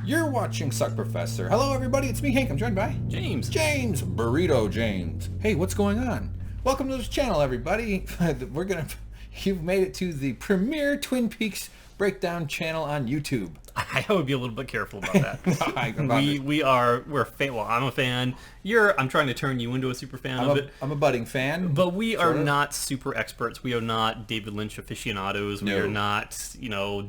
You're watching Suck Professor. Hello, everybody. It's me, Hank. I'm joined by James. Burrito James. Hey, what's going on? Welcome to this channel, everybody. You've made it to the premier Twin Peaks breakdown channel on YouTube. I would be a little bit careful about that. We're a fan. Well, I'm a fan. I'm trying to turn you into a super fan of it. I'm a budding fan. But we are not super experts. We are not David Lynch aficionados. We are not,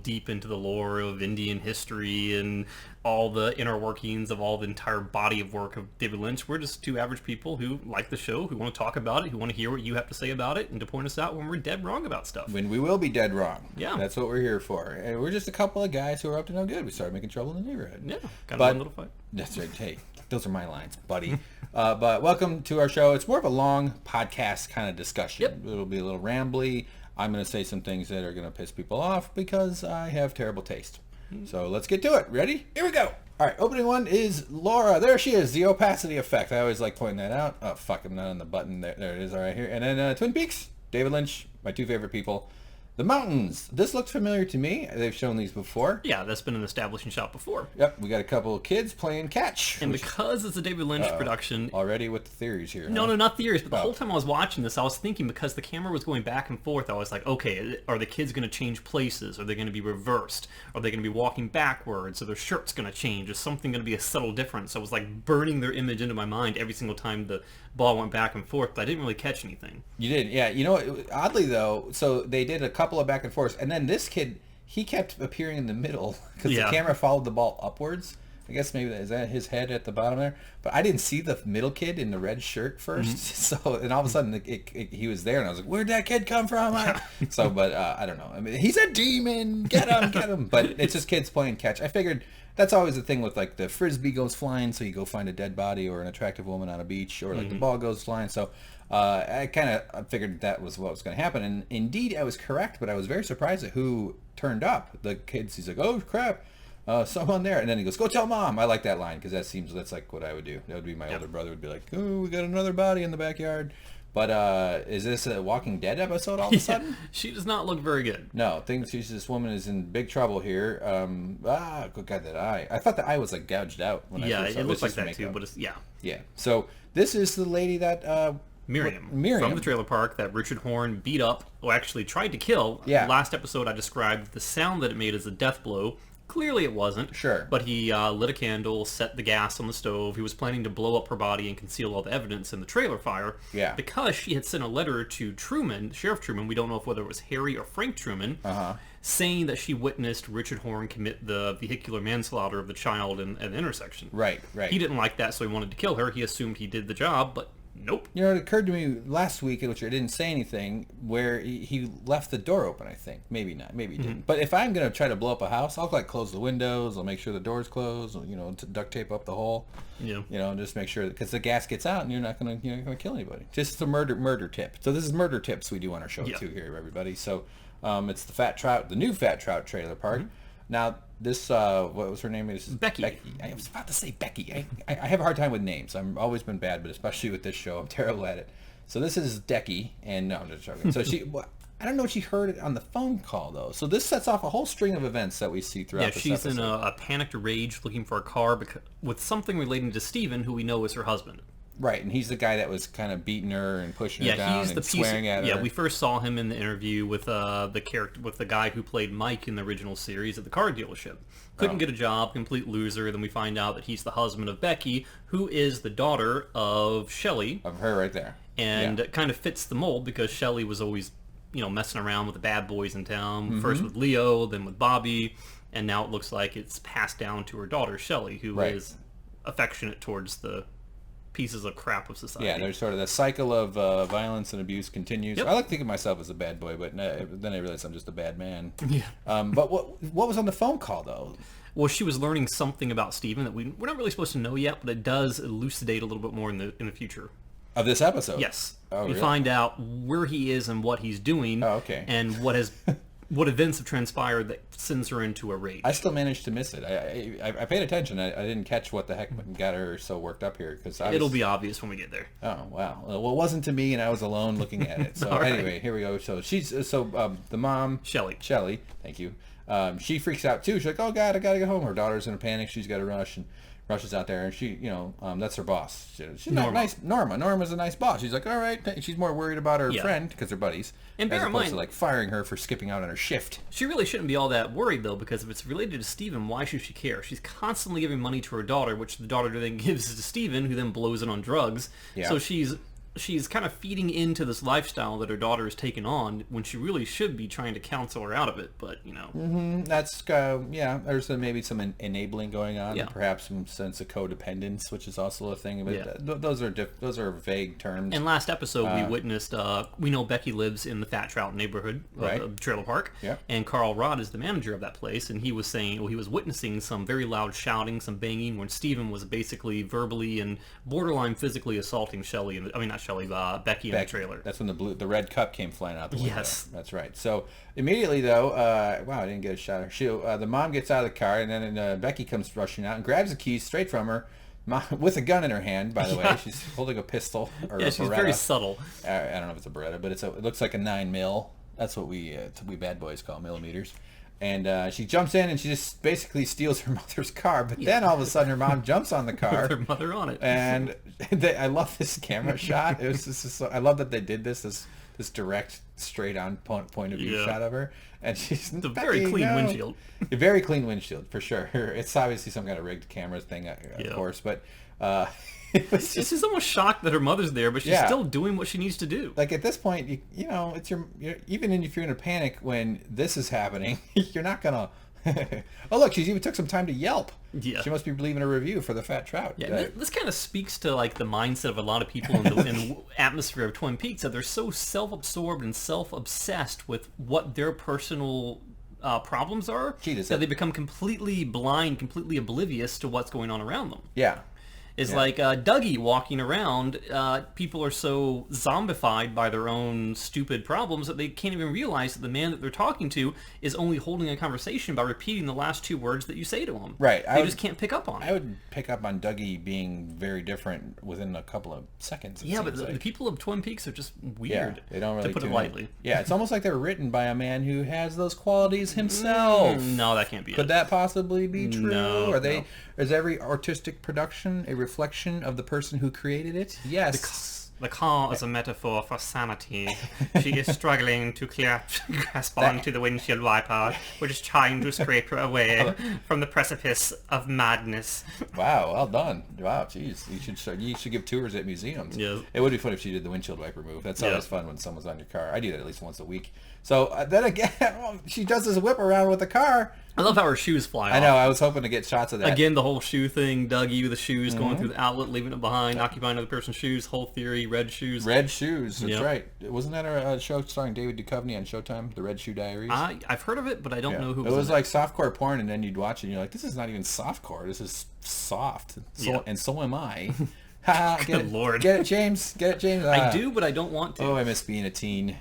deep into the lore of Indian history and all the inner workings of all the entire body of work of David Lynch. We're just two average people who like the show, who want to talk about it, who want to hear what you have to say about it, and to point us out when we're dead wrong about stuff. When we will be dead wrong. Yeah. That's what we're here for. And we're just a couple of guys who are up to no good. We started making trouble in the neighborhood. Yeah, got one little fight. That's right. Hey, those are my lines, buddy. But welcome to our show. It's more of a long podcast kind of discussion. Yep. It'll be a little rambly. I'm going to say some things that are going to piss people off because I have terrible taste. So let's get to it. Ready? Here we go. All right, opening one is Laura. There she is, the opacity effect. I always like pointing that out. Oh, fuck, I'm not on the button. There it is. All right, here. And then Twin Peaks, David Lynch, my two favorite people. The mountains. This looks familiar to me. They've shown these before. Yeah, that's been an establishing shot before. Yep, we got a couple of kids playing catch. And because it's a David Lynch production... Already with the theories here. No, not theories, but the whole time I was watching this, I was thinking, because the camera was going back and forth, I was like, okay, are the kids going to change places? Are they going to be reversed? Are they going to be walking backwards? Are their shirts going to change? Is something going to be a subtle difference? So I was like burning their image into my mind every single time the ball went back and forth, but I didn't really catch anything. You did, yeah. You know, oddly though, so they did a couple of back and forths, and then this kid, he kept appearing in the middle because the camera followed the ball upwards. I guess maybe is that his head at the bottom there, but I didn't see the middle kid in the red shirt first. So, and all of a sudden he was there, and I was like, "Where'd that kid come from?" So, but I don't know. I mean, he's a demon. Get him! But it's just kids playing catch. I figured that's always the thing with like the frisbee goes flying, so you go find a dead body or an attractive woman on a beach, or like the ball goes flying. So I kind of figured that was what was going to happen, and indeed I was correct. But I was very surprised at who turned up. The kids, he's like, "Oh crap." Someone there, and then he goes, "Go tell mom." I like that line because that's like what I would do. That would be my older brother would be like, "Oh, we got another body in the backyard." But is this a Walking Dead episode all of a sudden? She does not look very good. No, this woman is in big trouble here. Good God, that eye! I thought the eye was like gouged out when I first saw it. It looks like that too. But it's yeah. So this is the lady that Miriam from the trailer park that Richard Horn beat up, or actually tried to kill. Yeah. Last episode I described the sound that it made as a death blow. Clearly it wasn't. Sure. But he lit a candle, set the gas on the stove. He was planning to blow up her body and conceal all the evidence in the trailer fire. Yeah. Because she had sent a letter to Truman, Sheriff Truman, we don't know whether it was Harry or Frank Truman, saying that she witnessed Richard Horn commit the vehicular manslaughter of the child in an intersection. Right. He didn't like that, so he wanted to kill her. He assumed he did the job, but nope. You know, it occurred to me last week, which I didn't say anything, where he left the door open, I think. Maybe not. Maybe he didn't. But if I'm going to try to blow up a house, I'll like close the windows. I'll make sure the door's closed. Duct tape up the hole. Yeah. Just make sure, because the gas gets out and you're not going to kill anybody. Just a murder tip. So this is murder tips we do on our show too here, everybody. So it's the new Fat Trout trailer park. Now, this, what was her name? This is Becky. I was about to say Becky. I have a hard time with names. I've always been bad, but especially with this show, I'm terrible at it. So this is Decky, and no, I'm just joking. So I don't know if she heard it on the phone call, though. So this sets off a whole string of events that we see throughout this episode. Yeah, she's in a panicked rage looking for a car with something relating to Stephen, who we know is her husband. Right, and he's the guy that was kind of beating her and pushing her down and swearing at her. Yeah, we first saw him in the interview with the guy who played Mike in the original series at the car dealership. Couldn't get a job, complete loser. Then we find out that he's the husband of Becky, who is the daughter of Shelley. Of her right there. And it kind of fits the mold because Shelley was always, messing around with the bad boys in town. First with Leo, then with Bobby, and now it looks like it's passed down to her daughter, Shelley, who is affectionate towards the pieces of crap of society. Yeah, there's sort of the cycle of violence and abuse continues. I like to think of myself as a bad boy, but then I realize I'm just a bad man. Yeah. But what was on the phone call, though? Well, she was learning something about Stephen that we're not really supposed to know yet, but it does elucidate a little bit more in the future. Of this episode? Yes. Oh, we really? find out where he is and what he's doing. Oh, okay. And what events have transpired that sends her into a rage. I still managed to miss it. I paid attention. I didn't catch what the heck got her so worked up here. It'll be obvious when we get there. Oh, wow. Well, it wasn't to me, and I was alone looking at it. So anyway, here we go. So she's the mom. Shelley. Thank you. she freaks out too. She's like, oh God, I gotta get home. Her daughter's in a panic. She's got to rush and rushes out there, and she, that's her boss. She's not nice. Norma's a nice boss. She's like, all right. She's more worried about her friend because they're buddies, and as bear in opposed mind, to like firing her for skipping out on her shift. She really shouldn't be all that worried though, because if it's related to Stephen, why should she care? She's constantly giving money to her daughter, which the daughter then gives to Stephen, who then blows it on drugs. Yeah. So she's kind of feeding into this lifestyle that her daughter has taken on when she really should be trying to counsel her out of it, but That's there's maybe some enabling going on, perhaps some sense of codependence, which is also a thing, but those are vague terms. And last episode we witnessed, we know Becky lives in the Fat Trout neighborhood of Trailer Park, and Carl Rodd is the manager of that place, and he was saying, he was witnessing some very loud shouting, some banging, when Stephen was basically verbally and borderline physically assaulting Becky in the trailer. That's when the red cup came flying out the window. Yes. That's right. So immediately though, I didn't get a shot of her. The mom gets out of the car, and then Becky comes rushing out and grabs the keys straight from her, with a gun in her hand, by the way. She's holding a pistol. Or she's Beretta. Very subtle. I don't know if it's a Beretta, but it looks like a 9mm. That's what we bad boys call millimeters. And she jumps in and she just basically steals her mother's car. But then all of a sudden her mom jumps on the car. With her mother on it. And I love this camera shot. It was just I love that they did this direct, straight on point of view shot of her. And she's a very clean windshield. A very clean windshield, for sure. It's obviously some kind of rigged camera thing, of course. But she's almost shocked that her mother's there, but she's still doing what she needs to do. Like at this point, it's even if you're in a panic when this is happening, you're not gonna. Oh look, she's even took some time to Yelp. Yeah, she must be leaving a review for the Fat Trout. Yeah, this kind of speaks to like the mindset of a lot of people in the atmosphere of Twin Peaks, that they're so self-absorbed and self-obsessed with what their personal problems are, that they become completely blind, completely oblivious to what's going on around them. Yeah. Is like Dougie walking around. People are so zombified by their own stupid problems that they can't even realize that the man that they're talking to is only holding a conversation by repeating the last two words that you say to him. Right. They just can't pick up on it. I would pick up on Dougie being very different within a couple of seconds. Yeah, but the people of Twin Peaks are just weird, they don't really to put it lightly. Yeah, it's almost like they're written by a man who has those qualities himself. No, that can't be Could that possibly be true? No. Is every artistic production a reflection of the person who created it? Yes. The car is a metaphor for sanity. She is struggling to grasp onto the windshield wiper, which is trying to scrape her away from the precipice of madness. Wow, well done. Wow, jeez. You should give tours at museums. Yes. It would be fun if she did the windshield wiper move. That's always fun when someone's on your car. I do that at least once a week. So then again, she does this whip around with the car. I love how her shoes fly off. I know, I was hoping to get shots of that. Again, the whole shoe thing, Dougie with the shoes going through the outlet, leaving it behind, occupying another person's shoes, whole theory, red shoes. Red shoes, that's right. Wasn't that a show starring David Duchovny on Showtime, The Red Shoe Diaries? I've heard of it, but I don't know who it was. Like softcore porn, and then you'd watch it and you're like, this is not even softcore, this is soft. And so am I. Good Lord. Get it, James? Get it, James? I do, but I don't want to. Oh, I miss being a teen.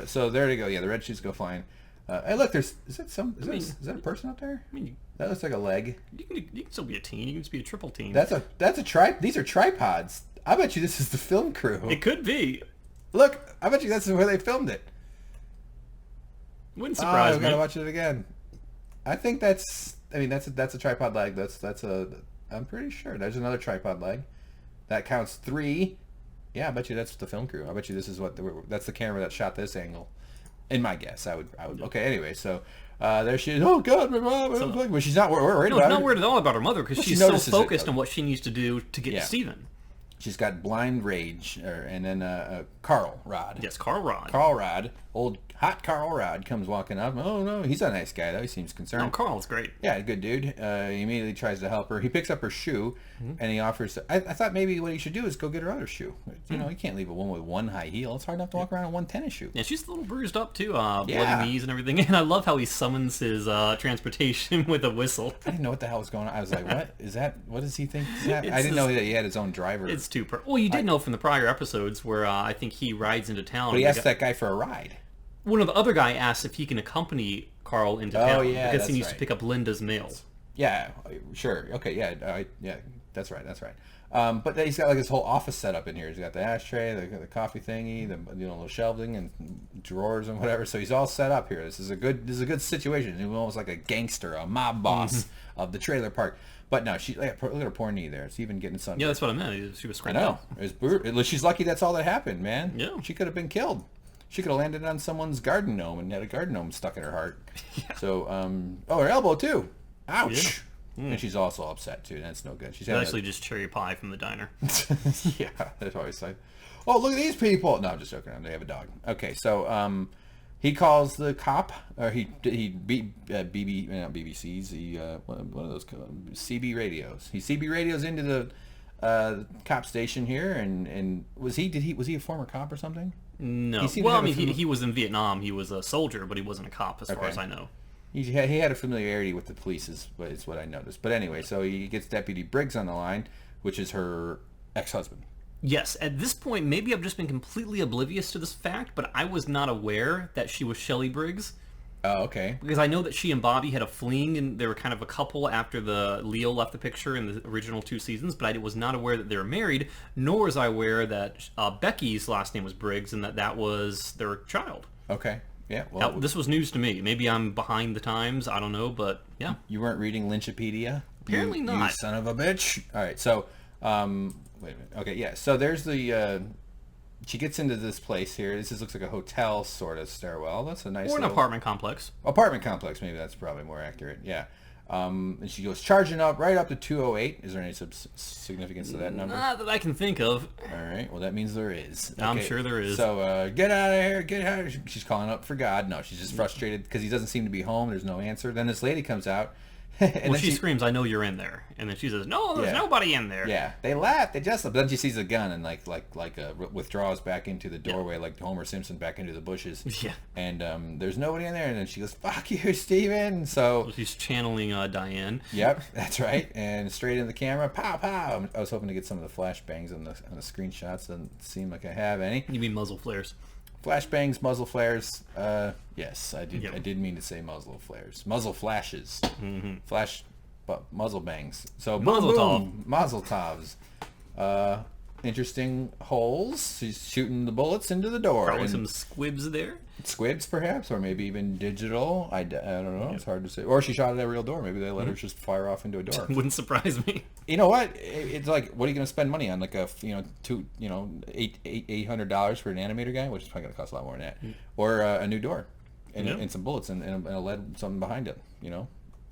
So there you go. Yeah, the red shoes go flying. Hey, look, is that a person up there? I mean, that looks like a leg. You can still be a teen. You can just be a triple teen. These are tripods. I bet you this is the film crew. It could be. Look, I bet you that's where they filmed it. Wouldn't surprise me. I gotta watch it again. I think that's a tripod leg. I'm pretty sure there's another tripod leg. That counts 3. Yeah, I bet you that's the film crew. I bet you this is that's the camera that shot this angle. In my guess, I would. Okay, anyway, so there she is. Oh God, my mom. But she's not worried about her. She's not worried at all about her mother because she's so focused on what she needs to do to get to Stephen. She's got blind rage, and then Carl Rodd. Yes, Carl Rodd. Carl Rodd, old hot Carl Rodd comes walking up. Oh no, he's a nice guy though. He seems concerned. No, Carl's great. Yeah, good dude. He immediately tries to help her. He picks up her shoe, and he offers. I thought maybe what he should do is go get her other shoe. You know, you can't leave a woman with one high heel. It's hard enough to walk around in one tennis shoe. Yeah, she's a little bruised up too, bloody knees and everything. And I love how he summons his transportation with a whistle. I didn't know what the hell was going on. I was like, what is that? What does he think? I didn't know that he had his own driver. It's too. Well, you did know from the prior episodes where I think he rides into town. But he asked that guy for a ride. One of the other guy asks if he can accompany Carl into town because he needs to pick up Linda's mail. Yeah, sure. Okay, yeah, That's right. But he's got like his whole office set up in here. He's got the ashtray, the coffee thingy, the little shelving and drawers and whatever. So he's all set up here. This is a good situation. He's almost like a gangster, a mob boss of the trailer park. But no, look at her poor knee there. It's even getting sun. Yeah, that's what I meant. She was scraped out. It was brutal. She's lucky that's all that happened, man. Yeah. She could have been killed. She could have landed on someone's garden gnome and had a garden gnome stuck in her heart. Yeah. So, her elbow too. Ouch. Yeah. And she's also upset too. That's no good. She's actually just cherry pie from the diner. Yeah, that's always like, oh, look at these people. No, I'm just joking. They have a dog. Okay, so he calls the cop, or he BBCs, one of those CB radios. He CB radios into the cop station here, and was he a former cop or something? No. Well, I mean, he was in Vietnam. He was a soldier, but he wasn't a cop, as far as I know. He had a familiarity with the police, is what I noticed. But anyway, so he gets Deputy Briggs on the line, which is her ex-husband. Yes. At this point, maybe I've just been completely oblivious to this fact, but I was not aware that she was Shelley Briggs. Oh, okay. Because I know that she and Bobby had a fling, and they were kind of a couple after Leo left the picture in the original 2 seasons, but I was not aware that they were married, nor was I aware that Becky's last name was Briggs and that was their child. Okay. Yeah. Well, this was news to me. Maybe I'm behind the times. I don't know, but yeah. You weren't reading Lynchipedia? Apparently not. You son of a bitch. All right. So, wait a minute. Okay. Yeah. So there's the. She gets into this place here. This looks like a hotel sort of stairwell. That's a nice. Or an apartment complex. Apartment complex. Maybe that's probably more accurate. Yeah. And she goes charging up right up to 208. Is there any significance to that number? Not that I can think of. All right. Well, that means there is. Okay. I'm sure there is. So get out of here. Get out of here. She's calling up for God. No, she's just frustrated because he doesn't seem to be home. There's no answer. Then this lady comes out. And well, she screams, "I know you're in there," and then she says, "No, there's nobody in there." Yeah, they laugh. They just. But then she sees a gun and withdraws back into the doorway, like Homer Simpson back into the bushes. Yeah. And there's nobody in there, and then she goes, "Fuck you, Steven." So she's channeling Diane. Yep, that's right. And straight in the camera, pow pow. I was hoping to get some of the flashbangs on the screenshots. Doesn't seem like I have any. You mean muzzle flares? Flashbangs, muzzle flares. Yes, I did. Yep. I did mean to say muzzle flares. Muzzle flashes. Mm-hmm. Muzzle bangs. So muzzle tovs. Interesting holes. She's shooting the bullets into the door. Probably some squibs there. Squibs, perhaps, or maybe even digital. I don't know. Yep. It's hard to say. Or she shot at a real door. Maybe they let her just fire off into a door. Wouldn't surprise me. You know what? It's like, what are you going to spend money on? Like $800 for an animator guy, which is probably going to cost a lot more than that, or a new door, and some bullets and a lead something behind it.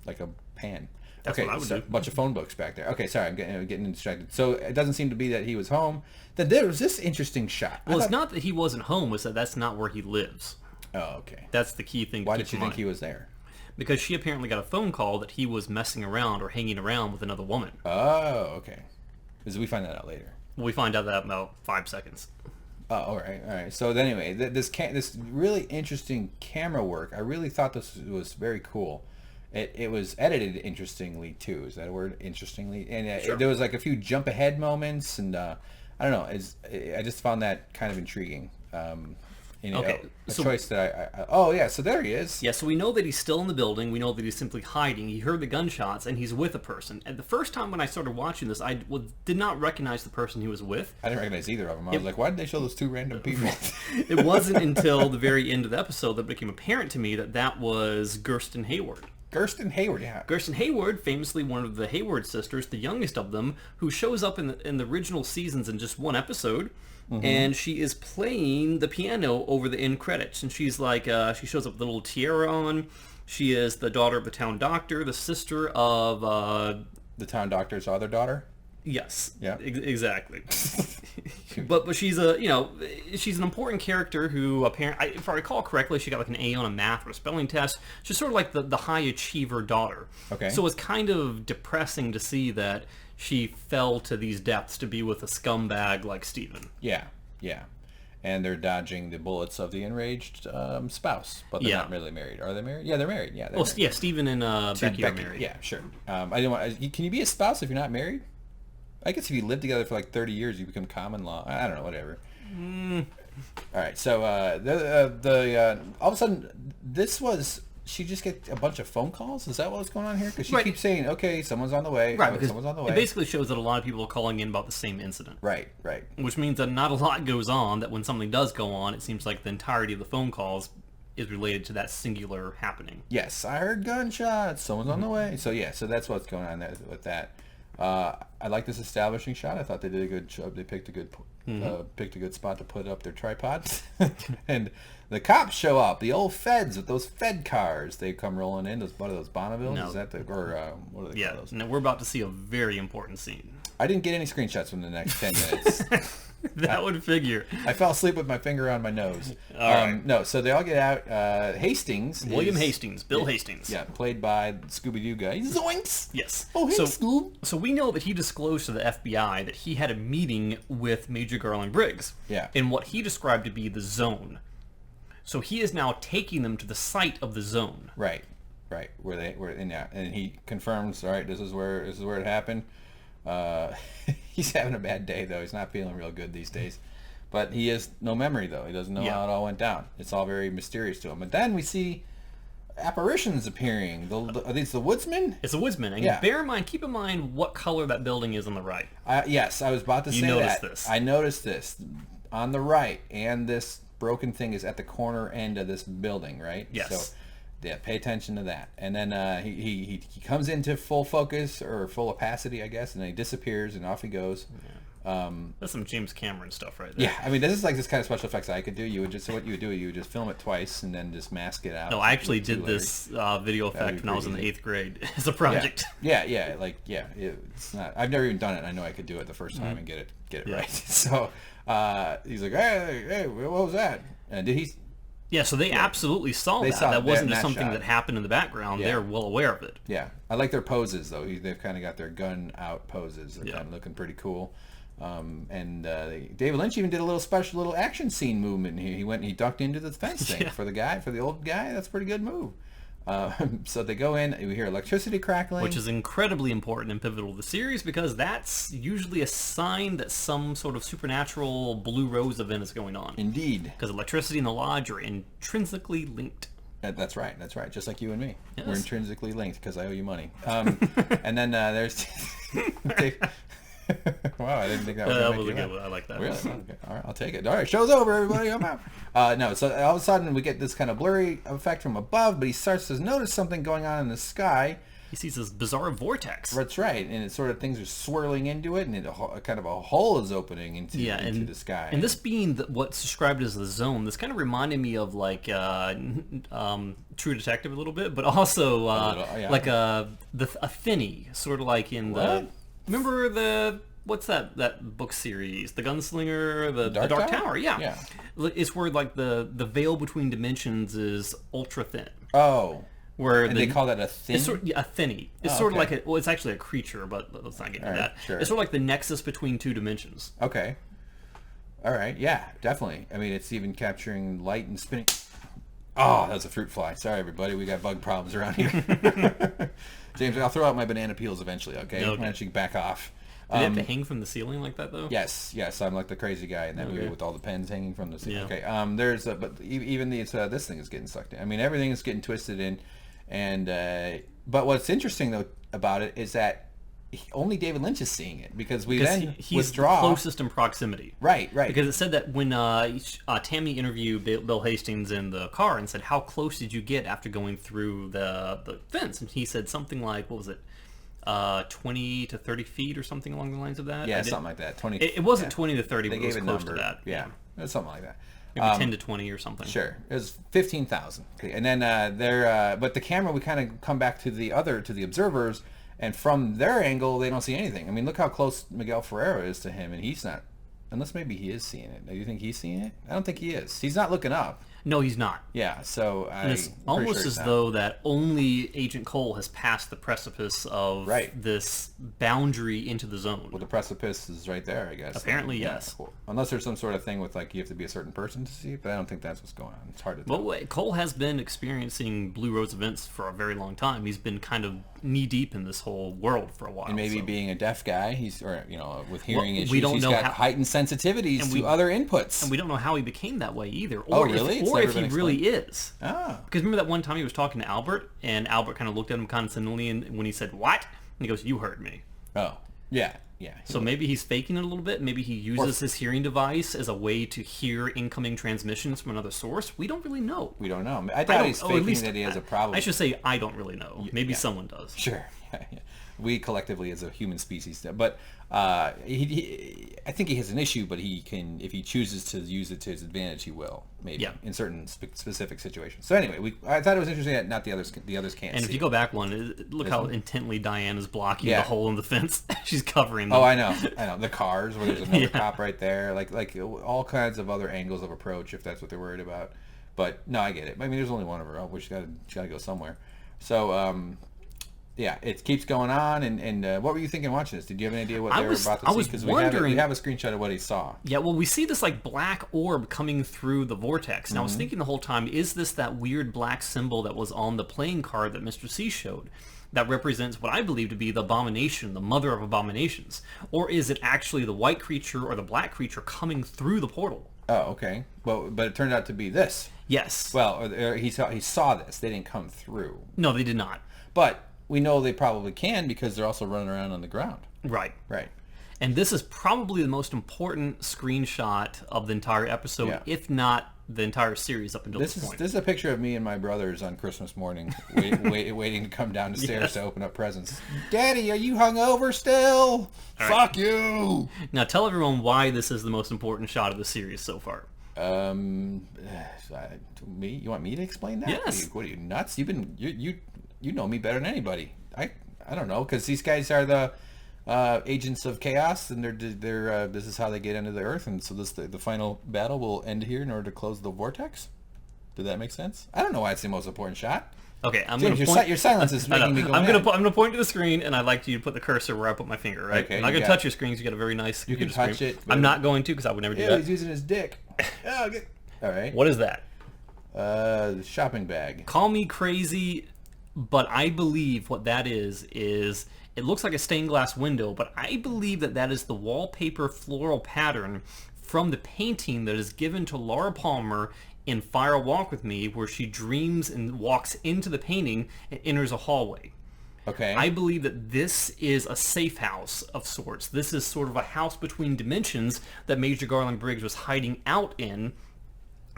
Like a pan. That's what I would do. A bunch of phone books back there. Okay, sorry, I'm getting distracted. So it doesn't seem to be that he was home. Then there was this interesting shot. Well, it's not that he wasn't home. It's that that's not where he lives. Oh, okay. That's the key thing. Why did you think he was there? Because she apparently got a phone call that he was messing around or hanging around with another woman. Oh, okay. Because we find that out later. Well, we find out that in about 5 seconds. Oh, all right. So anyway, this really interesting camera work. I really thought this was very cool. It was edited interestingly too. Is that a word? Interestingly, and sure. There was like a few jump ahead moments, and I don't know. I just found that kind of intriguing. Okay, choice that so there he is. Yeah, so we know that he's still in the building. We know that he's simply hiding. He heard the gunshots, and he's with a person. And the first time when I started watching this, I did not recognize the person he was with. I didn't recognize either of them. I was like, why did they show those 2 random people? It wasn't until the very end of the episode that it became apparent to me that was Kirsten Hayward. Kirsten Hayward, yeah. Kirsten Hayward, famously one of the Hayward sisters, the youngest of them, who shows up in the original seasons in just 1 episode. Mm-hmm. And she is playing the piano over the end credits. And she's like, she shows up with a little tiara on. She is the daughter of the town doctor, the sister of... the town doctor's other daughter? Yes. Yeah. Exactly. but she's she's an important character who apparently, if I recall correctly, she got like an A on a math or a spelling test. She's sort of like the high achiever daughter. Okay. So it's kind of depressing to see that she fell to these depths to be with a scumbag like Steven. Yeah. And they're dodging the bullets of the enraged spouse, but they're not really married. Are they married? Yeah, they're married. Yeah. They're married. Yeah. Steven and Becky are married. Yeah, sure. I didn't want. Can you be a spouse if you're not married? I guess if you live together for like 30 years, you become common law. I don't know, whatever. All right, so all of a sudden, she just get a bunch of phone calls? Is that what's going on here? Because she keeps saying, okay, someone's on the way. Right, because someone's on the way. It basically shows that a lot of people are calling in about the same incident. Right. Which means that not a lot goes on, that when something does go on, it seems like the entirety of the phone calls is related to that singular happening. Yes, I heard gunshots. Someone's on the way. So that's what's going on there with that. I like this establishing shot. I thought they did a good job. They picked a good spot to put up their tripods. And the cops show up. The old feds with those Fed cars. They come rolling in. What are those, Bonnevilles? No. Is that what are they call those? No, we're about to see a very important scene. I didn't get any screenshots from the next 10 minutes. That would figure. I fell asleep with my finger on my nose. All right. No, so they all get out. Hastings. William Hastings. Bill Hastings. Yeah, played by Scooby-Doo guy. Zoinks! Yes. Oh, hey, Scoob! So we know that he disclosed to the FBI that he had a meeting with Major Garland Briggs. Yeah. In what he described to be the zone. So he is now taking them to the site of the zone. Right. Where they were in that, and he confirms. All right, this is where it happened. He's having a bad day though. He's not feeling real good these days. But he has no memory though. He doesn't know how it all went down. It's all very mysterious to him. But then we see apparitions appearing. Are these the woodsmen? It's the woodsmen. And keep in mind what color that building is on the right. Yes, I was about to say that. This. I noticed this on the right, and this broken thing is at the corner end of this building, right? Yes. So yeah, pay attention to that. And then he comes into full focus or full opacity, I guess, and then he disappears and off he goes. Yeah. That's some James Cameron stuff right there. Yeah, I mean, this is like this kind of special effects I could do. What you would just film it twice and then just mask it out. No, I actually did this video effect when I was in the 8th grade as a project. Yeah, it's not. I've never even done it. I know I could do it the first time and get it right. So he's like, hey, what was that? And did he? Yeah, so they absolutely saw that. That wasn't just something that happened in the background. They're well aware of it. Yeah. I like their poses, though. They've kind of got their gun out poses. They're kind of looking pretty cool. David Lynch even did a little action scene movement here. He went and he ducked into the fence thing for the old guy. That's a pretty good move. So they go in, we hear electricity crackling. Which is incredibly important and pivotal to the series because that's usually a sign that some sort of supernatural Blue Rose event is going on. Indeed. Because electricity and the lodge are intrinsically linked. That's right. Just like you and me. Yes. We're intrinsically linked because I owe you money. And then there's... Wow, I didn't think that was a good one. I like that. Really? Okay. All right, I'll take it. All right, show's over, everybody. I'm out. No, so all of a sudden we get this kind of blurry effect from above, but he starts to notice something going on in the sky. He sees this bizarre vortex. That's right, and it sort of things are swirling into it, and kind of a hole is opening into the sky. And this being what's described as the zone, this kind of reminded me of like True Detective a little bit, but also like a Thinny, sort of like in the... Remember what's that book series? The Gunslinger, the Dark Tower? Yeah. It's where like the veil between dimensions is ultra thin. Oh. Where they call that a thin? It's a thinny. It's sort of like it's actually a creature, but let's not get into that. Sure. It's sort of like the nexus between two dimensions. Okay. All right. Yeah, definitely. I mean, it's even capturing light and spinning. Oh, that's a fruit fly. Sorry, everybody. We got bug problems around here. James, I'll throw out my banana peels eventually, okay? Why don't you back off? Do they have to hang from the ceiling like that, though? Yes. I'm like the crazy guy in that movie with all the pens hanging from the ceiling. Yeah. Okay, but even this thing is getting sucked in. I mean, everything is getting twisted in. And but what's interesting, though, about it is that only David Lynch is seeing it because he's withdraw. The closest in proximity. Right. Because it said that when Tammy interviewed Bill Hastings in the car and said, how close did you get after going through the fence? And he said something like, what was it, 20 to 30 feet or something along the lines of that? Yeah, something like that. 20. It wasn't 20 to 30, but it was close to that. Yeah, something like that. Maybe 10 to 20 or something. Sure. It was 15,000. Okay. And then but the camera, we kind of come back to the observers, and from their angle, they don't see anything. I mean, look how close Miguel Ferreira is to him, and he's not, unless maybe he is seeing it. Do you think he's seeing it? I don't think he is. He's not looking up. No, he's not. Yeah, so it's almost as though that only Agent Cole has passed the precipice of this boundary into the zone. Well, the precipice is right there, I guess. Apparently, yes. Cool. Unless there's some sort of thing with like you have to be a certain person to see it, but I don't think that's what's going on. It's hard to tell. Well, Cole has been experiencing Blue Rose events for a very long time. He's been kind of knee deep in this whole world for a while. And maybe being a deaf guy, with hearing issues, he's got heightened sensitivities to other inputs. And we don't know how he became that way either. Or really? or if he really is. Oh. Because remember that one time he was talking to Albert, and Albert kind of looked at him condescendingly, and when he said, "What?" and he goes, "You heard me." Oh. Yeah. So maybe he's faking it a little bit. Maybe he uses his hearing device as a way to hear incoming transmissions from another source. We don't really know. We don't know. I doubt he's faking that he has a problem. I should say I don't really know. Maybe someone does. Sure. We collectively as a human species, but I think he has an issue, but he can, if he chooses to use it to his advantage, he will, maybe, in certain specific situations. So anyway, I thought it was interesting that not the others can't And see. if you go back look how intently Diane is blocking the hole in the fence. She's covering them. Oh, I know. The cars, where there's another cop right there, like all kinds of other angles of approach, if that's what they're worried about. But no, I get it. I mean, there's only one of her. Oh, she's got to go somewhere. So, yeah, it keeps going on, and what were you thinking watching this? Did you have any idea what they were about to see? Because we have a screenshot of what he saw. Yeah, well, we see this like black orb coming through the vortex, and I was thinking the whole time, is this that weird black symbol that was on the playing card that Mr. C showed? That represents what I believe to be the abomination, the mother of abominations. Or is it actually the white creature or the black creature coming through the portal? Oh, okay. Well, but it turned out to be this. Yes. Well, he saw this. They didn't come through. No, they did not. But we know they probably can because they're also running around on the ground. Right. Right. And this is probably the most important screenshot of the entire episode, if not the entire series up until this point. This is a picture of me and my brothers on Christmas morning, waiting to come down the stairs to open up presents. Daddy, are you hungover still? Fuck you! Now tell everyone why this is the most important shot of the series so far. Me? You want me to explain that? Yes. What are you nuts? You know me better than anybody. I don't know, because these guys are the agents of chaos, and they're this is how they get into the earth, and so the final battle will end here in order to close the vortex. Did that make sense? I don't know why it's the most important shot. Okay, I'm going to point. Your silence is making me go I'm going to point to the screen, and I'd like you to put the cursor where I put my finger. Right? Okay. I'm not going to touch your screen. You got a very nice. You can touch screen. it. I'm not going to because I would never do that. He's using his dick. Oh, good. All right. What is that? The shopping bag. Call me crazy, but I believe what that is it looks like a stained glass window, but I believe that is the wallpaper floral pattern from the painting that is given to Laura Palmer in Fire Walk With Me, where she dreams and walks into the painting and enters a hallway. Okay. I believe that this is a safe house of sorts. This is sort of a house between dimensions that Major Garland Briggs was hiding out in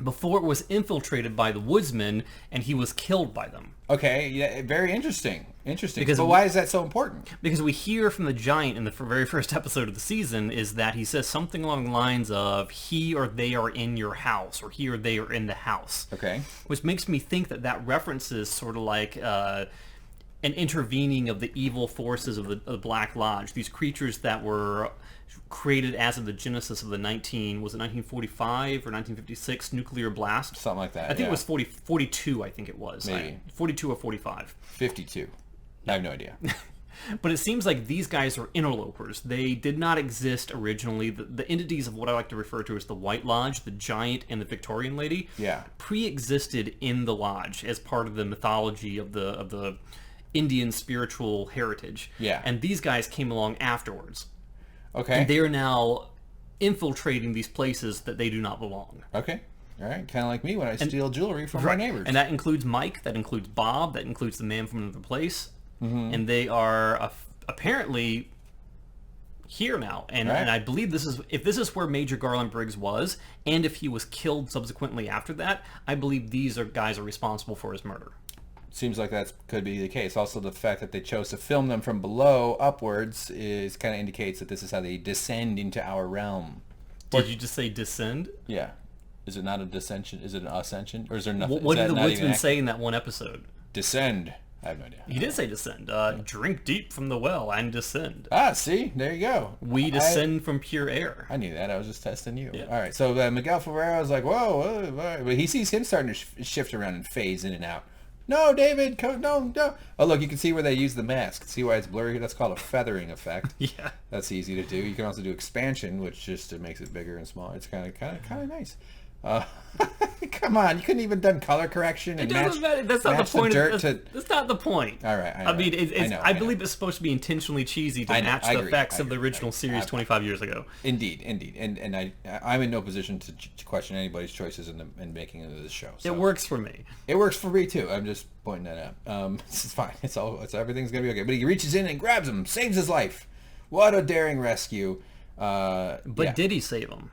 before it was infiltrated by the woodsmen and he was killed by them. Okay, yeah, very interesting. Because but why is that so important? Because we hear from the giant in the very first episode of the season is that he says something along the lines of, he or they are in your house, or he or they are in the house. Okay. Which makes me think that references sort of like an intervening of the evil forces of the Black Lodge, these creatures that were created as of the genesis of the 1945 or 1956 nuclear blast? Something like that, I think it was 42, I think it was. Maybe. 42 or 45. 52. I have no idea. But it seems like these guys are interlopers. They did not exist originally. The entities of what I like to refer to as the White Lodge, the Giant, and the Victorian Lady, pre-existed in the Lodge as part of the mythology of the Indian spiritual heritage. Yeah. And these guys came along afterwards. Okay. And they are now infiltrating these places that they do not belong. Okay. All right. Kind of like me when I steal jewelry from my neighbors. And that includes Mike, that includes Bob, that includes the man from another place. Mm-hmm. And they are apparently here now. And I believe if this is where Major Garland Briggs was, and if he was killed subsequently after that, I believe these guys are responsible for his murder. Seems like that could be the case. Also, the fact that they chose to film them from below upwards kind of indicates that this is how they descend into our realm. Did you just say descend? Yeah. Is it not a descension? Is it an ascension? Or is there nothing? What did the woodsman say in that one episode? Descend. I have no idea. He did say descend. Drink deep from the well and descend. Ah, see? There you go. We descend from pure air. I knew that. I was just testing you. Yeah. All right. So Miguel Ferreira is like, whoa. But he sees him starting to shift around and phase in and out. No, David, no. Oh, look, you can see where they use the mask. See why it's blurry? That's called a feathering effect. Yeah. That's easy to do. You can also do expansion, which just makes it bigger and smaller. It's kind of nice. Come on, you couldn't even done color correction and it doesn't matter. That's not the point. That's not the point. All right. I mean, I believe it's supposed to be intentionally cheesy to match the effects of the original series 25 years ago. Indeed. And I'm in no position to question anybody's choices in making it this show. So. It works for me. It works for me too. I'm just pointing that out. It's fine. Everything's gonna be okay. But he reaches in and grabs him, saves his life. What a daring rescue! But did he save him?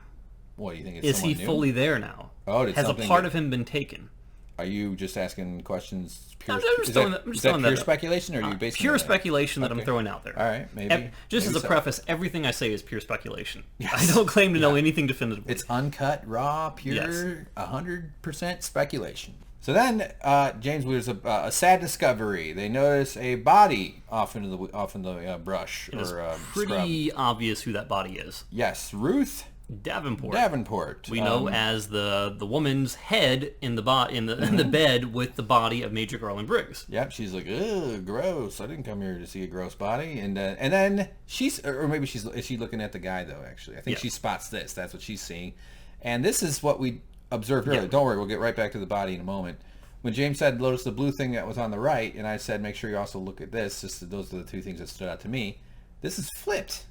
What do you think? It's Is he new? fully there now? Oh, has a part of him been taken? Are you just asking questions? Is that pure speculation, or are you basing pure speculation that I'm throwing out there? All right, maybe. Just maybe as a preface, everything I say is pure speculation. Yes. I don't claim to know anything definitively. It's uncut, raw, pure, 100% speculation. So then, James, there's a sad discovery. They notice a body off in the brush. It's pretty obvious who that body is. Yes, Ruth Davenport. We know as the woman's head in the bed with the body of Major Garland Briggs. Yep, she's like, ugh, gross. I didn't come here to see a gross body. And then is she looking at the guy though? Actually, I think she spots this. That's what she's seeing, and this is what we observed earlier. Don't worry, we'll get right back to the body in a moment. When James said, notice the blue thing that was on the right, and I said, make sure you also look at this. Those are the two things that stood out to me. This is flipped.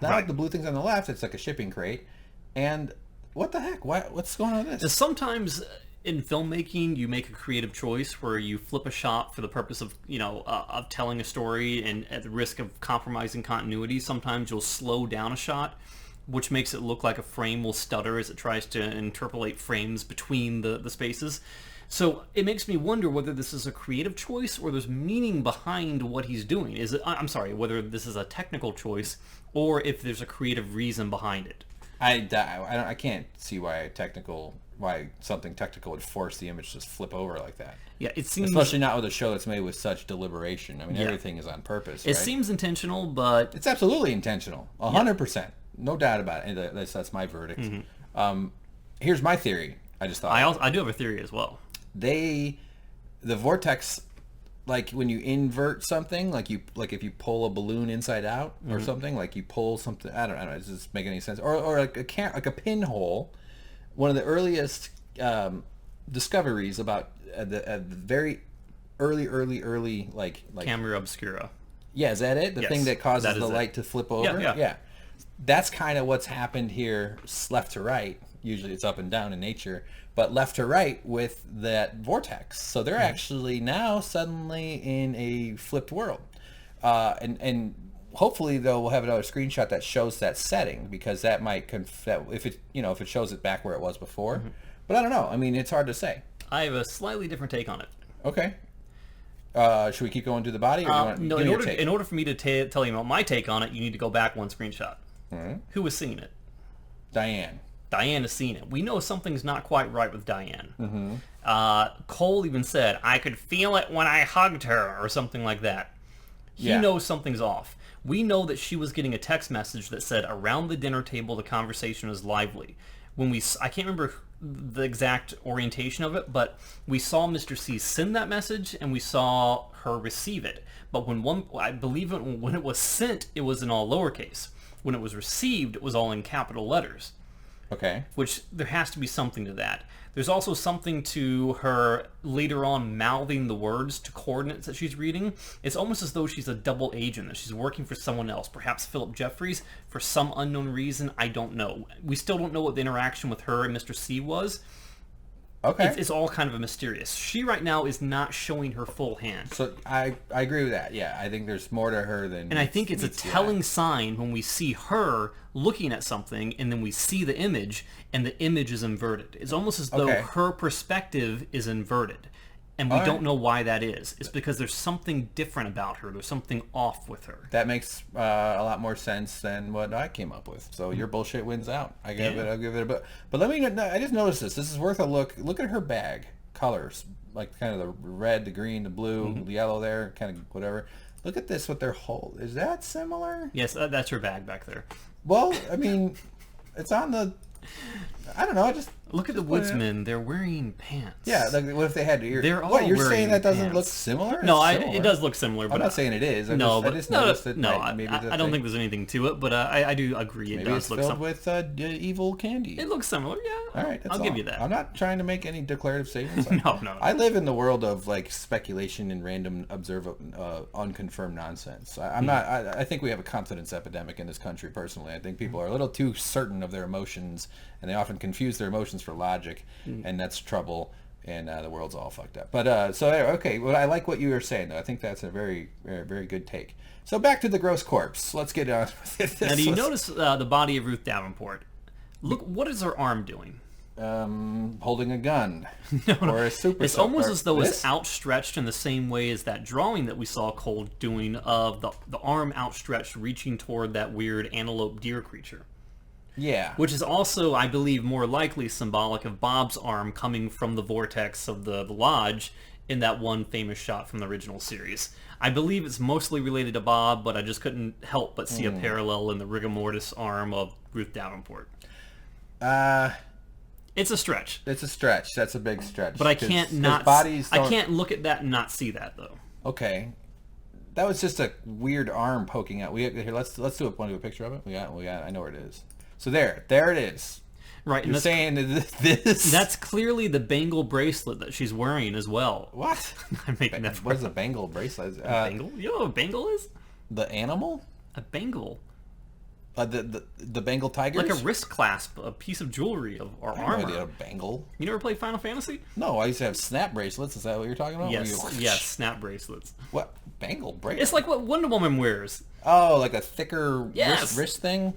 Not like the blue thing's on the left. It's like a shipping crate. And what the heck? What's going on with this? Sometimes in filmmaking, you make a creative choice where you flip a shot for the purpose of, of telling a story, and at the risk of compromising continuity, sometimes you'll slow down a shot, which makes it look like a frame will stutter as it tries to interpolate frames between the spaces. So it makes me wonder whether this is a creative choice or there's meaning behind what he's doing. Whether this is a technical choice or if there's a creative reason behind it. I can't see why something technical would force the image to flip over like that. Yeah, it seems, especially not with a show that's made with such deliberation. I mean, everything is on purpose. It seems intentional, but it's absolutely intentional, 100%, no doubt about it. That's my verdict. Mm-hmm. Here's my theory. I just thought I do have a theory as well. The vortex, like when you invert something, like if you pull a balloon inside out or something, like you pull something. I don't know. Does this make any sense? Or like a pinhole. One of the earliest discoveries about the very early like camera obscura. Yeah, is that it? The thing that causes the light to flip over. Yeah. That's kind of what's happened here, left to right. Usually it's up and down in nature, but left to right with that vortex. So they're actually now suddenly in a flipped world. And hopefully though we'll have another screenshot that shows that setting, because that might if it shows it back where it was before. But I don't know. I mean, it's hard to say. I have a slightly different take on it. Okay. Should we keep going to the body? Or no, in order for me to tell you about my take on it, you need to go back one screenshot. Who was seeing it? Diane. Diane has seen it. We know something's not quite right with Diane. Cole even said, I could feel it when I hugged her, or something like that. He knows something's off. We know that she was getting a text message that said, around the dinner table, the conversation is lively. I can't remember the exact orientation of it, but we saw Mr. C send that message, and we saw her receive it. But I believe when it was sent, it was in all lowercase. When it was received, it was all in capital letters. Okay. Which, there has to be something to that. There's also something to her later on mouthing the words to coordinates that she's reading. It's almost as though she's a double agent, that she's working for someone else, perhaps Philip Jeffries, for some unknown reason. I don't know. We still don't know what the interaction with her and Mr. C was. Okay. It's all kind of a mysterious. She right now is not showing her full hand. So I agree with that. Yeah, I think there's more to her than... And I think it's a telling sign when we see her looking at something, and then we see the image, and the image is inverted. It's almost as though her perspective is inverted. And we don't know why that is. It's because there's something different about her. There's something off with her. That makes a lot more sense than what I came up with. So your bullshit wins out. I'll give it a bit. But I just noticed this. This is worth a look. Look at her bag colors, like kind of the red, the green, the blue, the yellow there, kind of whatever. Look at this with their whole. Is that similar? Yes, that's her bag back there. Well, I mean, it's on the... I don't know. Look at the woodsmen. They're wearing pants. Yeah, like what if they had ears? They're all what, you're saying that doesn't pants. look similar? No, similar. It does look similar. But I'm not saying it is. I just noticed that. I don't think there's anything to it, but I do agree it does look filled with evil candy. It looks similar, yeah. All right, I'll give you that. I'm not trying to make any declarative statements. No. I live in the world of like speculation and random unconfirmed nonsense. I'm not. I think we have a confidence epidemic in this country. Personally, I think people are a little too certain of their emotions, and they often confuse their emotions for logic, and that's trouble. And the world's all fucked up. But okay. Well, I like what you were saying, though. I think that's a very, very, very good take. So back to the gross corpse. Let's get on with this. Now, do you notice the body of Ruth Davenport? Look, what is her arm doing? Holding a gun. Or a super. It's almost as though it's outstretched in the same way as that drawing that we saw Cole doing of the arm outstretched, reaching toward that weird antelope deer creature. Yeah. Which is also, I believe, more likely symbolic of Bob's arm coming from the vortex of the lodge in that one famous shot from the original series. I believe it's mostly related to Bob, but I just couldn't help but see a parallel in the rigor mortis arm of Ruth Davenport. It's a stretch. It's a stretch. That's a big stretch. But I can't I can't look at that and not see that, though. Okay. That was just a weird arm poking out. Here, let's do a picture of it. We got. I know where it is. So there it is. Right. You're saying this? That's clearly the bangle bracelet that she's wearing as well. What? I'm making that. What is a bangle bracelet? Bangle? You know what a bangle is? The animal? A bangle. The Bengal tigers? Like a wrist clasp, a piece of jewelry or armor. I have no idea, a bangle. You never played Final Fantasy? No, I used to have snap bracelets. Is that what you're talking about? Yes, snap bracelets. What? Bangle bracelet? It's like what Wonder Woman wears. Oh, like a thicker wrist thing?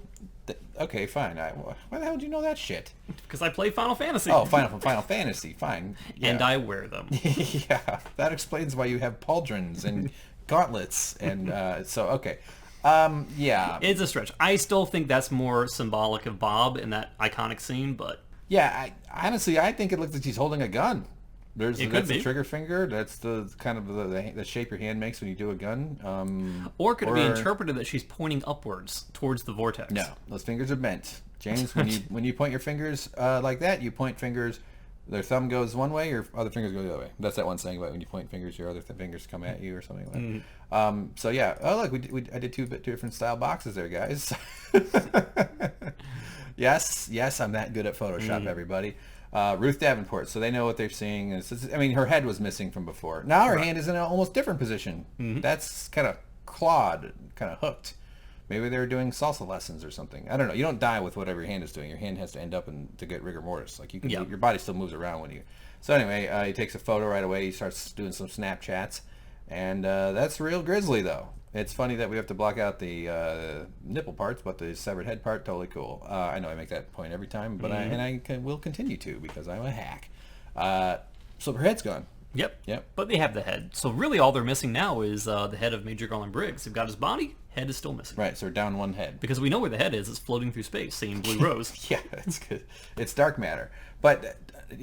Okay, fine. Why the hell do you know that shit? Because I play Final Fantasy. Oh, Final Fantasy. Fine. Yeah. And I wear them. Yeah, that explains why you have pauldrons and gauntlets. And okay. Yeah. It's a stretch. I still think that's more symbolic of Bob in that iconic scene, but... Yeah, honestly, I think it looks like she's holding a gun. That's the trigger finger. That's the kind of the shape your hand makes when you do a gun. Or could it be interpreted that she's pointing upwards towards the vortex? No, those fingers are bent. James, when you point your fingers like that, you point fingers. Their thumb goes one way, your other fingers go the other way. That's that one saying about when you point fingers, your other fingers come at you or something like that. So yeah. Oh look, I did two different style boxes there, guys. Yes, I'm that good at Photoshop, everybody. Ruth Davenport, so they know what they're seeing. Her head was missing from before. Now her hand is in an almost different position. That's kind of clawed, kind of hooked. Maybe they were doing salsa lessons or something. I don't know. You don't die with whatever your hand is doing. Your hand has to end up to get rigor mortis. Like your body still moves around when you. So anyway, he takes a photo right away. He starts doing some Snapchats, and that's real grisly though. It's funny that we have to block out the nipple parts, but the severed head part, totally cool. I know I make that point every time, but I will continue to because I'm a hack. So her head's gone. Yep. But they have the head. So really all they're missing now is the head of Major Garland Briggs. They've got his body, head is still missing. Right, so we're down one head. Because we know where the head is. It's floating through space, saying Blue Rose. Yeah, it's good. It's dark matter. But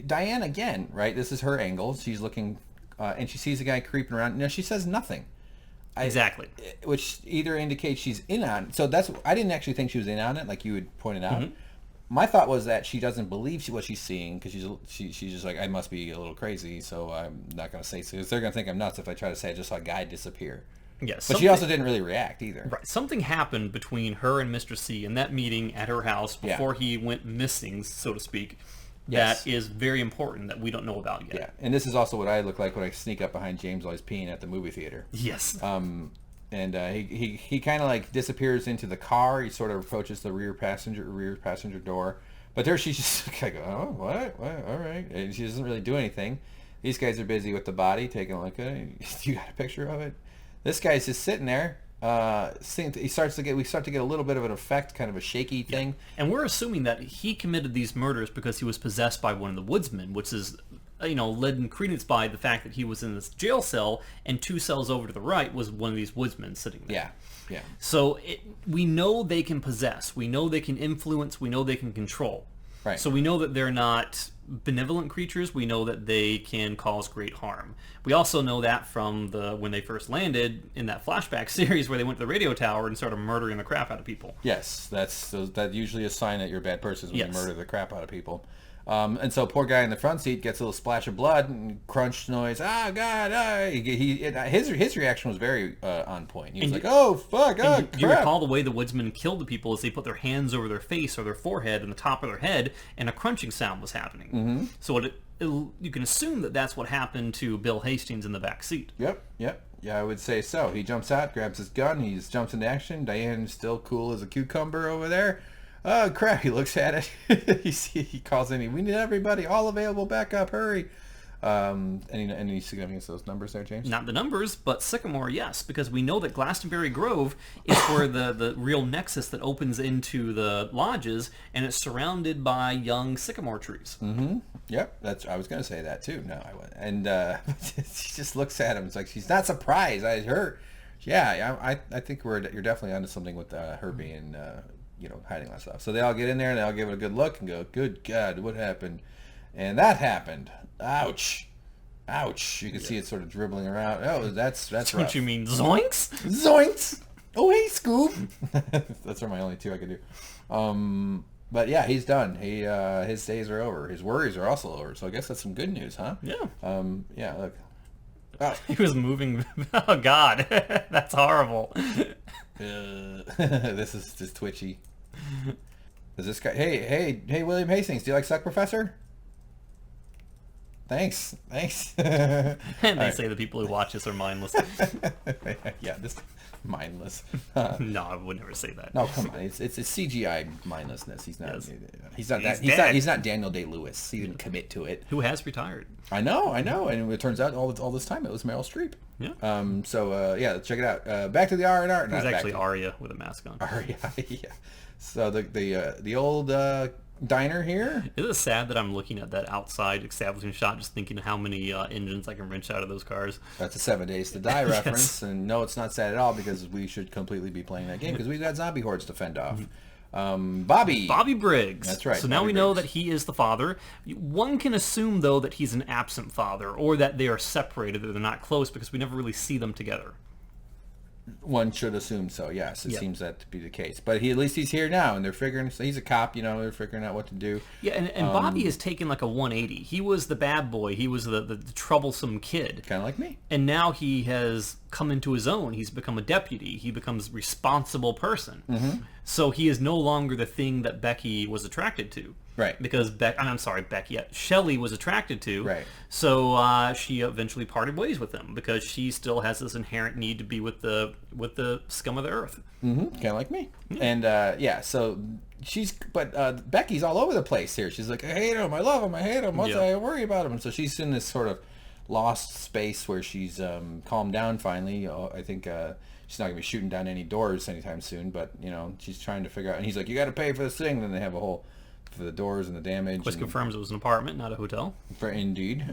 Diane, again, right, this is her angle. She's looking, and she sees a guy creeping around. Now, she says nothing. Exactly. Which either indicates she's in on it. So I didn't actually think she was in on it, like you had pointed out. My thought was that she doesn't believe what she's seeing because she's just like, I must be a little crazy, so I'm not going to say so. They're going to think I'm nuts if I try to say I just saw a guy disappear. Yes. But she also didn't really react either. Right. Something happened between her and Mr. C in that meeting at her house before he went missing, so to speak. That is very important that we don't know about yet. Yeah, and this is also what I look like when I sneak up behind James while he's peeing at the movie theater. Yes. And he kind of like disappears into the car. He sort of approaches the rear passenger door. But there she's just like, oh, what? All right. And she doesn't really do anything. These guys are busy with the body, taking a look at it. You got a picture of it? This guy's just sitting there. We start to get a little bit of an effect, kind of a shaky thing. Yeah. And we're assuming that he committed these murders because he was possessed by one of the woodsmen, which is, led credence by the fact that he was in this jail cell, and 2 cells over to the right was one of these woodsmen sitting there. Yeah. So we know they can possess, we know they can influence, we know they can control. Right. So we know that they're not benevolent creatures. We know that they can cause great harm. We also know that from when they first landed in that flashback series where they went to the radio tower and started murdering the crap out of people. Yes, that's usually a sign that you're a bad person when you murder the crap out of people. And so poor guy in the front seat gets a little splash of blood and crunch noise. Ah, God! His reaction was very on point. He was like, "Oh fuck! Oh crap!" Do you recall the way the woodsmen killed the people? Is they put their hands over their face or their forehead and the top of their head, and a crunching sound was happening. Mm-hmm. So you can assume that that's what happened to Bill Hastings in the back seat. Yep. Yeah, I would say so. He jumps out, grabs his gun, he jumps into action. Diane's still cool as a cucumber over there. Oh crap, he looks at it. he calls in, we need everybody, all available backup, hurry. Any significance of those numbers there, James? Not the numbers, but Sycamore, yes, because we know that Glastonbury Grove is where the real nexus that opens into the lodges, and it's surrounded by young sycamore trees. Mm-hmm. Yep, I was going to say that too. No, I wouldn't. And she just looks at him. It's like she's not surprised. I think you're definitely onto something with her being, hiding that stuff. So they all get in there and they all give it a good look and go, "Good God, what happened?" And that happened. Ouch. You can see it sort of dribbling around. Oh, that's rough. Don't you mean zoinks? Zoinks! Oh, hey, Scoob! Those are my only two I could do. But yeah, he's done. His days are over. His worries are also over. So I guess that's some good news, huh? Yeah. Yeah, look. Oh. He was moving. Oh, God. That's horrible. This is just twitchy. Is this guy... Hey, William Hastings, do you like Suck Professor? Thanks. And they say the people who watch this are mindless. Yeah, this mindless. No, I would never say that. No, come on. It's CGI mindlessness. He's not. Yes. He's not Daniel Day-Lewis. He didn't commit to it. Who has retired? I know. And it turns out all this time it was Meryl Streep. Yeah. So check it out. Back to the R&R. It was actually Arya with a mask on. Arya. Yeah. So the old diner here. Is it sad that I'm looking at that outside establishing shot, just thinking how many engines I can wrench out of those cars? That's a 7 Days to Die reference, and no, it's not sad at all because we should completely be playing that game because we've got zombie hordes to fend off. Bobby Briggs. That's right. So now we know that he is the father. One can assume, though, that he's an absent father or that they are separated, that they're not close because we never really see them together. One should assume so, yes. It seems that to be the case. But at least he's here now, and they're figuring... He's a cop, they're figuring out what to do. Yeah, and Bobby has taken like a 180. He was the bad boy. He was the troublesome kid. Kind of like me. And now he has come into his own. He's become a deputy. He becomes a responsible person. Mm-hmm. So he is no longer the thing that Becky was attracted to. Right. Because Shelley was attracted to. Right. So she eventually parted ways with him because she still has this inherent need to be with the scum of the earth. Mm-hmm. Kind of like me. Mm-hmm. And so but Becky's all over the place here. She's like, I hate him, I love him, I hate him, I worry about him. And so she's in this sort of lost space where she's calmed down finally. I think she's not going to be shooting down any doors anytime soon, but she's trying to figure out. And he's like, you got to pay for this thing. Then they have a whole... for the doors and the damage. Which confirms it was an apartment, not a hotel. Indeed.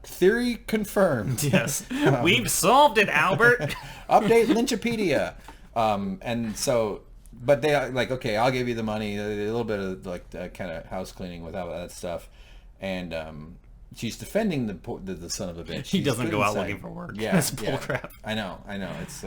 Theory confirmed. Yes. We've solved it, Albert. Update Lynchipedia. And so, but they like, okay, I'll give you the money, a little bit of like kind of house cleaning without that stuff. And she's defending the son of a bitch. He doesn't go out looking for work. Yeah, that's bullcrap. I know. It's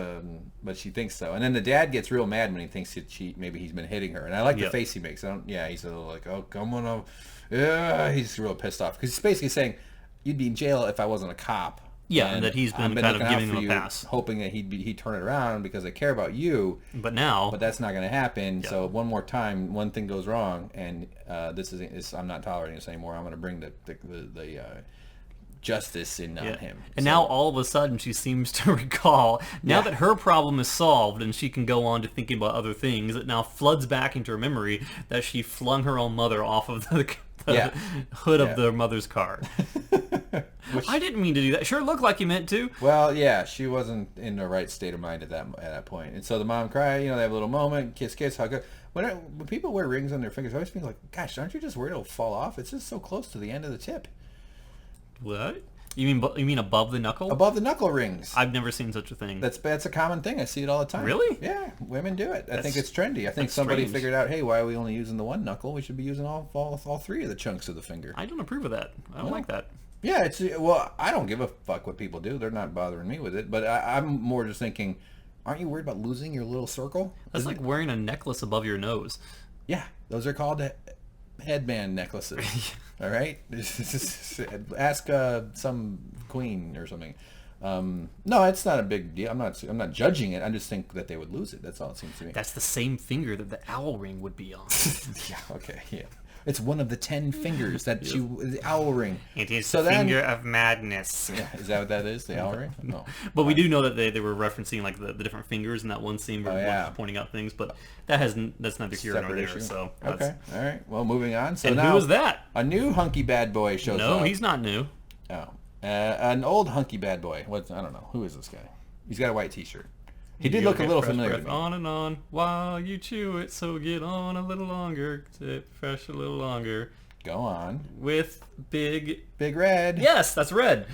but she thinks so. And then the dad gets real mad when he thinks that maybe he's been hitting her. And I like the face he makes. He's a little like, oh, come on, he's real pissed off because he's basically saying, you'd be in jail if I wasn't a cop. Yeah, and that he's been kind of giving him a pass, hoping that he'd turn it around because I care about you. But that's not going to happen. Yeah. So one more time, one thing goes wrong, and I'm not tolerating this anymore. I'm going to bring the justice in on him. And now all of a sudden she seems to recall, now that her problem is solved and she can go on to thinking about other things, it now floods back into her memory that she flung her own mother off of the hood of their mother's car. I didn't mean to do that. Sure looked like you meant to. Well, yeah, she wasn't in the right state of mind at that point. And so the mom cried, they have a little moment, kiss, hug. When people wear rings on their fingers, I always think like, gosh, aren't you just worried it'll fall off? It's just so close to the end of the tip. What? You mean above the knuckle? Above the knuckle rings. I've never seen such a thing. That's a common thing. I see it all the time. Really? Yeah, women do it. I think it's trendy. I think somebody figured out, hey, why are we only using the one knuckle? We should be using all three of the chunks of the finger. I don't approve of that. I don't like that. Yeah, I don't give a fuck what people do. They're not bothering me with it. But I'm more just thinking, aren't you worried about losing your little circle? That's like wearing a necklace above your nose. Yeah, those are called headband necklaces. All right? Ask some queen or something. No, it's not a big deal. I'm not judging it. I just think that they would lose it. That's all it seems to me. That's the same finger that the owl ring would be on. Yeah, okay, yeah. It's one of the 10 fingers that the owl ring. It is the finger of madness. Yeah, is that what that is? The owl ring? No. But we do know that they were referencing like the different fingers in that one scene where one was pointing out things. But that's neither here nor there. So okay, all right. Well, moving on. So and now, who is that? A new hunky bad boy shows up. No, he's not new. Oh, an old hunky bad boy. I don't know. Who is this guy? He's got a white T-shirt. He did look a little familiar to me. On and on while you chew it, so get on a little longer, sit fresh a little longer. Go on. With Big Red. Yes, that's Red.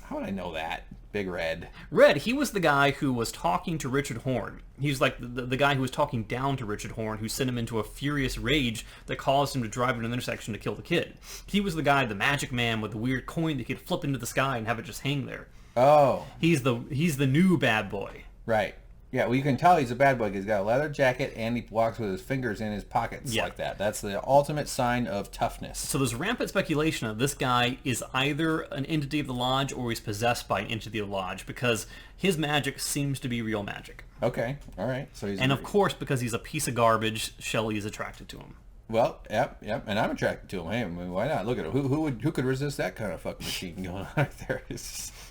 How would I know that? Big Red. Red, he was the guy who was talking to Richard Horne. He was like the guy who was talking down to Richard Horne, who sent him into a furious rage that caused him to drive into an intersection to kill the kid. He was the guy, the magic man with the weird coin that could flip into the sky and have it just hang there. Oh. He's the new bad boy. Right. Yeah, well, you can tell he's a bad boy because he's got a leather jacket and he walks with his fingers in his pockets like that. That's the ultimate sign of toughness. So there's rampant speculation that this guy is either an entity of the Lodge or he's possessed by an entity of the Lodge because his magic seems to be real magic. Okay, all right. So he's of course, because he's a piece of garbage, Shelley is attracted to him. Well, yep, and I'm attracted to him. Hey, I mean, why not? Look at him. Who could resist that kind of fucking machine going on right there?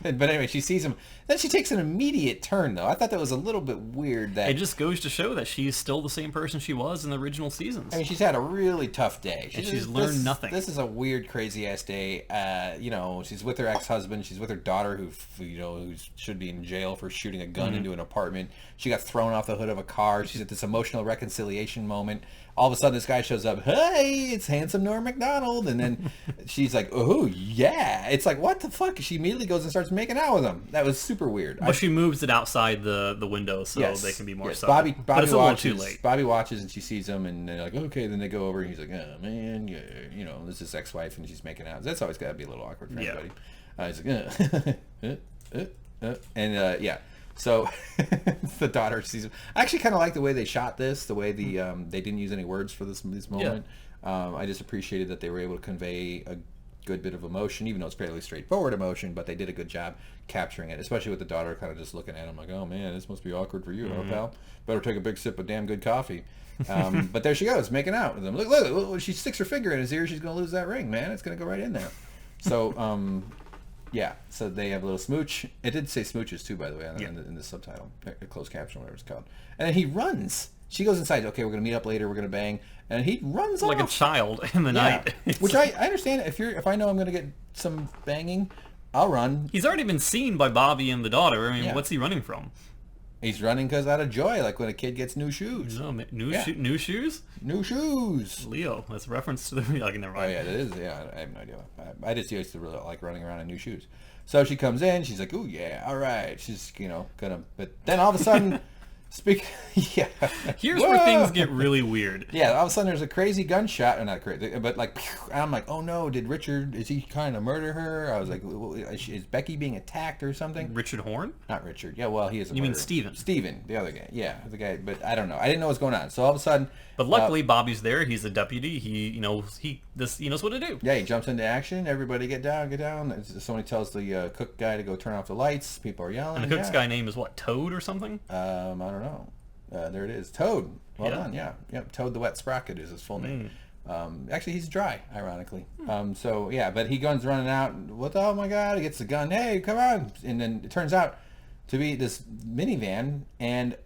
But anyway, she sees him. Then she takes an immediate turn, though. I thought that was a little bit weird. That it just goes to show that she's still the same person she was in the original seasons. I mean, she's had a really tough day. She's learned nothing. This is a weird, crazy ass day. She's with her ex-husband. She's with her daughter, who should be in jail for shooting a gun into an apartment. She got thrown off the hood of a car. She's at this emotional reconciliation moment. All of a sudden, this guy shows up. Hey, it's handsome Norm Macdonald. And then she's like, oh, yeah. It's like, what the fuck? She immediately goes and starts making out with him. That was super weird. But she moves it outside the window so they can be more subtle. Bobby but it's watches, a little too late. Bobby watches and she sees him and they're like, okay. Then they go over and he's like, oh, man, this is ex-wife and she's making out. That's always got to be a little awkward for anybody. He's like, and so the daughter sees him. I actually kind of like the way they shot this, the way they didn't use any words for this moment. I just appreciated that they were able to convey a good bit of emotion, even though it's fairly straightforward emotion, but they did a good job capturing it, especially with the daughter kind of just looking at him like, oh man, this must be awkward for you, huh, pal? Better take a big sip of damn good coffee. But there she goes, making out with him. Look, she sticks her finger in his ear, she's going to lose that ring, man. It's going to go right in there. So, so they have a little smooch. It did say smooches too, by the way, in the subtitle, closed caption, whatever it's called. And then he runs. She goes inside. Okay, we're gonna meet up later. We're gonna bang, and he runs like off. a child in the night. Which I understand. If I know I'm gonna get some banging, I'll run. He's already been seen by Bobby and the daughter. I mean, what's he running from? He's running because out of joy, like when a kid gets new shoes. No, new shoes? New shoes. Leo, that's a reference to the... Like, never mind. Oh, yeah, it is. Yeah, I have no idea. I just used to really like running around in new shoes. So she comes in. She's like, oh, yeah, all right. She's, gonna... But then all of a sudden... Here's where things get really weird. Yeah, all of a sudden there's a crazy gunshot, or not crazy, but like, I'm like, oh no, is he trying to murder her? I was like, is Becky being attacked or something? Richard Horne? Not Richard. Yeah, well, he is a You murderer. mean Steven? Steven, the other guy. Yeah, the guy, but I don't know. I didn't know what's going on. So all of a sudden... But luckily, Bobby's there. He's a deputy. He knows what to do. Yeah, he jumps into action. Everybody get down. Somebody tells the cook guy to go turn off the lights. People are yelling. And the cook's guy name is what, Toad or something? I don't know. There it is. Toad. Well done, yeah. Yep, Toad the Wet Sprocket is his full name. Actually, he's dry, ironically. But he goes running out. Oh my God, he gets the gun. Hey, come on. And then it turns out to be this minivan, and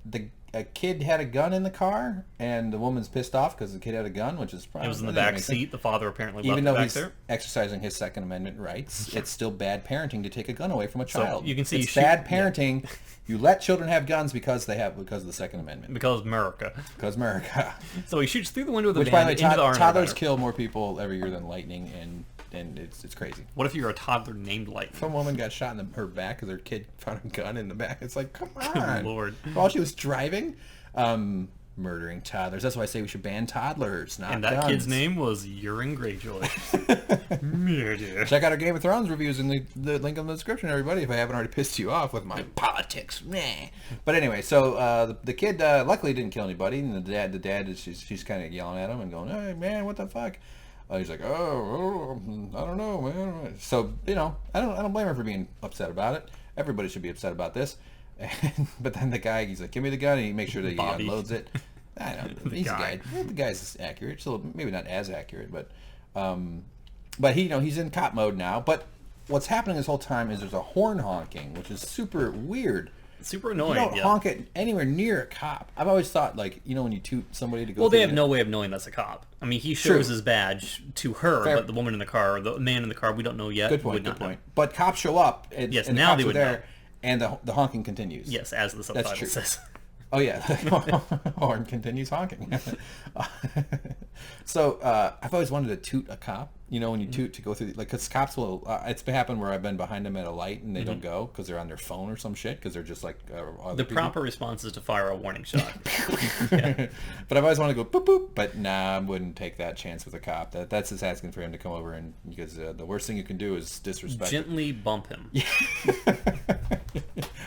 a kid had a gun in the car, and the woman's pissed off because the kid had a gun, which is probably... It was in the back seat. The father apparently left it back there. Even though he's exercising his Second Amendment rights, it's still bad parenting to take a gun away from a child. So you can see it's bad parenting. Yeah. You let children have guns because of the Second Amendment. Because America. So he shoots through the window of the van. Which, by the way, toddlers kill more people every year than lightning, and it's crazy. What if you're a toddler named Lightning? Some woman got shot in her back because her kid found a gun in the back. It's like, come on. Good Lord. While she was driving, murdering toddlers. That's why I say we should ban toddlers, not And that guns. Kid's name was Euron Greyjoy. Murder. Check out our Game of Thrones reviews in the link in the description, everybody, if I haven't already pissed you off with my politics. But anyway, so the kid luckily didn't kill anybody, and the dad is she's kind of yelling at him and going, hey man, what the fuck? He's like, oh, I don't know, man. So, I don't blame her for being upset about it. Everybody should be upset about this. But then the guy, he's like, give me the gun, and he makes sure that he unloads it. I don't know. He's a guy. The guy's accurate. So maybe not as accurate, but he's in cop mode now. But what's happening this whole time is there's a horn honking, which is super weird. Super annoying. You don't honk it anywhere near a cop. I've always thought, like, when you toot somebody to go. Well, they have no way of knowing that's a cop. I mean, he shows his badge to her, but the woman in the car, or the man in the car, we don't know yet. Good point. But cops show up, and yes, and now the cops they would are there, know. And the honking continues. Yes, as the subtitle says. Oh yeah, horn continues honking. So I've always wanted to toot a cop. When you toot to go through, because cops will. It's happened where I've been behind them at a light and they don't go because they're on their phone or some shit because they're just like. The proper response is to fire a warning shot. But I've always wanted to go boop boop, but nah, I wouldn't take that chance with a cop. That's just asking for him to come over, and because the worst thing you can do is disrespect. Gently bump him.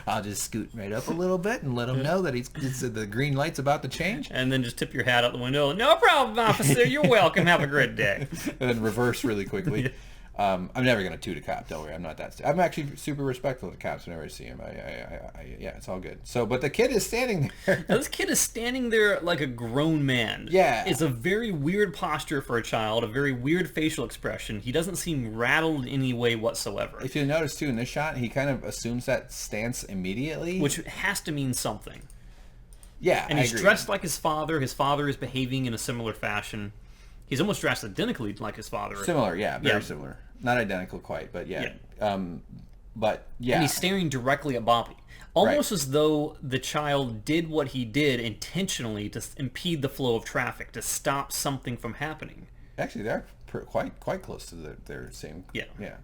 I'll just scoot right up a little bit and let him know that the green light's about to change. And then just tip your hat out the window. No problem, officer. You're welcome. Have a great day. And then reverse really quickly. I'm never going to toot a cop. Don't worry. I'm not that. I'm actually super respectful of the cops whenever I see them. Yeah, it's all good. So, but the kid is standing there. Now, this kid is standing there like a grown man. Yeah. It's a very weird posture for a child, a very weird facial expression. He doesn't seem rattled in any way whatsoever. If you notice, too, in this shot, he kind of assumes that stance immediately. Which has to mean something. Yeah, and he's dressed like his father. His father is behaving in a similar fashion. He's almost dressed identically like his father. Similar, yeah, very similar. Not identical quite, but yeah. But yeah. And he's staring directly at Bobby. Almost as though the child did what he did intentionally to impede the flow of traffic, to stop something from happening. Actually, they're quite close to their same. Yeah. Yeah.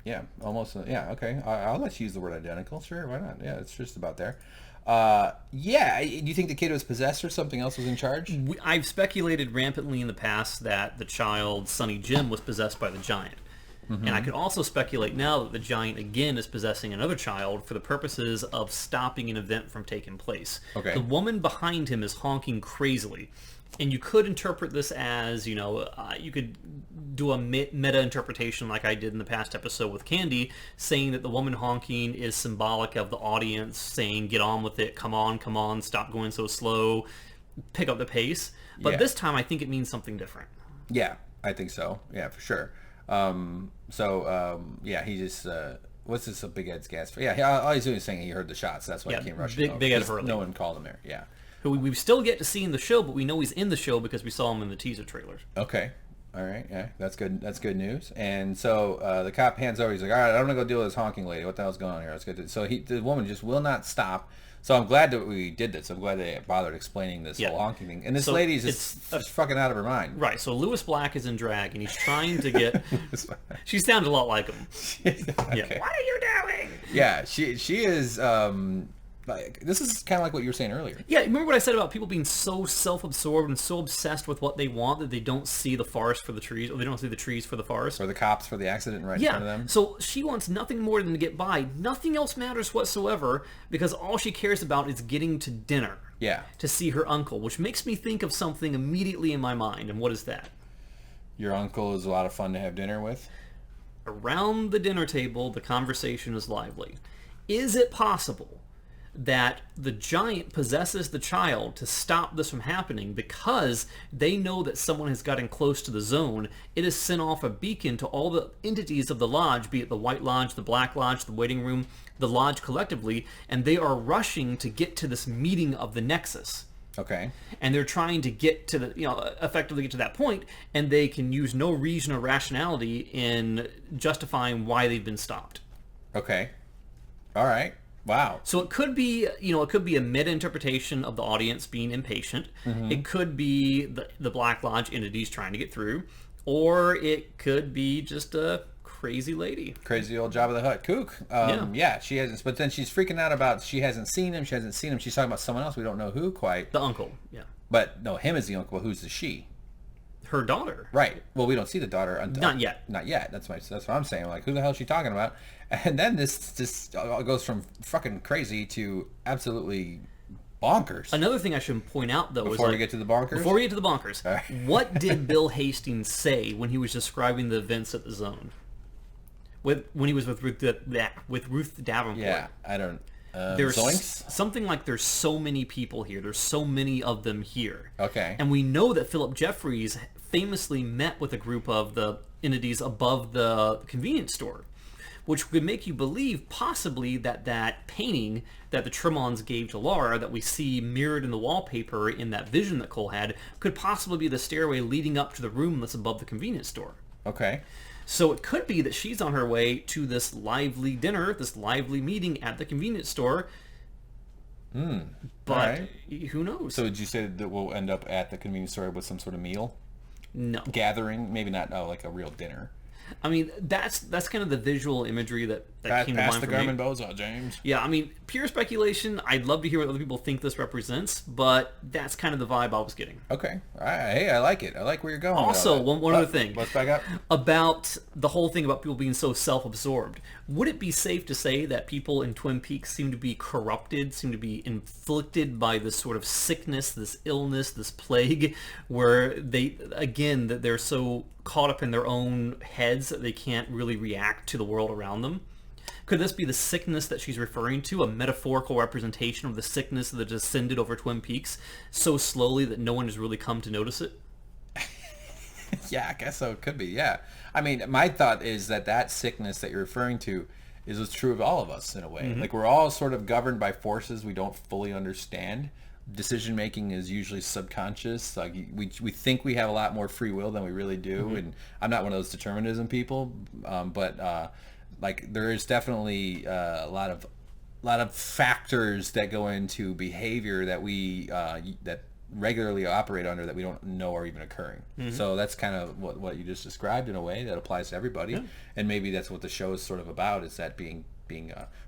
Yeah, almost. Yeah, okay. I'll let you use the word identical. Sure, why not? Yeah, it's just about there. Yeah, do you think the kid was possessed or something else was in charge? I've speculated rampantly in the past that the child, Sonny Jim, was possessed by the giant. Mm-hmm. And I could also speculate now that the giant, again, is possessing another child for the purposes of stopping an event from taking place. Okay. The woman behind him is honking crazily. And you could interpret this as, you could do a meta interpretation like I did in the past episode with Candy, saying that the woman honking is symbolic of the audience saying, get on with it, come on, stop going so slow, pick up the pace. But this time I think it means something different. Yeah, I think so. Yeah, for sure. He just... what's this Big Ed's gas? Yeah, all he's doing is saying he heard the shots. That's why he came rushing over. Big Ed Hurley. No one called him there, yeah. Who we still get to see in the show, but we know he's in the show because we saw him in the teaser trailers. Okay. All right. Yeah, that's good. That's good news. And so the cop hands over. He's like, all right, I'm going to go deal with this honking lady. What the hell's going on here? Let's get to... So the woman just will not stop. So I'm glad that we did this. I'm glad they bothered explaining this whole honking thing. And this lady's just fucking out of her mind. Right. So Lewis Black is in drag, and he's trying to get... She sounded a lot like him. Okay. Yeah. What are you doing? Yeah, she is... this is kind of like what you were saying earlier. Yeah, remember what I said about people being so self-absorbed and so obsessed with what they want that they don't see the forest for the trees, or they don't see the trees for the forest? Or the cops for the accident in front of them. So she wants nothing more than to get by. Nothing else matters whatsoever because all she cares about is getting to dinner. Yeah. To see her uncle, which makes me think of something immediately in my mind. And what is that? Your uncle is a lot of fun to have dinner with? Around the dinner table, the conversation is lively. Is it possible that the giant possesses the child to stop this from happening because they know that someone has gotten close to the zone? It has sent off a beacon to all the entities of the lodge, be it the White Lodge, the Black Lodge, the waiting room, the lodge collectively, and they are rushing to get to this meeting of the Nexus. Okay. And they're trying to get to the, effectively get to that point, and they can use no reason or rationality in justifying why they've been stopped. Okay. All right. Wow. So it could be, it could be a meta-interpretation of the audience being impatient. Mm-hmm. It could be the Black Lodge entities trying to get through. Or it could be just a crazy lady. Crazy old Jabba the Hutt kook. Yeah, she hasn't, but then she's freaking out about she hasn't seen him. She's talking about someone else. We don't know who quite. The uncle, yeah. But no, him is the uncle. But who's the she? Her daughter. Right. Well, we don't see the daughter until... Not yet. Not yet. That's what I'm saying. Like, who the hell is she talking about? And then this goes from fucking crazy to absolutely bonkers. Another thing I should point out, though, before we get to the bonkers? Before we get to the bonkers, right. What did Bill Hastings say when he was describing the events at the Zone? When he was with Ruth Davenport? Yeah, I don't... there's Zoinks? something like there's so many people here. There's so many of them here. Okay. And we know that Philip Jeffries famously met with a group of the entities above the convenience store, which could make you believe possibly that painting that the Tremons gave to Laura that we see mirrored in the wallpaper in that vision that Cole had could possibly be the stairway leading up to the room that's above the convenience store. Okay. So it could be that she's on her way to this lively dinner, this lively meeting at the convenience store. But who knows? So did you say that we'll end up at the convenience store with some sort of meal? No. Gathering? Maybe not like a real dinner. I mean, that's kind of the visual imagery that came to mind for me. Pass the Garmin Bozo, James. Yeah, I mean, pure speculation. I'd love to hear what other people think this represents, but that's kind of the vibe I was getting. Okay. All right. Hey, I like it. I like where you're going. Also, one other thing. Let's back up. About the whole thing about people being so self-absorbed. Would it be safe to say that people in Twin Peaks seem to be corrupted, seem to be inflicted by this sort of sickness, this illness, this plague, where that they're so caught up in their own heads that they can't really react to the world around them? Could this be the sickness that she's referring to, a metaphorical representation of the sickness that descended over Twin Peaks so slowly that no one has really come to notice it? Yeah, I guess so. It could be, yeah. I mean, my thought is that sickness that you're referring to is true of all of us in a way. Mm-hmm. Like, we're all sort of governed by forces we don't fully understand. Decision making is usually subconscious. Like, we think we have a lot more free will than we really do. Mm-hmm. And I'm not one of those determinism people, but like, there is definitely a lot of factors that go into behavior that we that regularly operate under that we don't know are even occurring. Mm-hmm. So that's kind of what you just described in a way that applies to everybody. Yeah. And maybe that's what the show is sort of about, is that being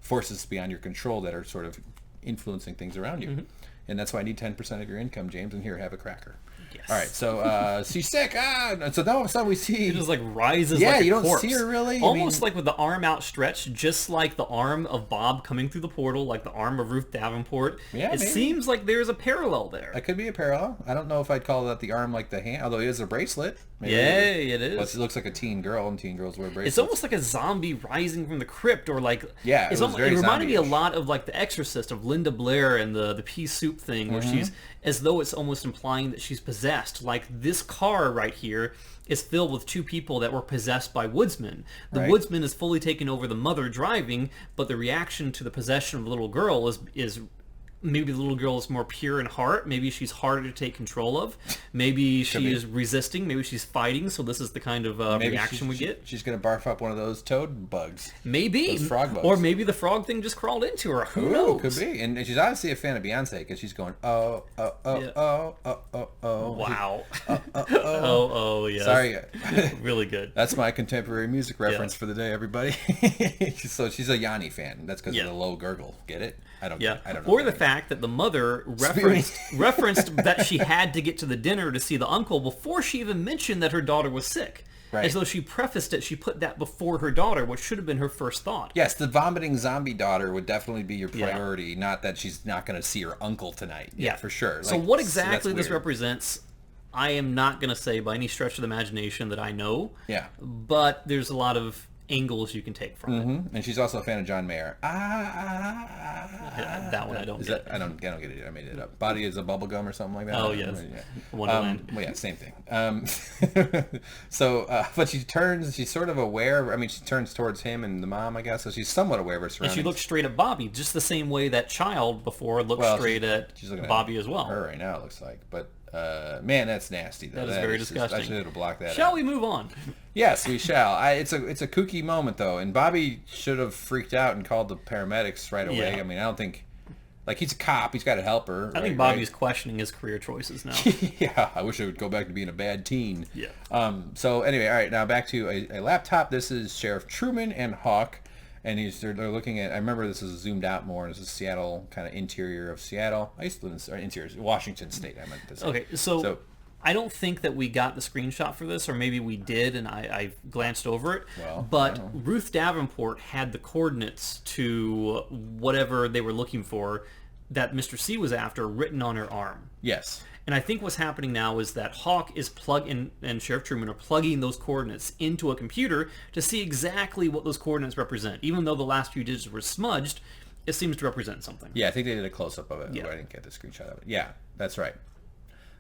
forces beyond your control that are sort of influencing things around you. Mm-hmm. And that's why I need 10% of your income, James, and here, have a cracker. Yes. All right, so she's sick. So now all of a sudden we see... It just like rises like a corpse. Yeah, you don't see her really. Almost like with the arm outstretched, just like the arm of Bob coming through the portal, like the arm of Ruth Davenport. Yeah, it seems like there's a parallel there. It could be a parallel. I don't know if I'd call that the arm like the hand, although it is a bracelet. Maybe it is. Well, it looks like a teen girl, and teen girls wear bracelets. It's almost like a zombie rising from the crypt, or like... Yeah, it reminded me a lot of like The Exorcist, of Linda Blair and the pea soup thing, where she's, as though it's almost implying that she's possessed. Like, this car right here is filled with two people that were possessed by woodsmen. The woodsman is fully taken over the mother driving, but the reaction to the possession of the little girl is maybe the little girl is more pure in heart. Maybe she's harder to take control of. Maybe she is resisting. Maybe she's fighting. So this is the kind of reaction we get. She's going to barf up one of those toad bugs. Maybe. Those frog bugs. Or maybe the frog thing just crawled into her. Who knows? Could be. And she's obviously a fan of Beyonce, because she's going, oh. Wow. Yeah. Sorry. Really good. That's my contemporary music reference for the day, everybody. So she's a Yanni fan. That's because of the low gurgle. Get it? I don't know. Or the fact that the mother referenced that she had to get to the dinner to see the uncle before she even mentioned that her daughter was sick. Right. As though she prefaced it, she put that before her daughter, which should have been her first thought. Yes, the vomiting zombie daughter would definitely be your priority, not that she's not going to see her uncle tonight. Yeah, for sure. So what exactly this represents, I am not going to say by any stretch of the imagination that I know. Yeah. But there's a lot of angles you can take from it. And she's also a fan of John Mayer. That one I don't get. I don't get it. I made it up. Body is a bubble gum or something like that. Oh, yes. Wonderland. Well, yeah, same thing. But she's sort of aware. I mean, she turns towards him and the mom, I guess, so she's somewhat aware of her surroundings. And she looks straight at Bobby, just the same way that child before looked straight at Bobby as well. Her right now, it looks like. But man, that's nasty, though. That is very disgusting. I should have blocked that out. Shall we move on? Yes, we shall. It's a kooky moment, though, and Bobby should have freaked out and called the paramedics right away. Yeah. I mean, I don't think... Like, he's a cop. He's got to help her. I think Bobby's questioning his career choices now. Yeah, I wish I would go back to being a bad teen. Yeah. So, anyway, all right, now back to a laptop. This is Sheriff Truman and Hawk, and they're looking at... I remember this is zoomed out more. This is Seattle, kind of interior of Seattle. I used to live in interior, Washington State, I meant to say. Okay, so I don't think that we got the screenshot for this, or maybe we did and I glanced over it. Well, but Ruth Davenport had the coordinates to whatever they were looking for that Mr. C was after written on her arm. Yes. And I think what's happening now is that Hawk is and Sheriff Truman are plugging those coordinates into a computer to see exactly what those coordinates represent. Even though the last few digits were smudged, it seems to represent something. Yeah, I think they did a close-up of it. Yeah. I didn't get the screenshot of it. Yeah, that's right.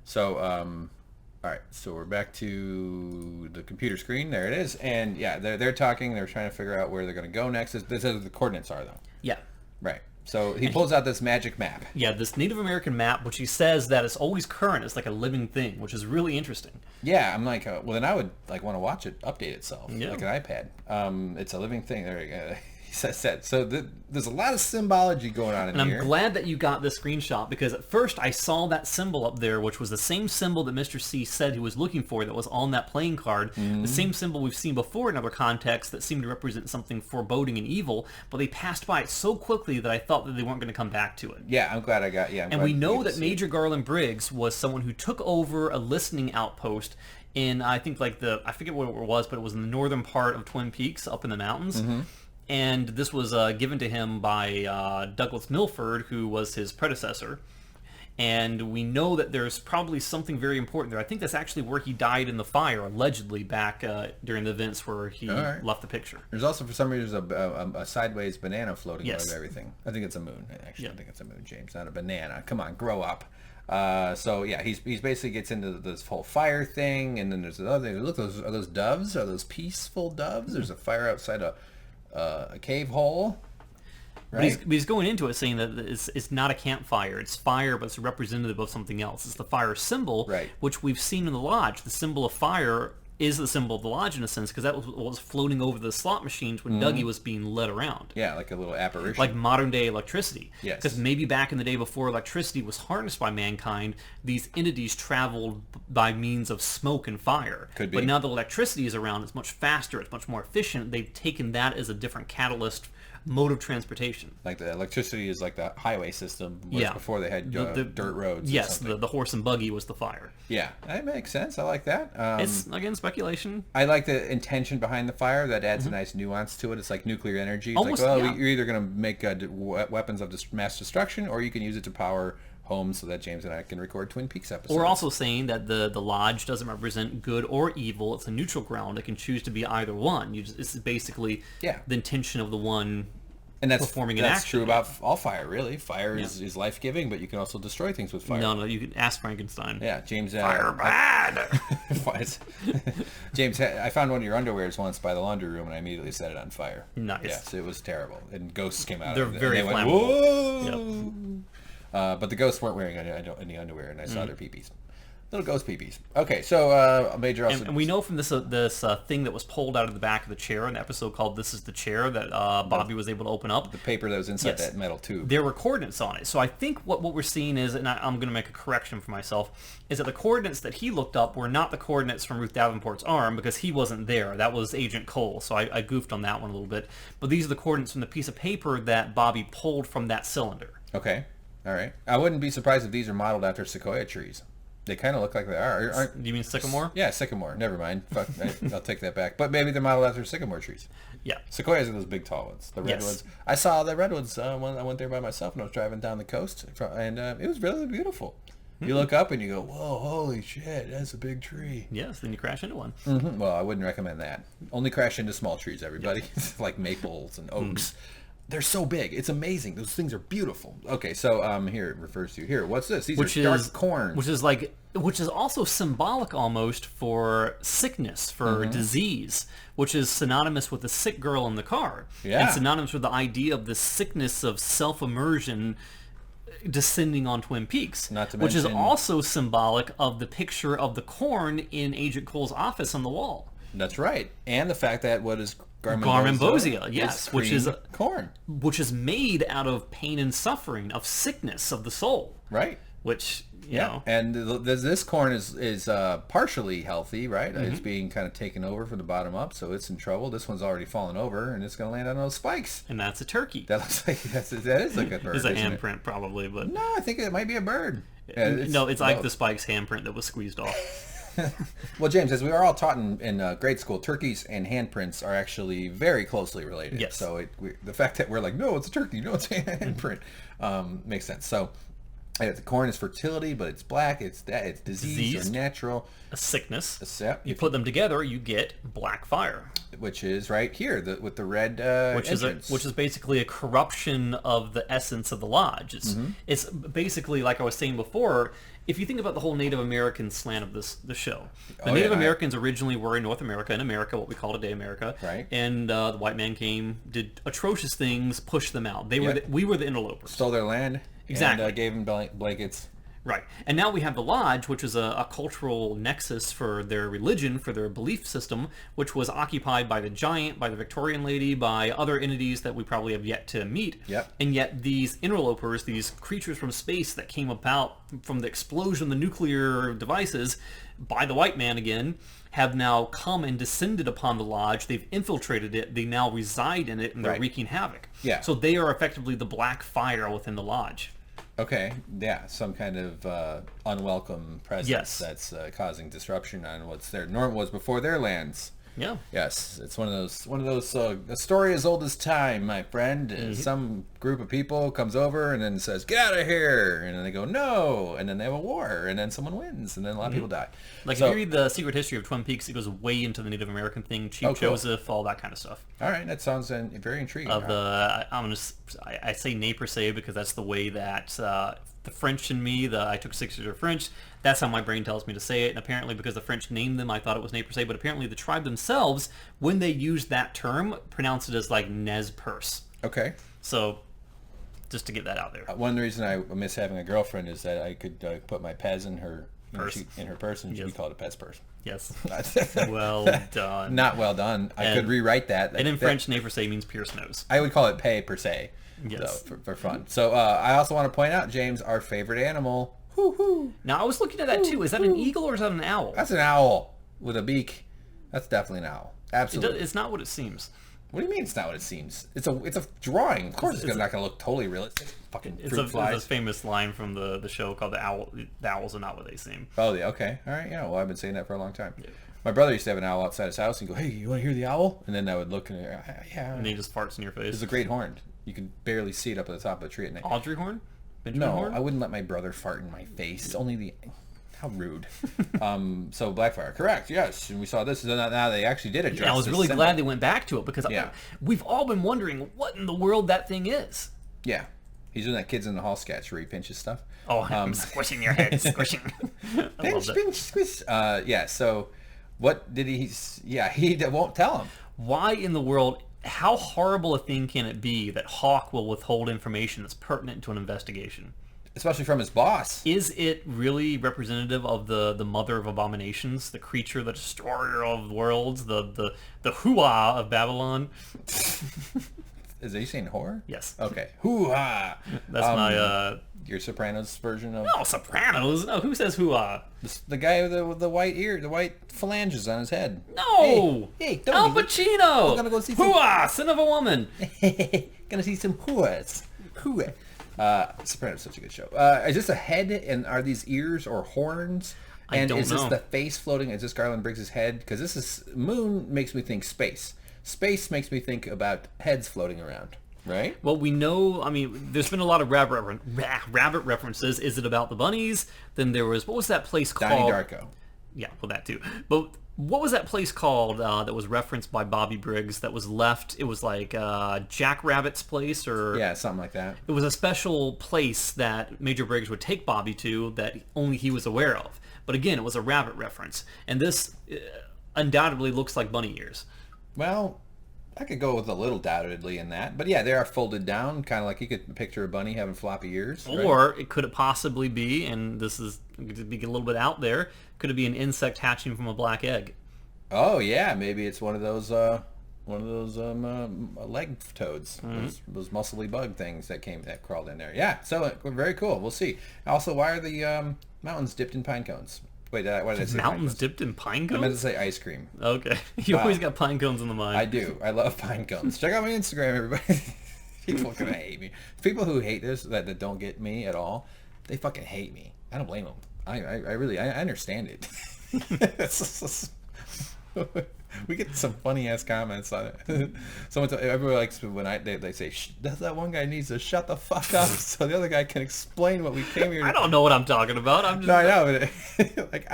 So, all right, so we're back to the computer screen. There it is. And yeah, they're talking. They're trying to figure out where they're going to go next. This is the coordinates are, though. Yeah. Right. So he pulls out this magic map. Yeah, this Native American map, which he says that it's always current. It's like a living thing, which is really interesting. Yeah, I'm like, well, then I would like want to watch it update itself, Yeah. like an iPad. It's a living thing. There you go. He said. So there's a lot of symbology going on in and here. I'm glad that you got this screenshot, because at first I saw that symbol up there, which was the same symbol that Mr. C said he was looking for that was on that playing card. Mm-hmm. The same symbol we've seen before in other contexts that seemed to represent something foreboding and evil, but they passed by it so quickly that I thought that they weren't going to come back to it. Yeah, I'm glad I got, and we know that Major Garland Briggs was someone who took over a listening outpost in, I think, like I forget what it was, but it was in the northern part of Twin Peaks up in the mountains. Mm-hmm. And this was given to him by Douglas Milford, who was his predecessor. And we know that there's probably something very important there. I think that's actually where he died in the fire, allegedly, back during the events where he left the picture. There's also, for some reason, a sideways banana floating above everything. I think it's a moon, actually. Yeah. I think it's a moon, James, not a banana. Come on, grow up. So yeah, he's basically gets into this whole fire thing, and then there's another thing. Look, are those doves? Are those peaceful doves? There's a fire outside a cave hole, right? But he's going into it saying that it's not a campfire. It's fire, but it's representative of something else. It's the fire symbol, right, which we've seen in the lodge. The symbol of fire is the symbol of the lodge in a sense, because that was what was floating over the slot machines when Dougie was being led around. Yeah, like a little apparition. Like modern day electricity. Yes. Because maybe back in the day before electricity was harnessed by mankind, these entities traveled by means of smoke and fire. Could be. But now that electricity is around, it's much faster, it's much more efficient. They've taken that as a different catalyst mode of transportation. Like the electricity is like the highway system was before they had dirt roads. Yes, the horse and buggy was the fire. Yeah, that makes sense. I like that. It's, again, speculation. I like the intention behind the fire. That adds a nice nuance to it. It's like nuclear energy. It's almost, like, well, you're either going to make weapons of mass destruction, or you can use it to power homes so that James and I can record Twin Peaks episodes. We're also saying that the lodge doesn't represent good or evil. It's a neutral ground. It can choose to be either one. It's basically the intention of the one performing an action. That's true about all fire, really. Fire is life-giving, but you can also destroy things with fire. No, you can ask Frankenstein. Yeah, James. Fire bad! James, I found one of your underwears once by the laundry room, and I immediately set it on fire. Nice. Yes, it was terrible. And ghosts came out They're of it. very flammable. Whoa! Yep. But the ghosts weren't wearing any underwear, and I saw their peepees. Little ghost peepees. Okay, so Major also... And we know from this thing that was pulled out of the back of the chair, an episode called This is the Chair, that Bobby was able to open up. The paper that was inside that metal tube. There were coordinates on it. So I think what we're seeing is, and I'm going to make a correction for myself, is that the coordinates that he looked up were not the coordinates from Ruth Davenport's arm, because he wasn't there. That was Agent Cole, so I goofed on that one a little bit. But these are the coordinates from the piece of paper that Bobby pulled from that cylinder. Okay. All right. I wouldn't be surprised if these are modeled after sequoia trees. They kind of look like they are. Do you mean sycamore? Yeah, sycamore. Never mind. Fuck, I'll take that back. But maybe they're modeled after sycamore trees. Yeah. Sequoias are those big tall ones. The redwoods. I saw the redwoods when I went there by myself and I was driving down the coast. And it was really beautiful. You look up and you go, whoa, holy shit, that's a big tree. Yes, then you crash into one. Mm-hmm. Well, I wouldn't recommend that. Only crash into small trees, everybody. Yep. Like maples and oaks. They're so big. It's amazing. Those things are beautiful. Okay, so here it refers to here. What's this? These are dark corn. Which is also symbolic almost for sickness, for disease, which is synonymous with the sick girl in the car. Yeah. And synonymous with the idea of the sickness of self-immersion descending on Twin Peaks. Not to which mention... is also symbolic of the picture of the corn in Agent Cole's office on the wall. That's right. And the fact that what is Garmonbozia, yes, which is corn, which is made out of pain and suffering, of sickness of the soul. Right. Which you know, and this corn is partially healthy, right? It's being kind of taken over from the bottom up, so it's in trouble. This one's already fallen over, and it's going to land on those spikes. And that's a turkey. That looks like that is like a bird. It's a handprint, probably, but no, I think it might be a bird. No, it's like the spike's handprint that was squeezed off. Well, James, as we are all taught in grade school, turkeys and handprints are actually very closely related. Yes. So the fact that we're like, no, it's a turkey, no, it's a handprint, makes sense. So the corn is fertility, but it's black. It's disease or natural. A sickness. Yep. You put them together, you get black fire. Which is right here with the red which is basically a corruption of the essence of the lodge. It's basically, like I was saying before, if you think about the whole Native American slant of the show, the Native Americans originally were in North America, what we call today America, right? And the white man came, did atrocious things, pushed them out. We were the interlopers. Stole their land. Exactly. And gave them blankets. Right. And now we have the lodge, which is a cultural nexus for their religion, for their belief system, which was occupied by the giant, by the Victorian lady, by other entities that we probably have yet to meet. Yep. And yet these interlopers, these creatures from space that came about from the explosion of the nuclear devices by the white man again, have now come and descended upon the lodge. They've infiltrated it. They now reside in it, and they're wreaking havoc. Yeah. So they are effectively the black fire within the lodge. Okay, yeah, some kind of unwelcome presence that's causing disruption on what's their norm was before their lands. Yeah. Yes, it's one of those. A story as old as time, my friend. Some group of people comes over and then says, "Get out of here!" and then they go, "No!" and then they have a war, and then someone wins, and then a lot of people die. Like if you read the Secret History of Twin Peaks, it goes way into the Native American thing, Chief Joseph, all that kind of stuff. All right, that sounds very intriguing. I say ne per se because that's the way that the French in me, I took 6 years of French, that's how my brain tells me to say it. And apparently because the French named them, I thought it was ne per se, but apparently the tribe themselves, when they used that term, pronounced it as like nez perce. Okay. So just to get that out there. One of the reasons I miss having a girlfriend is that I could put my pez in her purse, in her purse, and she called it a pez purse. Yes. Well done. Not well done. I could rewrite that. And in French, ne per se means pierce nose. I would call it pay per se. Yes. So, for fun. So I also want to point out, James, our favorite animal. Now, I was looking at that too. Is that an eagle or is that an owl? That's an owl with a beak. That's definitely an owl. Absolutely. It's not what it seems. What do you mean it's not what it seems? It's a drawing. Of course it's not going to look totally realistic. Fucking fruit flies. It's a famous line from the show called The Owls Are Not What They Seem. Oh, yeah. Okay. All right. Yeah. Well, I've been saying that for a long time. Yeah. My brother used to have an owl outside his house and go, "Hey, you want to hear the owl?" And then I would look and yeah. And he just farts in your face. It's a great horn. You can barely see it up at the top of the tree at night. Audrey horn? Benjamin horn? I wouldn't let my brother fart in my face. It's only how rude. So Blackfire, correct? Yes, and we saw this. And now they actually did address. I was really glad they went back to it because we've all been wondering what in the world that thing is. Yeah, he's doing that Kids in the Hall sketch where he pinches stuff. Oh, I'm squishing your head, squishing. Pinch, squish. Yeah. So, what did he? Yeah, he won't tell him. Why in the world? How horrible a thing can it be that Hawk will withhold information that's pertinent to an investigation? Especially from his boss. Is it really representative of the mother of abominations, the creature, the destroyer of worlds, the hoo-ah of Babylon? Is he saying horror? Yes. Okay. Hoo-ah. That's my... Your Sopranos version of... No, Sopranos? No, who says hoo-ah? The guy with the white ear, the white phalanges on his head. No! Hey, Al Pacino! We're gonna go see some... Hoo-ah! Son of a woman! Gonna see some hoo-ahs. Hoo-ah. Sopranos is such a good show. Is this a head, and are these ears or horns? And is this the face floating? Is this Garland Briggs' head? Because this is... Moon makes me think space. Space makes me think about heads floating around. Right? Well, we know, I mean, there's been a lot of rabbit references. Is it about the bunnies? Then there was, what was that place called? Donnie Darko. Yeah, well, that too. But what was that place called that was referenced by Bobby Briggs that was left? It was like Jack Rabbit's place or... Yeah, something like that. It was a special place that Major Briggs would take Bobby to that only he was aware of. But again, it was a rabbit reference. And this undoubtedly looks like bunny ears. Well... I could go with a little doubtedly in that. But yeah, they are folded down, kind of like you could picture a bunny having floppy ears. Or it could possibly be, and this is to be a little bit out there, could it be an insect hatching from a black egg? Oh yeah, maybe it's one of those leg toads, those muscly bug things that crawled in there. Yeah, so very cool. We'll see. Also, why are the mountains dipped in pine cones? Wait, why did I say mountains dipped in pine cones? I meant to say ice cream. Okay. You always got pine cones in the mind. I do. I love pine cones. Check out my Instagram, everybody. People are going to hate me. People who hate this, that don't get me at all, they fucking hate me. I don't blame them. I really understand it. We get some funny ass comments on it. Everybody likes when they say that one guy needs to shut the fuck up so the other guy can explain what we came here. I don't know what I'm talking about. I'm just no, I know. But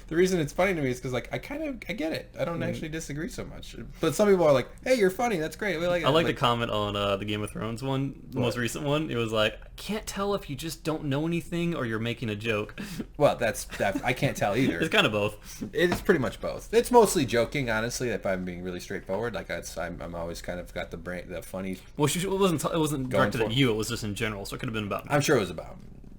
the reason it's funny to me is because I get it. I don't actually disagree so much. But some people are like, "Hey, you're funny. That's great." We like it. I like the comment on the Game of Thrones one, the most recent one. It was like, I can't tell if you just don't know anything or you're making a joke. Well, that I can't tell either. It's kind of both. It's pretty much both. It's mostly joking, honestly. If I'm being really straightforward, I'm always kind of got the funny. Well, it wasn't directed at you. It was just in general, so it could have been about me. I'm sure it was about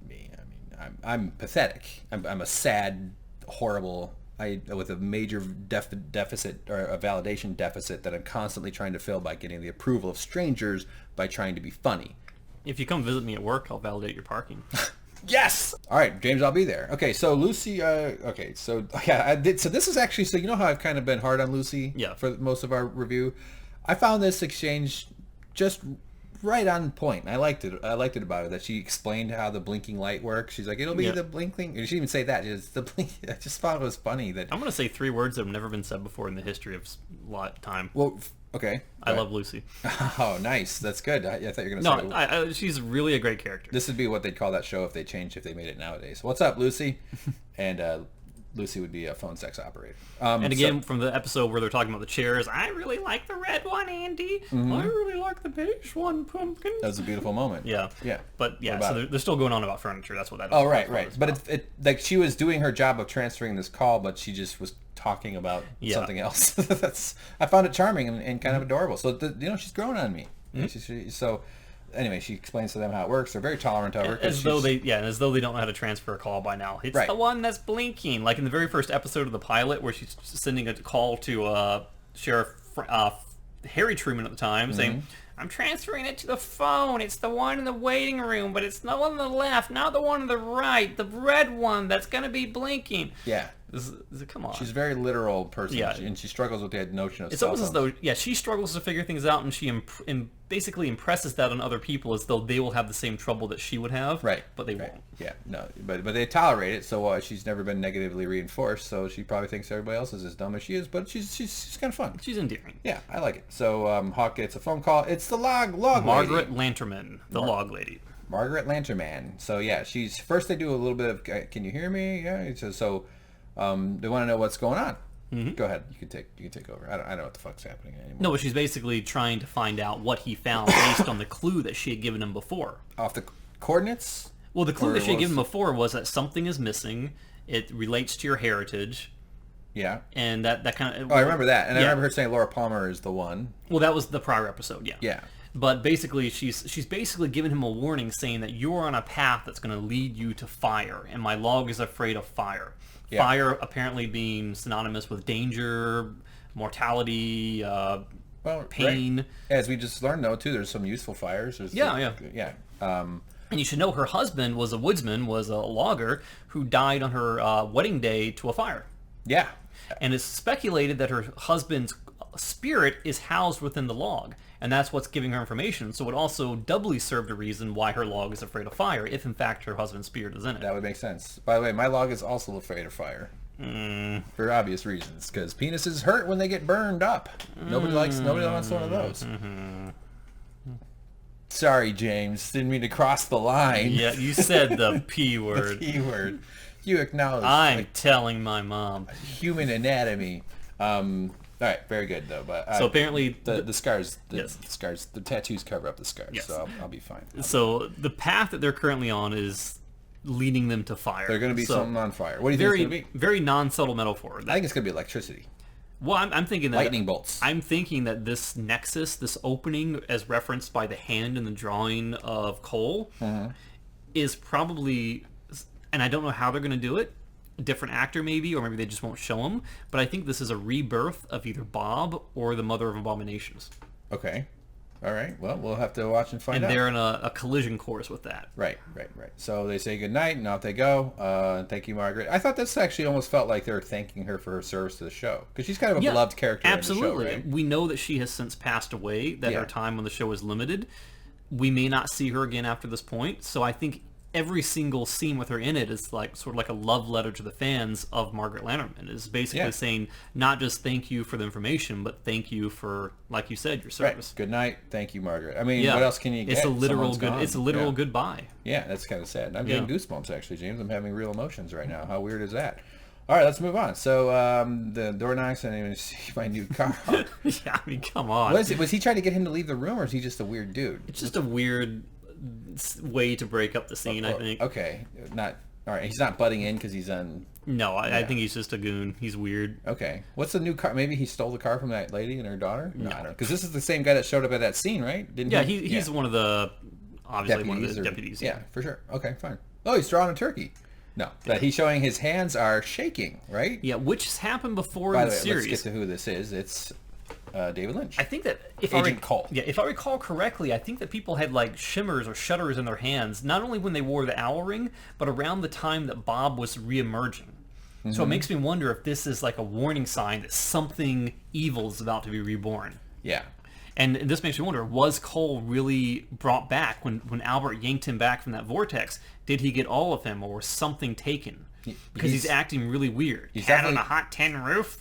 me. I mean, I'm pathetic. I'm a sad, horrible. With a major deficit or a validation deficit that I'm constantly trying to fill by getting the approval of strangers by trying to be funny. If you come visit me at work, I'll validate your parking. Yes. All right, James, I'll be there. Okay, so Lucy. Okay, so yeah, I did. So this is actually. So you know how I've kind of been hard on Lucy. Yeah. For most of our review, I found this exchange just right on point. I liked it about her that she explained how the blinking light works. She's like, it'll be the blinking. She didn't even say that. It's the blink. I just thought it was funny that. I'm gonna say 3 words that have never been said before in the history of time. Well, okay. I love Lucy. Oh, nice. That's good. I thought you were gonna say. No, she's really a great character. This would be what they'd call that show if they made it nowadays. What's up, Lucy? And Lucy would be a phone sex operator. And again, from the episode where they're talking about the chairs, I really like the red one, Andy. Mm-hmm. I really like the beige one, Pumpkin. That was a beautiful moment. Yeah. Yeah. But yeah, so they're still going on about furniture. That's what that is. Oh, right. But it like she was doing her job of transferring this call, but she just was talking about something else. I found it charming and kind of adorable. So, she's growing on me. Mm-hmm. So... Anyway, she explains to them how it works. They're very tolerant of her. As though they don't know how to transfer a call by now. It's the one that's blinking. Like in the very first episode of the pilot where she's sending a call to Sheriff Harry Truman at the time saying, I'm transferring it to the phone. It's the one in the waiting room, but it's the one on the left, not the one on the right. The red one that's going to be blinking. Yeah. Come on. She's a very literal person, and she struggles with the notion of it's almost as though, she struggles to figure things out, and she basically impresses that on other people as though they will have the same trouble that she would have, right? But they won't. Yeah, no, but they tolerate it, so she's never been negatively reinforced, so she probably thinks everybody else is as dumb as she is, but she's kind of fun. She's endearing. Yeah, I like it. So Hawk gets a phone call. It's the log Margaret lady. Lanterman, the log lady. Margaret Lanterman. So yeah, first they do a little bit of, can you hear me? Yeah, so they want to know what's going on. Mm-hmm. Go ahead. You can take over. I don't know what the fuck's happening anymore. No, but she's basically trying to find out what he found based on the clue that she had given him before. Off the coordinates? Well, the clue that she had given him before was that something is missing. It relates to your heritage. Yeah. And that kind of... Oh, I remember that. And I remember her saying Laura Palmer is the one. Well, that was the prior episode, yeah. Yeah. But basically, she's basically giving him a warning saying that you're on a path that's going to lead you to fire, and my log is afraid of fire. Yeah. Fire apparently being synonymous with danger, mortality, pain. Right. As we just learned, though, too, there's some useful fires. Yeah. And you should know her husband was a woodsman, was a logger, who died on her wedding day to a fire. Yeah. And it's speculated that her husband's spirit is housed within the log, and that's what's giving her information. So it also doubly served a reason why her log is afraid of fire, if in fact her husband's spirit is in it. That would make sense. By the way, my log is also afraid of fire. For obvious reasons, because penises hurt when they get burned up. Nobody wants one of those. Mm-hmm. Sorry, James. Didn't mean to cross the line. Yeah, you said the P word. The P word. You acknowledge. I'm telling my mom. Human anatomy. All right, very good though. But so apparently the scars, the scars, the tattoos cover up the scars, yes. So I'll be fine. So the path that they're currently on is leading them to fire. They're going to be something on fire. What do you think it's going to be? Very non-subtle metaphor. I think it's going to be electricity. Well, I'm thinking that lightning bolts. I'm thinking that this nexus, this opening, as referenced by the hand in the drawing of Cole, is probably, and I don't know how they're going to do it. A different actor maybe, or maybe they just won't show him. But I think this is a rebirth of either Bob or the Mother of Abominations. Okay. All right. Well, we'll have to watch and find out. And they're in a collision course with that. Right. So they say goodnight, and off they go. Thank you, Margaret. I thought this actually almost felt like they were thanking her for her service to the show. Because she's kind of a beloved character absolutely. In the show, right? We know that she has since passed away, that her time on the show is limited. We may not see her again after this point. So I think every single scene with her in it is like sort of like a love letter to the fans of Margaret Lanterman. Is basically saying not just thank you for the information, but thank you for, like you said, your service. Right. Good night, thank you, Margaret. I mean, what else can you get? It's a literal goodbye. Yeah, that's kind of sad. I'm getting goosebumps actually, James. I'm having real emotions right now. How weird is that? All right, let's move on. So the door knocks and I didn't even see my new car. Yeah, I mean, come on. Was he trying to get him to leave the room, or is he just a weird dude? It's just a weird way to break up the scene, I think. Okay, all right. He's not butting in because he's on. No, I think he's just a goon. He's weird. Okay, what's the new car? Maybe he stole the car from that lady and her daughter. No, I don't know, because this is the same guy that showed up at that scene, right? He's one of the one of the deputies. Yeah, for sure. Okay, fine. Oh, he's drawing a turkey. No, but he's showing his hands are shaking, right? Yeah, which has happened before in the series. Let's get to who this is. It's David Lynch. I think that Agent Cole. Yeah, if I recall correctly, I think that people had like shimmers or shutters in their hands, not only when they wore the owl ring, but around the time that Bob was re-emerging. Mm-hmm. So it makes me wonder if this is like a warning sign that something evil is about to be reborn. Yeah. And this makes me wonder, was Cole really brought back when Albert yanked him back from that vortex? Did he get all of him, or was something taken? Because he's acting really weird. He's Cat on a hot tin roof?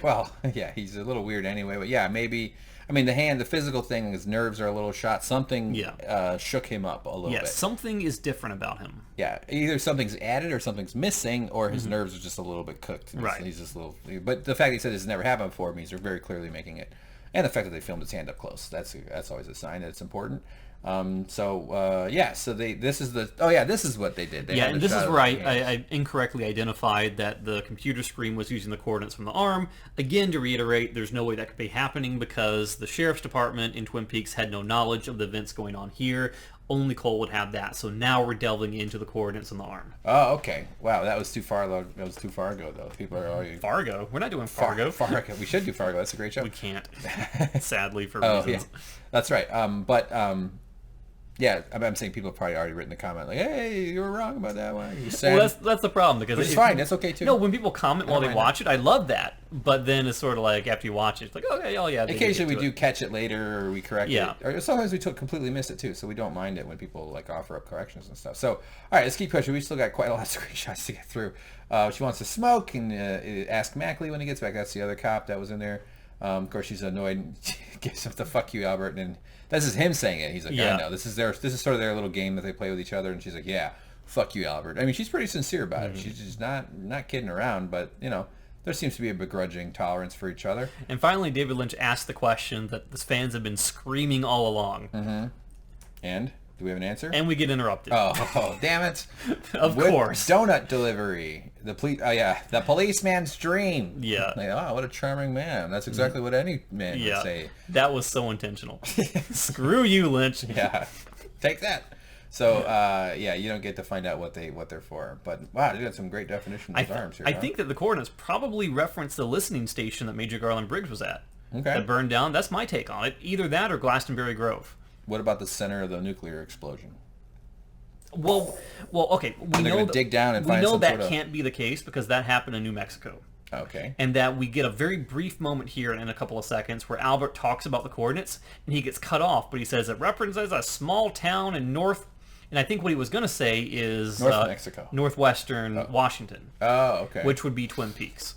Well, yeah, he's a little weird anyway. But yeah, maybe... I mean, the physical thing, his nerves are a little shot. Something shook him up a little bit. Something is different about him. Yeah, either something's added or something's missing, or his nerves are just a little bit cooked. Right. He's just a little... But the fact he said this has never happened before means they're very clearly making it. And the fact that they filmed his hand up close, that's always a sign that it's important. So this is what they did. And this is where I incorrectly identified that the computer screen was using the coordinates from the arm. Again, to reiterate, there's no way that could be happening because the sheriff's department in Twin Peaks had no knowledge of the events going on here. Only Cole would have that. So now we're delving into the coordinates on the arm. Oh, okay. Wow, that was too far. That was too far ago, though. People are already... Fargo? We're not doing Fargo. Fargo. We should do Fargo. That's a great show. We can't. Sadly, for reasons. Yeah. That's right. Yeah, I'm saying people have probably already written the comment like, "Hey, you were wrong about that one." Well, that's the problem because it's fine. That's okay too. No, when people comment while they watch it, I love that. But then it's sort of like after you watch it, it's like, okay, oh yeah. Occasionally we do catch it later, or we correct it, or sometimes we completely miss it too. So we don't mind it when people like offer up corrections and stuff. So all right, let's keep pushing. We still got quite a lot of screenshots to get through. She wants to smoke and ask Mackley when he gets back. That's the other cop that was in there. Of course, she's annoyed. Gives him the "fuck you, Albert," and this is him saying it. He's like, I know. This is sort of their little game that they play with each other. And she's like, yeah, fuck you, Albert. I mean, she's pretty sincere about it. She's just not kidding around. But there seems to be a begrudging tolerance for each other. And finally, David Lynch asked the question that the fans have been screaming all along. Mm-hmm. And do we have an answer? And we get interrupted. Oh, damn it! Of course, donut delivery. The policeman's dream. Yeah. Like, oh, what a charming man. That's exactly what any man would say. That was so intentional. Screw you, Lynch. Yeah, take that. So, you don't get to find out what they're for. But wow, they got some great definitions of arms here. I think that the coordinates probably reference the listening station that Major Garland Briggs was at. Okay. That burned down. That's my take on it. Either that or Glastonbury Grove. What about the center of the nuclear explosion? Well, okay. We know dig down and find some that can't be the case because that happened in New Mexico. Okay. And that we get a very brief moment here in a couple of seconds where Albert talks about the coordinates and he gets cut off, but he says it represents a small town in North. And I think what he was going to say is North Mexico, northwestern Washington. Oh, okay. Which would be Twin Peaks.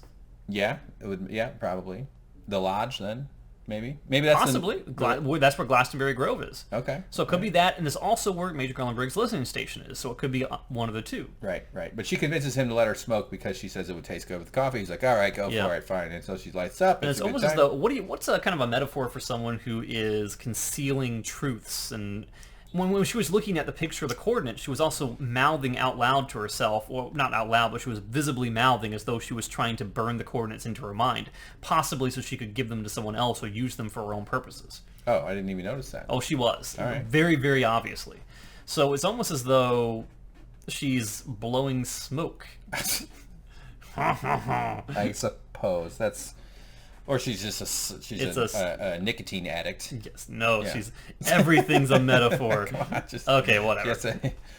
Yeah, it would. Yeah, probably the lodge then. Maybe that's possibly that's where Glastonbury Grove is. Okay. So it could be that, and it's also where Major Garland Briggs' listening station is. So it could be one of the two. Right. But she convinces him to let her smoke because she says it would taste good with coffee. He's like, all right, go for it, fine. And so she lights up. And it's almost as though what's a kind of a metaphor for someone who is concealing truths and. When she was looking at the picture of the coordinates, she was also mouthing out loud to herself, or not out loud, but she was visibly mouthing as though she was trying to burn the coordinates into her mind, possibly so she could give them to someone else or use them for her own purposes. Oh, I didn't even notice that. Oh, she was. All right. Very, very obviously. So it's almost as though she's blowing smoke. I suppose that's... Or she's just a nicotine addict. Yes, no, everything's a metaphor. Come on, okay, whatever. That's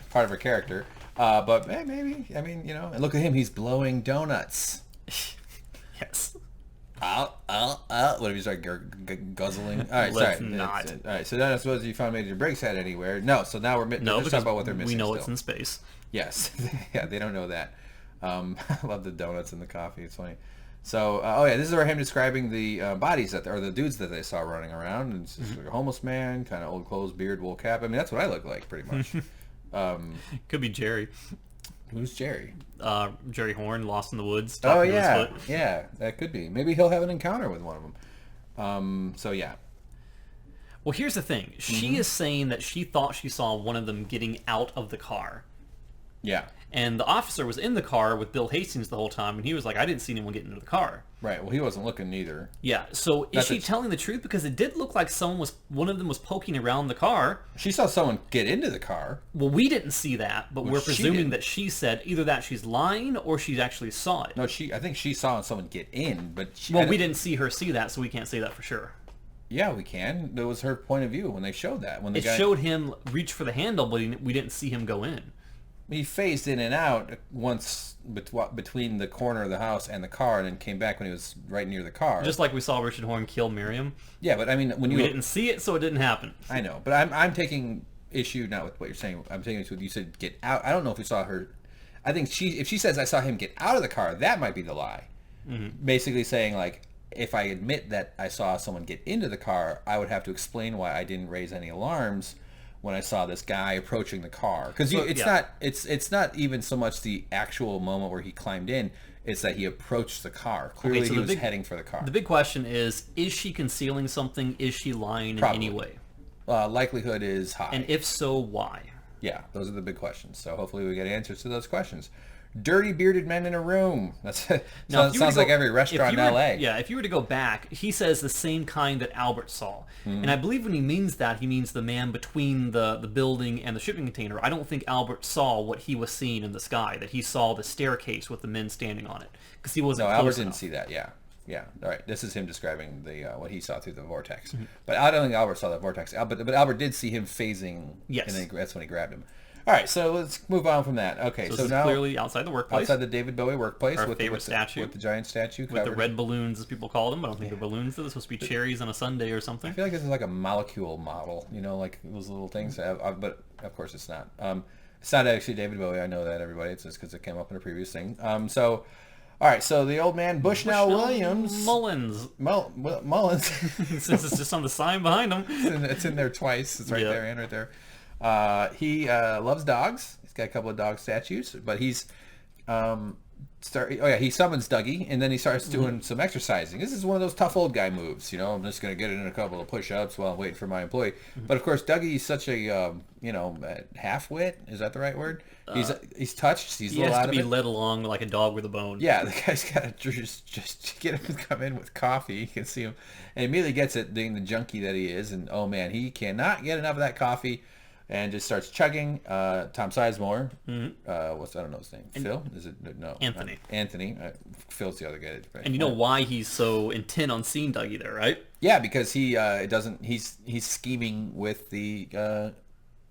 part of her character. But maybe, I mean, and look at him, he's blowing donuts. Yes. What if you start guzzling? All right, Let's sorry. not. All right, so then I suppose you found Major Briggs had anywhere. No, so now let's talk about what they're missing. We know still. it's in space. Yes. Yeah, they don't know that. I love the donuts and the coffee. It's funny. So, this is where him describing the bodies or the dudes that they saw running around. And it's just like a homeless man, kind of old clothes, beard, wool cap. I mean, that's what I look like, pretty much. Could be Jerry. Who's Jerry? Jerry Horn, lost in the woods. Oh, yeah. Yeah, that could be. Maybe he'll have an encounter with one of them. So, yeah. Well, here's the thing. She is saying that she thought she saw one of them getting out of the car. Yeah. And the officer was in the car with Bill Hastings the whole time, and he was like, I didn't see anyone get into the car. Right. Well, he wasn't looking either. Yeah. So is she telling the truth? Because it did look like one of them was poking around the car. She saw someone get into the car. Well, we didn't see that, but we're presuming that she said either that she's lying or she actually saw it. No, I think she saw someone get in, but we didn't see her see that, so we can't say that for sure. Yeah, we can. That was her point of view when they showed that. When it showed him reach for the handle, but we didn't see him go in. He phased in and out once between the corner of the house and the car, and then came back when he was right near the car. Just like we saw Richard Horn kill Miriam. Yeah, but I mean, we didn't see it, so it didn't happen. I know, but I'm taking issue not with what you're saying. I'm taking issue with you said get out. I don't know if we saw her. I think if she says I saw him get out of the car, that might be the lie. Mm-hmm. Basically saying like, if I admit that I saw someone get into the car, I would have to explain why I didn't raise any alarms when I saw this guy approaching the car. Because it's not even so much the actual moment where he climbed in, it's that he approached the car. Clearly he was heading for the car. The big question is she concealing something? Is she lying in any way? Likelihood is high. And if so, why? Yeah, those are the big questions. So hopefully we get answers to those questions. Dirty bearded men in a room. Sounds like every restaurant in L.A. Yeah, if you were to go back, he says the same kind that Albert saw. Mm-hmm. And I believe when he means that, he means the man between the building and the shipping container. I don't think Albert saw what he was seeing in the sky, that he saw the staircase with the men standing on it. Because he wasn't close Albert enough. Didn't see that, yeah. Yeah, all right. This is him describing the what he saw through the vortex. Mm-hmm. But I don't think Albert saw the vortex. But Albert did see him phasing. Yes. And then that's when he grabbed him. All right, so let's move on from that. Okay, so now clearly outside the workplace, outside the David Bowie workplace, our favorite statue, with the giant statue, with the red balloons, as people call them. I don't think they're balloons. They're supposed to be cherries on a sundae or something. I feel like this is like a molecule model, like those little things. But of course, it's not. It's not actually David Bowie. I know that, everybody. It's just because it came up in a previous thing. All right, so the old man Bushnell Williams Mullins. Mullins. Since it's just on the sign behind him. It's in there twice. It's right there and right there. He loves dogs. He's got a couple of dog statues, but he's he summons Dougie, and then he starts doing some exercising. This is one of those tough old guy moves. I'm just going to get in a couple of push-ups while I'm waiting for my employee. But of course, Dougie's such a half-wit. Is that the right word? He's touched. He's a little out of it. He has to be led along like a dog with a bone. Yeah, the guy's got to just get him to come in with coffee. You can see him, and immediately gets it, being the junkie that he is. And oh man, he cannot get enough of that coffee. And just starts chugging. Tom Sizemore. Mm-hmm. I don't know his name. Phil? Is it? No. Anthony. Anthony. Phil's the other guy. And you know why he's so intent on seeing Dougie there, right? Yeah, because he doesn't. He's scheming with the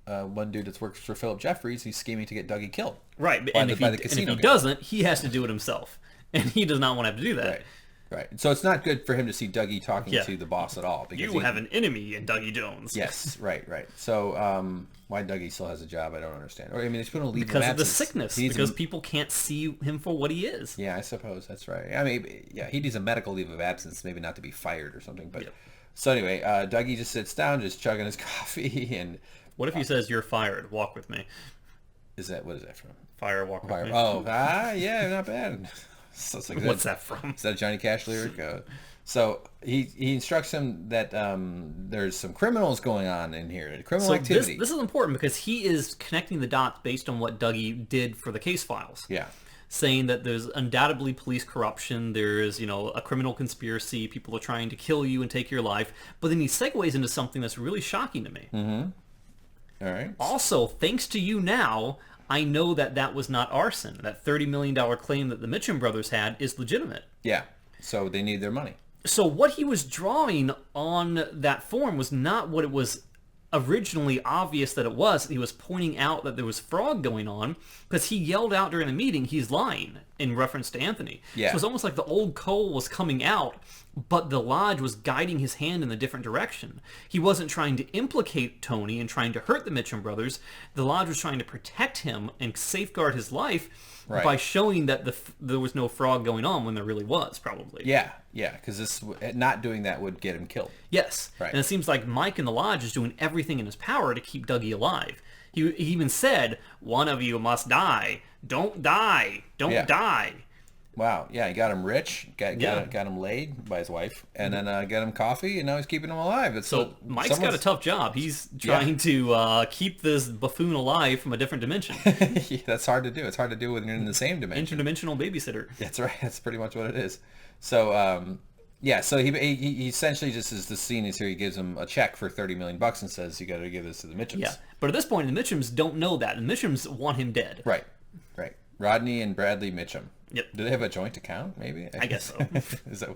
one dude that works for Philip Jeffries. He's scheming to get Dougie killed. Right. And if he doesn't, he has to do it himself, and he does not want to have to do that. Right. So it's not good for him to see Dougie talking to the boss at all. Because you have an enemy in Dougie Jones. Yes. Right. So why Dougie still has a job, I don't understand. Or I mean, he's put on leave because of the sickness. Because people can't see him for what he is. Yeah, I suppose that's right. I mean, yeah, he needs a medical leave of absence, maybe not to be fired or something. But so anyway, Dougie just sits down, just chugging his coffee. And what if he says, "You're fired. Walk with me"? What is that from? Walk with me. Oh, yeah, not bad. So it's like, what's that from? Is that a Johnny Cash lyric? So he instructs him that there's some criminals going on in here, criminal activity. This is important because he is connecting the dots based on what Dougie did for the case files. Yeah. Saying that there's undoubtedly police corruption, there's, a criminal conspiracy, people are trying to kill you and take your life, but then he segues into something that's really shocking to me. Mm-hmm. All right. Also, thanks to you now, I know that was not arson. That $30 million claim that the Mitchum brothers had is legitimate. Yeah, so they need their money. So what he was drawing on that form was not what it was originally obvious that it was. He was pointing out that there was fraud going on because he yelled out during the meeting, he's lying. in reference to Anthony. Yeah. So it's almost like the old Cole was coming out, but the Lodge was guiding his hand in a different direction. He wasn't trying to implicate Tony and trying to hurt the Mitchum brothers. The Lodge was trying to protect him and safeguard his life by showing that there was no fraud going on when there really was, probably. Yeah, because not doing that would get him killed. Yes, right. And it seems like Mike in the Lodge is doing everything in his power to keep Dougie alive. He even said, "One of you must die. Don't die. Don't die." Wow. Yeah, he got him rich, got him laid by his wife, and then got him coffee, and now he's keeping him alive. So Mike's got a tough job. He's trying to keep this buffoon alive from a different dimension. Yeah, that's hard to do. It's hard to do when you're in the same dimension. Interdimensional babysitter. That's right. That's pretty much what it is. So, so he essentially just is the scene is here. He gives him a check for $30 million and says, "You got to give this to the Mitchums." Yeah, but at this point, the Mitchums don't know that. The Mitchums want him dead. Right. Rodney and Bradley Mitchum. Yep. Do they have a joint account? Maybe. I guess so. So,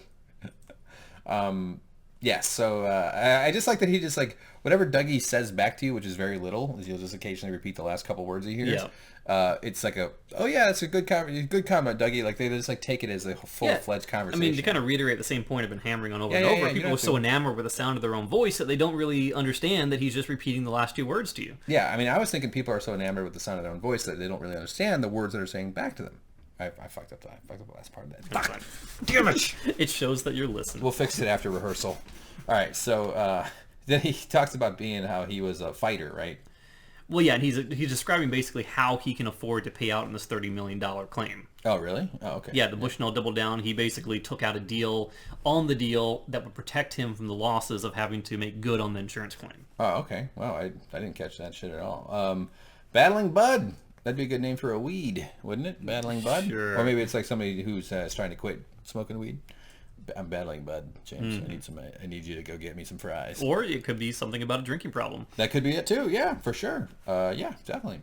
So I just like that he just like whatever Dougie says back to you, which is very little, is he'll just occasionally repeat the last couple words he hears. Yeah. It's like that's a good comment, Dougie. Like they just like take it as a full-fledged conversation. I mean, to kind of reiterate the same point I've been hammering on over and over. People are so enamored with the sound of their own voice that they don't really understand that he's just repeating the last two words to you. Yeah, I mean, I was thinking people are so enamored with the sound of their own voice that they don't really understand the words that are saying back to them. I fucked up the last part of that. Fuck. Damn it! It shows that you're listening. We'll fix it after rehearsal. All right, so then he talks about being how he was a fighter, right? Well, yeah, and he's describing basically how he can afford to pay out on this $30 million claim. Oh, really? Oh, okay. Yeah, the Bushnell double down. He basically took out a deal on the deal that would protect him from the losses of having to make good on the insurance claim. Oh, okay. Wow, I didn't catch that shit at all. Battling Bud. That'd be a good name for a weed, wouldn't it? Battling Bud? Sure. Or maybe it's like somebody who's trying to quit smoking weed. I'm battling Bud, James. I need you to go get me some fries. Or it could be something about a drinking problem. That could be it too. Yeah, for sure. Yeah, definitely.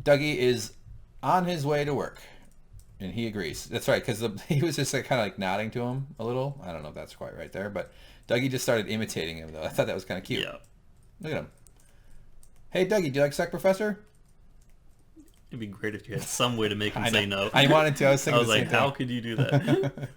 Dougie is on his way to work, and he agrees. That's right, because he was just kind of like nodding to him a little. I don't know if that's quite right there, but Dougie just started imitating him though. I thought that was kind of cute. Yeah. Look at him. Hey, Dougie, do you like Sec Professor? It'd be great if you had some way to make him say no. I wanted to. I was thinking like, how could you do that?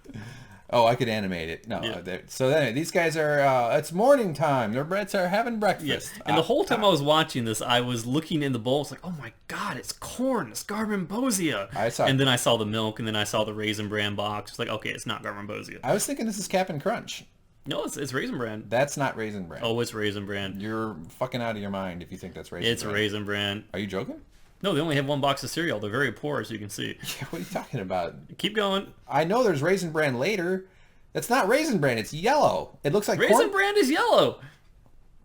Oh, I could animate it. No. Yeah. So anyway, these guys are, it's morning time. Their Brits are having breakfast. Yeah. And the whole time I was watching this, I was looking in the bowl. It's like, oh my God, it's corn. It's Garmonbosia. And then I saw the milk, and then I saw the Raisin Bran box. It's like, okay, it's not Garmonbosia. I was thinking this is Cap'n Crunch. No, it's Raisin Bran. That's not Raisin Bran. Oh, it's Raisin Bran. You're fucking out of your mind if you think that's Raisin Bran. It's Raisin Bran. Are you joking? No, they only have one box of cereal. They're very poor, as you can see. Yeah, what are you talking about? Keep going. I know there's Raisin Bran later. That's not Raisin Bran. It's yellow. It looks like Raisin corn. Bran is yellow.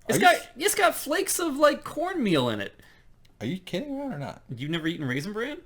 It's got flakes of like cornmeal in it. Are you kidding around or not? You've never eaten Raisin Bran?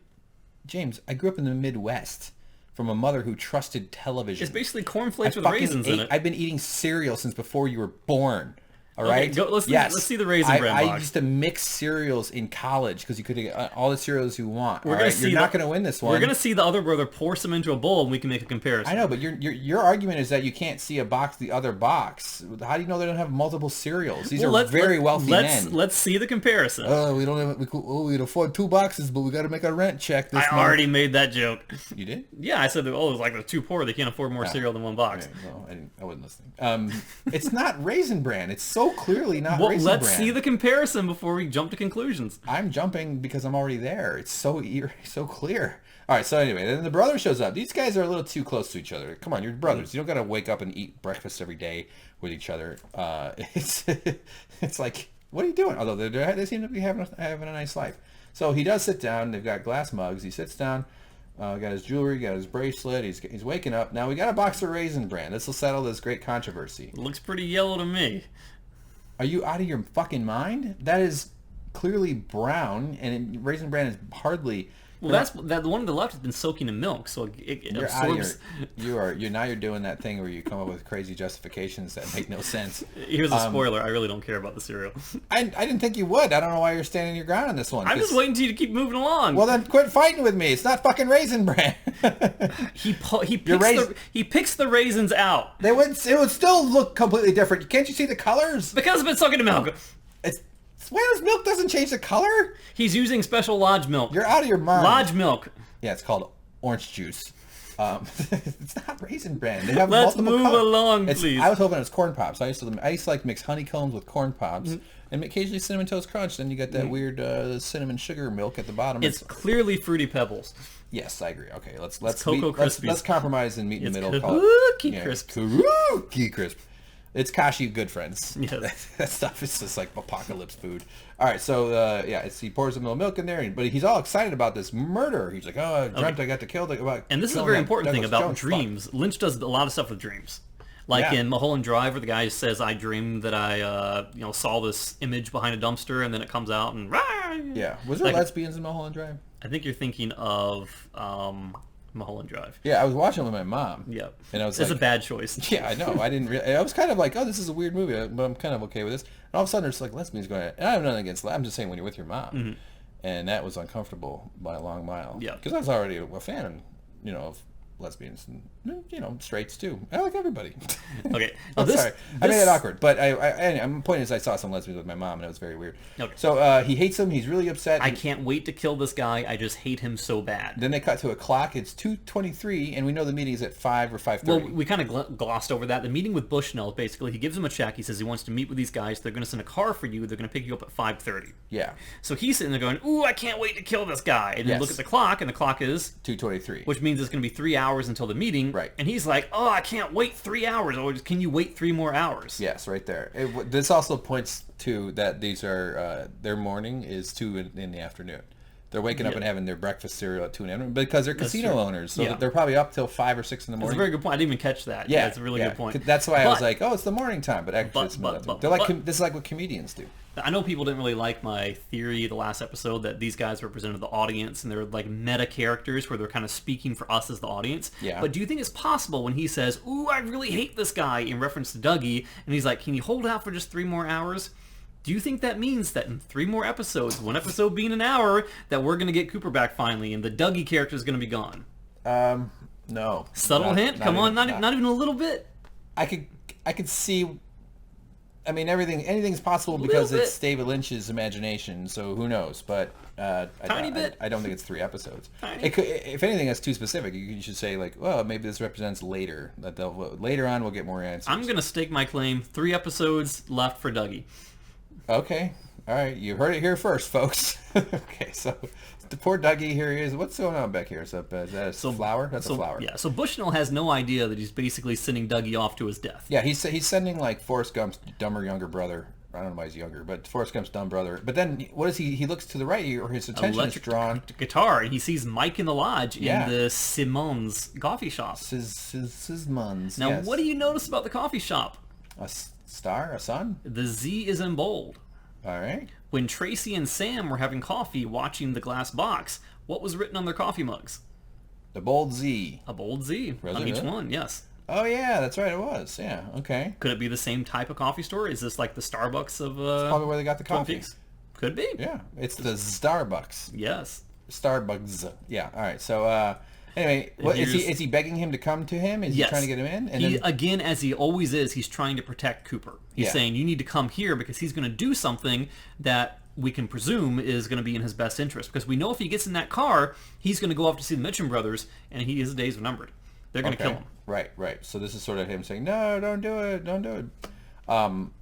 James, I grew up in the Midwest from a mother who trusted television. It's basically cornflakes with raisins in it. I've been eating cereal since before you were born. All right. Okay, let's see the Raisin Bran box. I used to mix cereals in college because you could get all the cereals you want. You're not going to win this one. We're going to see the other brother pour some into a bowl, and we can make a comparison. I know, but your argument is that you can't see a box, the other box. How do you know they don't have multiple cereals? These are very wealthy men. Let's see the comparison. Oh, we don't have. We can afford 2 boxes, but we got to make a rent check. I already made that joke. You did? Yeah, I said that. Oh, it was like they're too poor. They can't afford more cereal than one box. Okay, no, I wasn't listening. It's not Raisin Bran. It's so clearly not. Well, let's see the comparison before we jump to conclusions. I'm jumping because I'm already there. It's so clear. All right, so anyway, then the brother shows up. These guys are a little too close to each other. Come on, you're brothers. You don't got to wake up and eat breakfast every day with each other. It's like, what are you doing? Although they seem to be having a nice life. So he does sit down. They've got glass mugs. He sits down. Got his jewelry, got his bracelet. He's waking up. Now we got a box of Raisin Bran. This will settle this great controversy. It looks pretty yellow to me. Are you out of your fucking mind? That is clearly brown, and Raisin Bran is hardly. Well, the one on the left has been soaking in milk, so it absorbs. You're doing that thing where you come up with crazy justifications that make no sense. Here's a spoiler. I really don't care about the cereal. I didn't think you would. I don't know why you're standing your ground on this one. I'm just waiting for you to keep moving along. Well, then quit fighting with me. It's not fucking Raisin Bran. He picks the raisins out. It would still look completely different. Can't you see the colors? Because of it soaking in milk. Whale's milk doesn't change the color? He's using special Lodge milk. You're out of your mind. Lodge milk. Yeah, it's called orange juice. It's not Raisin Bran. They have Let's multiple move colors. along, please. I was hoping it was corn pops. I used to like mix honeycombs with corn pops, and occasionally cinnamon toast crunch. Then you get that weird cinnamon sugar milk at the bottom. It's clearly Fruity Pebbles. Yes, I agree. Okay, let's compromise and meet in the middle. Kooky Crisp. Kooky Crisp. It's Kashi Good Friends. Yes. That stuff is just like apocalypse food. All right, so he pours a little milk in there, but he's all excited about this murder. He's like, "Oh, I dreamt I got to kill the." And this is a very important thing about dreams. Fuck. Lynch does a lot of stuff with dreams. Like in Mulholland Drive, where the guy says, "I dreamed that I, saw this image behind a dumpster," and then it comes out and yeah. Was there lesbians in Mulholland Drive? I think you're thinking of Mulholland Drive. Yeah, I was watching it with my mom. Yeah, and I was it's a bad choice. Yeah, I know. I didn't. I was kind of like, "Oh, this is a weird movie," but I'm kind of okay with this. And all of a sudden, there's like lesbians going. And I have nothing against. I'm just saying when you're with your mom, and that was uncomfortable by a long mile. Yeah, because I was already a fan, of lesbians and straights too. I like everybody. Okay, sorry, I made it awkward, but my point is I saw some lesbians with my mom and it was very weird. Okay. So he hates him. He's really upset. I can't wait to kill this guy. I just hate him so bad. Then they cut to a clock. It's 2:23, and we know the meeting is at 5 or 5:30. Well, we kind of glossed over that. The meeting with Bushnell, basically, he gives him a check. He says he wants to meet with these guys. They're going to send a car for you. They're going to pick you up at 5:30. Yeah. So he's sitting there going, "Ooh, I can't wait to kill this guy." And then look at the clock, and the clock is 2:23, which means it's going to be 3 hours until the meeting. Right. And he's like, "Oh, I can't wait 3 hours." Or can you wait 3 more hours? Yes, right there. This also points to that these are their morning is 2 in the afternoon. They're waking up and having their breakfast cereal at 2 in the afternoon because they're casino owners, so they're probably up till 5 or 6 in the morning. That's a very good point. I didn't even catch that. Yeah, it's a really good point. That's why I was like, "Oh, it's the morning time," but actually it's not. They're like this is like what comedians do. I know people didn't really like my theory the last episode that these guys represented the audience and they're like meta characters where they're kind of speaking for us as the audience. Yeah. But do you think it's possible when he says, "Ooh, I really hate this guy," in reference to Dougie, and he's like, "Can you hold out for just 3 more hours?" Do you think that means that in 3 more episodes, one episode being an hour, that we're going to get Cooper back finally and the Dougie character is going to be gone? No. Subtle hint? Come on, not even a little bit? I could see... I mean, anything's possible because it's David Lynch's imagination, so who knows? But I don't think it's 3 episodes. It could, if anything, that's too specific. You should say like, well, maybe this represents later. Later on, we'll get more answers. I'm gonna stake my claim. 3 episodes left for Dougie. Okay, all right, you heard it here first, folks. Okay, so the poor Dougie here he is. What's going on back here? Is that a flower? That's a flower. Yeah, so Bushnell has no idea that he's basically sending Dougie off to his death. Yeah, he's sending like Forrest Gump's dumber younger brother. I don't know why he's younger, but Forrest Gump's dumb brother. But then what is he? He looks to the right, or his attention is drawn guitar, and he sees Mike in the lodge in the Simon's coffee shop. Simon's. Now, what do you notice about the coffee shop? A star, a sun. The Z is in bold. All right. When Tracy and Sam were having coffee watching the glass box, what was written on their coffee mugs? The bold Z. A bold Z on each one, yes. Oh, yeah, that's right, it was. Yeah, okay. Could it be the same type of coffee store? Is this like the Starbucks of... That's probably where they got the coffee. Could be. Yeah, it's the Starbucks. Yes. Starbucks. Yeah, all right, so... Anyway, is he begging him to come to him? Is he trying to get him in? And again, as he always is, he's trying to protect Cooper. He's saying, you need to come here because he's going to do something that we can presume is going to be in his best interest. Because we know if he gets in that car, he's going to go off to see the Mitchum brothers, and his days are numbered. They're going to kill him. Right. So this is sort of him saying, no, don't do it.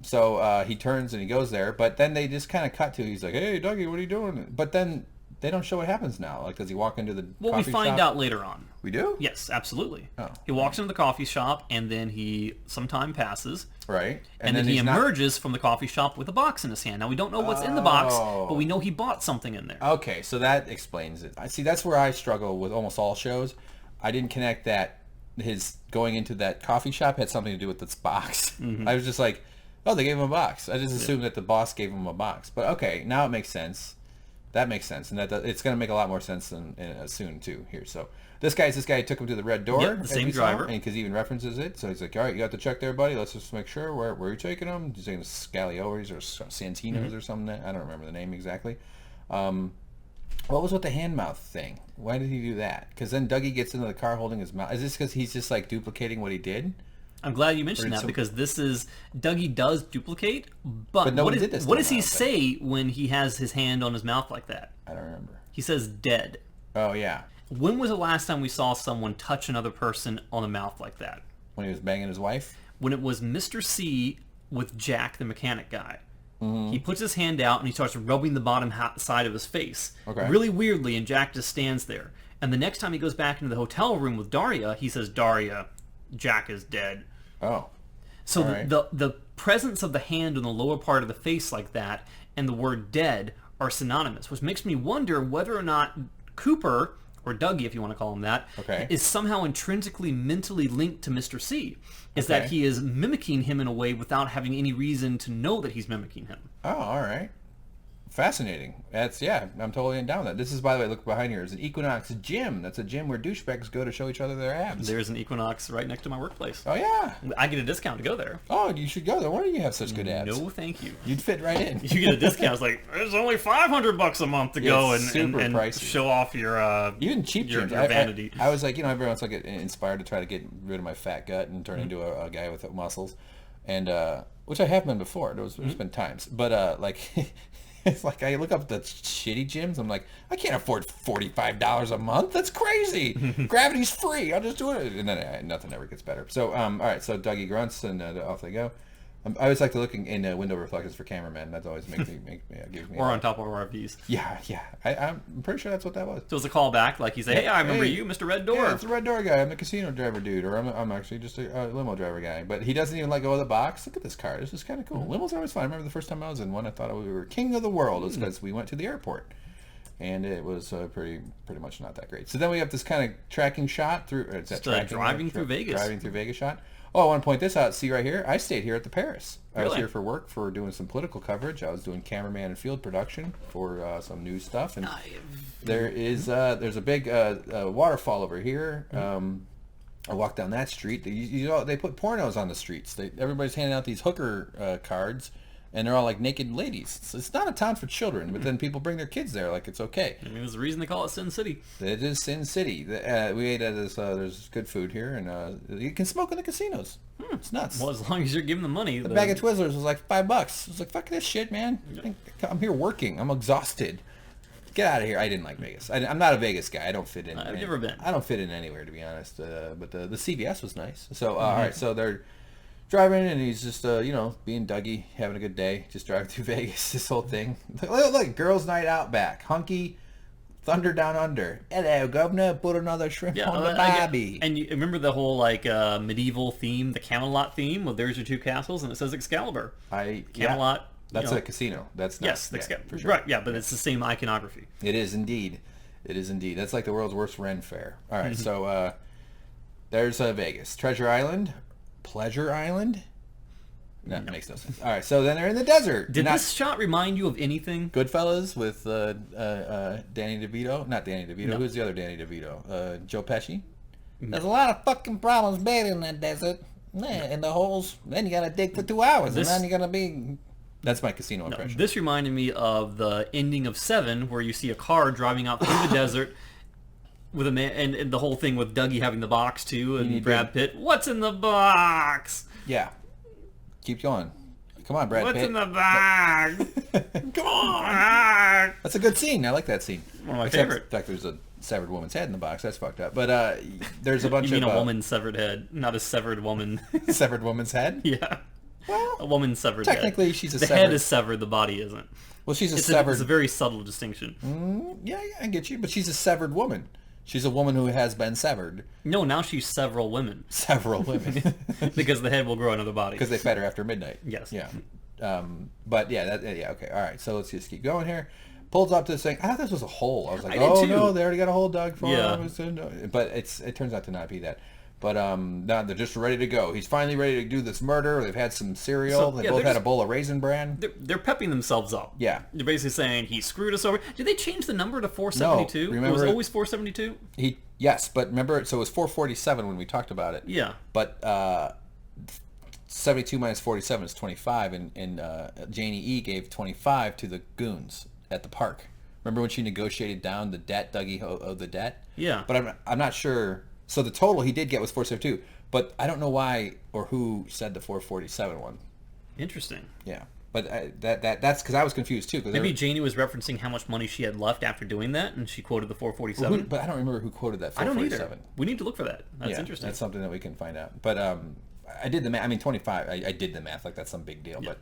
So he turns and he goes there, but then they just kind of cut to, he's like, hey, Dougie, what are you doing? But then... They don't show what happens now. Like, does he walk into the coffee shop? Well, we find out later on. We do? Yes, absolutely. Oh. He walks into the coffee shop, and then some time passes. Right. And then he emerges from the coffee shop with a box in his hand. Now, we don't know what's in the box, but we know he bought something in there. Okay, so that explains it. I see, that's where I struggle with almost all shows. I didn't connect that his going into that coffee shop had something to do with this box. Mm-hmm. I was just like, oh, they gave him a box. I just assumed that the boss gave him a box. But okay, now it makes sense. That makes sense, and that it's going to make a lot more sense than soon too. Here, so this guy took him to the red door. Yep, the same driver, and because he even references it, so he's like, "All right, you got to check there, buddy. Let's just make sure where are you taking him? He's taking Scalio's or Santino's or something. I don't remember the name exactly. What was with the hand mouth thing? Why did he do that? Because then Dougie gets into the car holding his mouth. Is this because he's just like duplicating what he did? I'm glad you mentioned that because Dougie does duplicate, but what does he say when he has his hand on his mouth like that? I don't remember. He says dead. Oh, yeah. When was the last time we saw someone touch another person on the mouth like that? When he was banging his wife? When it was Mr. C with Jack, the mechanic guy. He puts his hand out and he starts rubbing the bottom side of his face. Okay. Really weirdly, and Jack just stands there. And the next time he goes back into the hotel room with Daria, he says, Daria, Jack is dead. Oh. So All right. the presence of the hand on the lower part of the face like that and the word dead are synonymous, which makes me wonder whether or not Cooper, or Dougie if you want to call him that, Okay. is somehow intrinsically mentally linked to Mr. C. Is Okay. that he is mimicking him in a way without having any reason to know that he's mimicking him. Oh, all right. Fascinating. I'm totally down with that. This is, by the way, look behind here. It's an Equinox gym. That's a gym where douchebags go to show each other their abs. There's an Equinox right next to my workplace. Oh, yeah. I get a discount to go there. Oh, you should go there. Why do you have such good abs? No, thank you. You'd fit right in. You get a discount. It's like, it's only $500 a month to go it's and super pricey. show off your Even cheap your gyms. vanity. I was like, every once I get inspired to try to get rid of my fat gut and turn into a guy with muscles, and which I have been before. There's been times, but like. It's like I look up the shitty gyms. I'm like, I can't afford $45 a month. That's crazy. Gravity's free. I'll just do it. And then nothing ever gets better. So, all right. So Dougie grunts and off they go. I always like to look in window reflectors for cameramen. That always gives me or on top of RVs. Yeah. I'm pretty sure that's what that was. So it's a call back, like you say, hey, I remember you, Mr. Red Door. Yeah, it's the Red Door guy. I'm the casino driver dude, or I'm actually just a limo driver guy. But he doesn't even let go of the box. Look at this car. This is kind of cool. Limos are always fun. I remember the first time I was in one, I thought we were king of the world. It was because we went to the airport. And it was pretty much not that great. So then we have this kind of tracking shot through... Or is that tracking, driving through Vegas. Driving through Vegas shot. Oh, I want to point this out. See right here? I stayed here at the Paris. I was Really? here for work for doing some political coverage. I was doing cameraman and field production for some news stuff. And there's a big waterfall over here. I walked down that street. They put pornos on the streets. Everybody's handing out these hooker cards. And they're all like naked ladies. It's not a town for children, but then people bring their kids there like it's okay. I mean, there's a reason they call it Sin City. It is Sin City. We ate at this. There's good food here, and you can smoke in the casinos. It's nuts. Well, as long as you're giving them money. The bag of Twizzlers was like $5. I was like, fuck this shit, man. I'm here working. I'm exhausted. Get out of here. I didn't like Vegas. I'm not a Vegas guy. I don't fit in. I've never been. I don't fit in anywhere, to be honest. But the CVS was nice. So, all right. So they're driving, and he's just, being Dougie, having a good day, just driving through Vegas, this whole thing. Look, girls' night out back. Hunky, Thunder Down Under. Hello, governor, put another shrimp on the barbie. And you remember the whole, medieval theme, the Camelot theme? Well, there's your two castles, and it says Excalibur. Camelot. Yeah, that's a casino. That's not. Yes, for sure. Right, yeah, but it's the same iconography. It is indeed. That's like the world's worst Ren fair. All right, so there's Vegas. Treasure Island. Pleasure Island? No, it makes no sense. All right, so then they're in the desert. Did this shot remind you of anything? Goodfellas with Danny DeVito? Not Danny DeVito. No. Who's the other Danny DeVito? Joe Pesci? There's a lot of fucking problems bathing in that desert. In the holes. Then you gotta dig for 2 hours, and then you're gonna be... That's my casino impression. This reminded me of the ending of Seven, where you see a car driving out through the desert with a man, and the whole thing with Dougie having the box too, and Brad Pitt. What's in the box? Yeah. Keep going. Come on, Brad Pitt. What's in the box? Come on. That's a good scene. I like that scene. One of my favorite. In fact, there's a severed woman's head in the box. That's fucked up. But there's a bunch of... You mean a woman's severed head, not a severed woman. Severed woman's head? Yeah. Well, a woman's severed head. Technically, she's a the severed... head is severed, the body isn't. Well, she's a severed... It's a very subtle distinction. Yeah, I get you. But she's a severed woman. She's a woman who has been severed. No, now she's several women. Several women. Because the head will grow another body. Because they fed her after midnight. Yes. Yeah. But yeah, okay. All right. So let's just keep going here. Pulls up to this thing. I thought this was a hole. I was like, oh no, they already got a hole dug for him. But it turns out to not be that. But now they're just ready to go. He's finally ready to do this murder. They've had some cereal. They both had a bowl of Raisin Bran. They're pepping themselves up. Yeah. They're basically saying he screwed us over. Did they change the number to 472? No, remember, it was always 472? Yes, but remember, so it was 447 when we talked about it. Yeah. But 72 minus 47 is 25, and Janie E gave 25 to the goons at the park. Remember when she negotiated down the debt, Dougie owed the debt? Yeah. But I'm not sure. So the total he did get was 472, but I don't know why or who said the 447 one. Interesting. Yeah. But that's because I was confused too. Maybe Janie was referencing how much money she had left after doing that, and she quoted the 447. But I don't remember who quoted that 447. I don't either. We need to look for that. That's interesting. That's something that we can find out. But I did the math. I mean, 25. I did the math like that's some big deal. But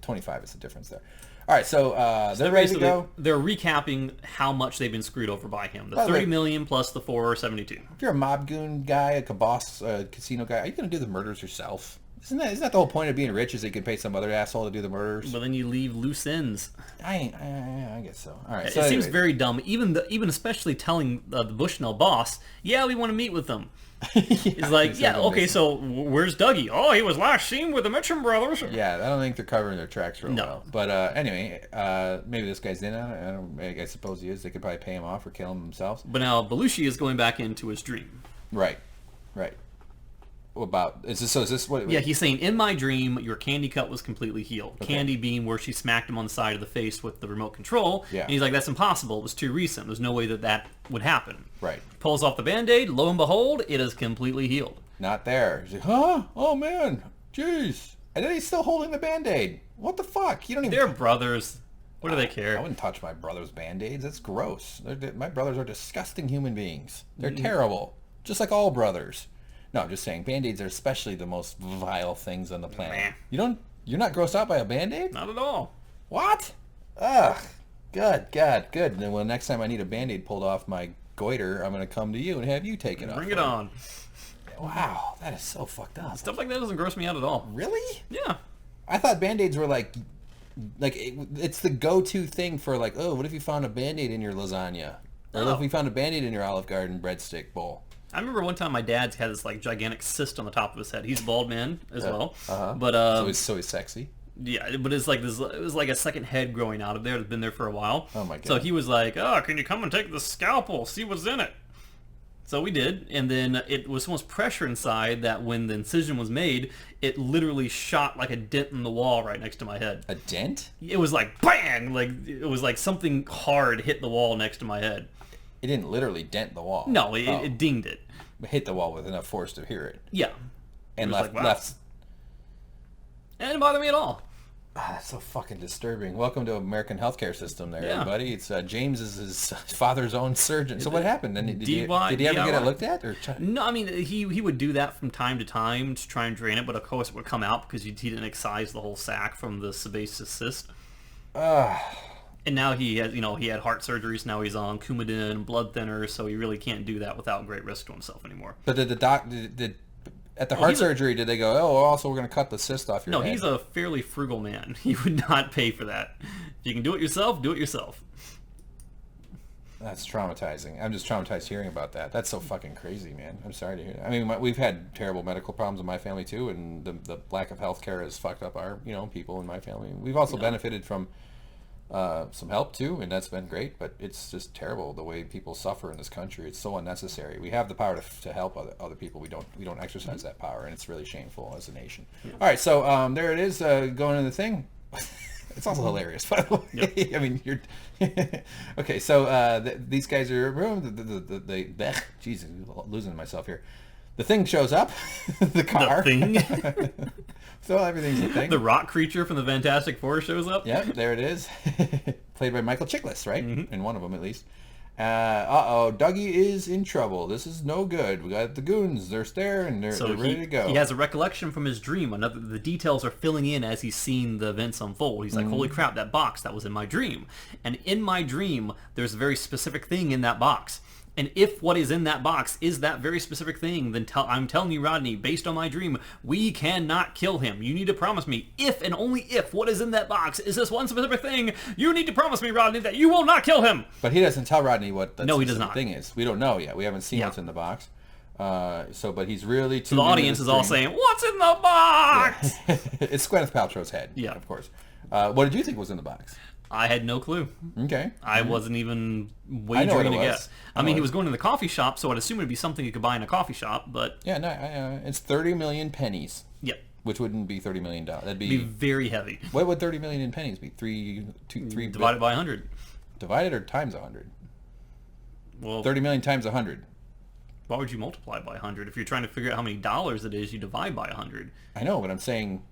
25 is the difference there. All right, so they're ready to go. They're recapping how much they've been screwed over by him. The 30 million plus the 472. If you're a mob goon guy, a boss, casino guy, are you going to do the murders yourself? Isn't that the whole point of being rich? Is that you can pay some other asshole to do the murders? Well, then you leave loose ends. I guess so. All right. It seems very dumb. Even especially telling the Bushnell boss, yeah, we want to meet with them. He's like, yeah, okay, so where's Dougie? Oh, he was last seen with the Mitchum brothers. Yeah, I don't think they're covering their tracks real well. But anyway, maybe this guy's in on it. I suppose he is. They could probably pay him off or kill him themselves. But now Belushi is going back into his dream. Right. Is this what? Yeah, he's saying, in my dream, your Candy cut was completely healed. Okay. Candy being where she smacked him on the side of the face with the remote control. Yeah. And he's like, that's impossible. It was too recent. There's no way that would happen. Right. Pulls off the Band-Aid. Lo and behold, it is completely healed. Not there. He's like, huh? Oh, man. Jeez. And then he's still holding the Band-Aid. What the fuck? You don't even... They're brothers. What do they care? I wouldn't touch my brother's Band-Aids. That's gross. My brothers are disgusting human beings. They're terrible. Just like all brothers. No, I'm just saying, Band-Aids are especially the most vile things on the planet. You're not grossed out by a Band-Aid? Not at all. What? Ugh. Good. And then next time I need a Band-Aid pulled off my goiter, I'm going to come to you and have you take it off. Bring it on. Wow, that is so fucked up. Stuff like that doesn't gross me out at all. Really? Yeah. I thought Band-Aids were it's the go-to thing for like, oh, what if you found a Band-Aid in your lasagna? Or what if we found a Band-Aid in your Olive Garden breadstick bowl? I remember one time my dad's had this like gigantic cyst on the top of his head. He's a bald man as well. But so he's sexy. Yeah, but it was like a second head growing out of there. It's been there for a while. Oh my god. So he was like, "Oh, can you come and take the scalpel? See what's in it." So we did, and then it was so much pressure inside that when the incision was made, it literally shot like a dent in the wall right next to my head. A dent? It was like bang! Like it was like something hard hit the wall next to my head. It didn't literally dent the wall. No, it dinged it. It hit the wall with enough force to hear it. Yeah. And left. It didn't bother me at all. That's so fucking disturbing. Welcome to American healthcare system there, everybody. It's James is his father's own surgeon. So what happened? Then did he ever get it looked at? No, I mean, he would do that from time to time to try and drain it, but of course it would come out because he didn't excise the whole sac from the sebaceous cyst. And now he had heart surgery, so now he's on Coumadin, blood thinner, so he really can't do that without great risk to himself anymore. But at the heart surgery, did they go, oh, also we're going to cut the cyst off your head? No, he's a fairly frugal man. He would not pay for that. If you can do it yourself, do it yourself. That's traumatizing. I'm just traumatized hearing about that. That's so fucking crazy, man. I'm sorry to hear that. I mean, we've had terrible medical problems in my family, too, and the lack of health care has fucked up our, people in my family. We've also benefited from some help too, and that's been great, but it's just terrible the way people suffer in this country. It's so unnecessary. We have the power to help other people. We don't exercise that power, and it's really shameful as a nation. All right, so there it is, going in the thing. It's also hilarious, by the way. Yep. I mean, you're okay. So these guys are Jesus, I'm losing myself here. The Thing shows up, the car. The Thing. So everything's a thing. The rock creature from the Fantastic Four shows up. Yep, there it is. Played by Michael Chiklis, right? Mm-hmm. In one of them, at least. Dougie is in trouble. This is no good. We got the goons. They're there, and they're ready to go. He has a recollection from his dream. The details are filling in as he's seen the events unfold. He's like, holy crap, that box, that was in my dream. And in my dream, there's a very specific thing in that box. And if what is in that box is that very specific thing, then I'm telling you, Rodney, based on my dream, we cannot kill him. You need to promise me, if and only if what is in that box is this one specific thing, you need to promise me, Rodney, that you will not kill him. But he doesn't tell Rodney what the thing is. We don't know yet. We haven't seen what's in the box. But he's really... So the audience is all saying, what's in the box? Yeah. It's Gwyneth Paltrow's head, of course. What did you think was in the box? I had no clue. Okay. I wasn't even wagering to guess. I mean, he was going to the coffee shop, so I'd assume it'd be something you could buy in a coffee shop, but... Yeah, no, it's 30 million pennies. Yep. Which wouldn't be $30 million. That'd be very heavy. What would 30 million in pennies be? Three divided by 100. Divided or times 100? Well, 30 million times 100. Why would you multiply by 100? If you're trying to figure out how many dollars it is, you divide by 100. I know, but I'm saying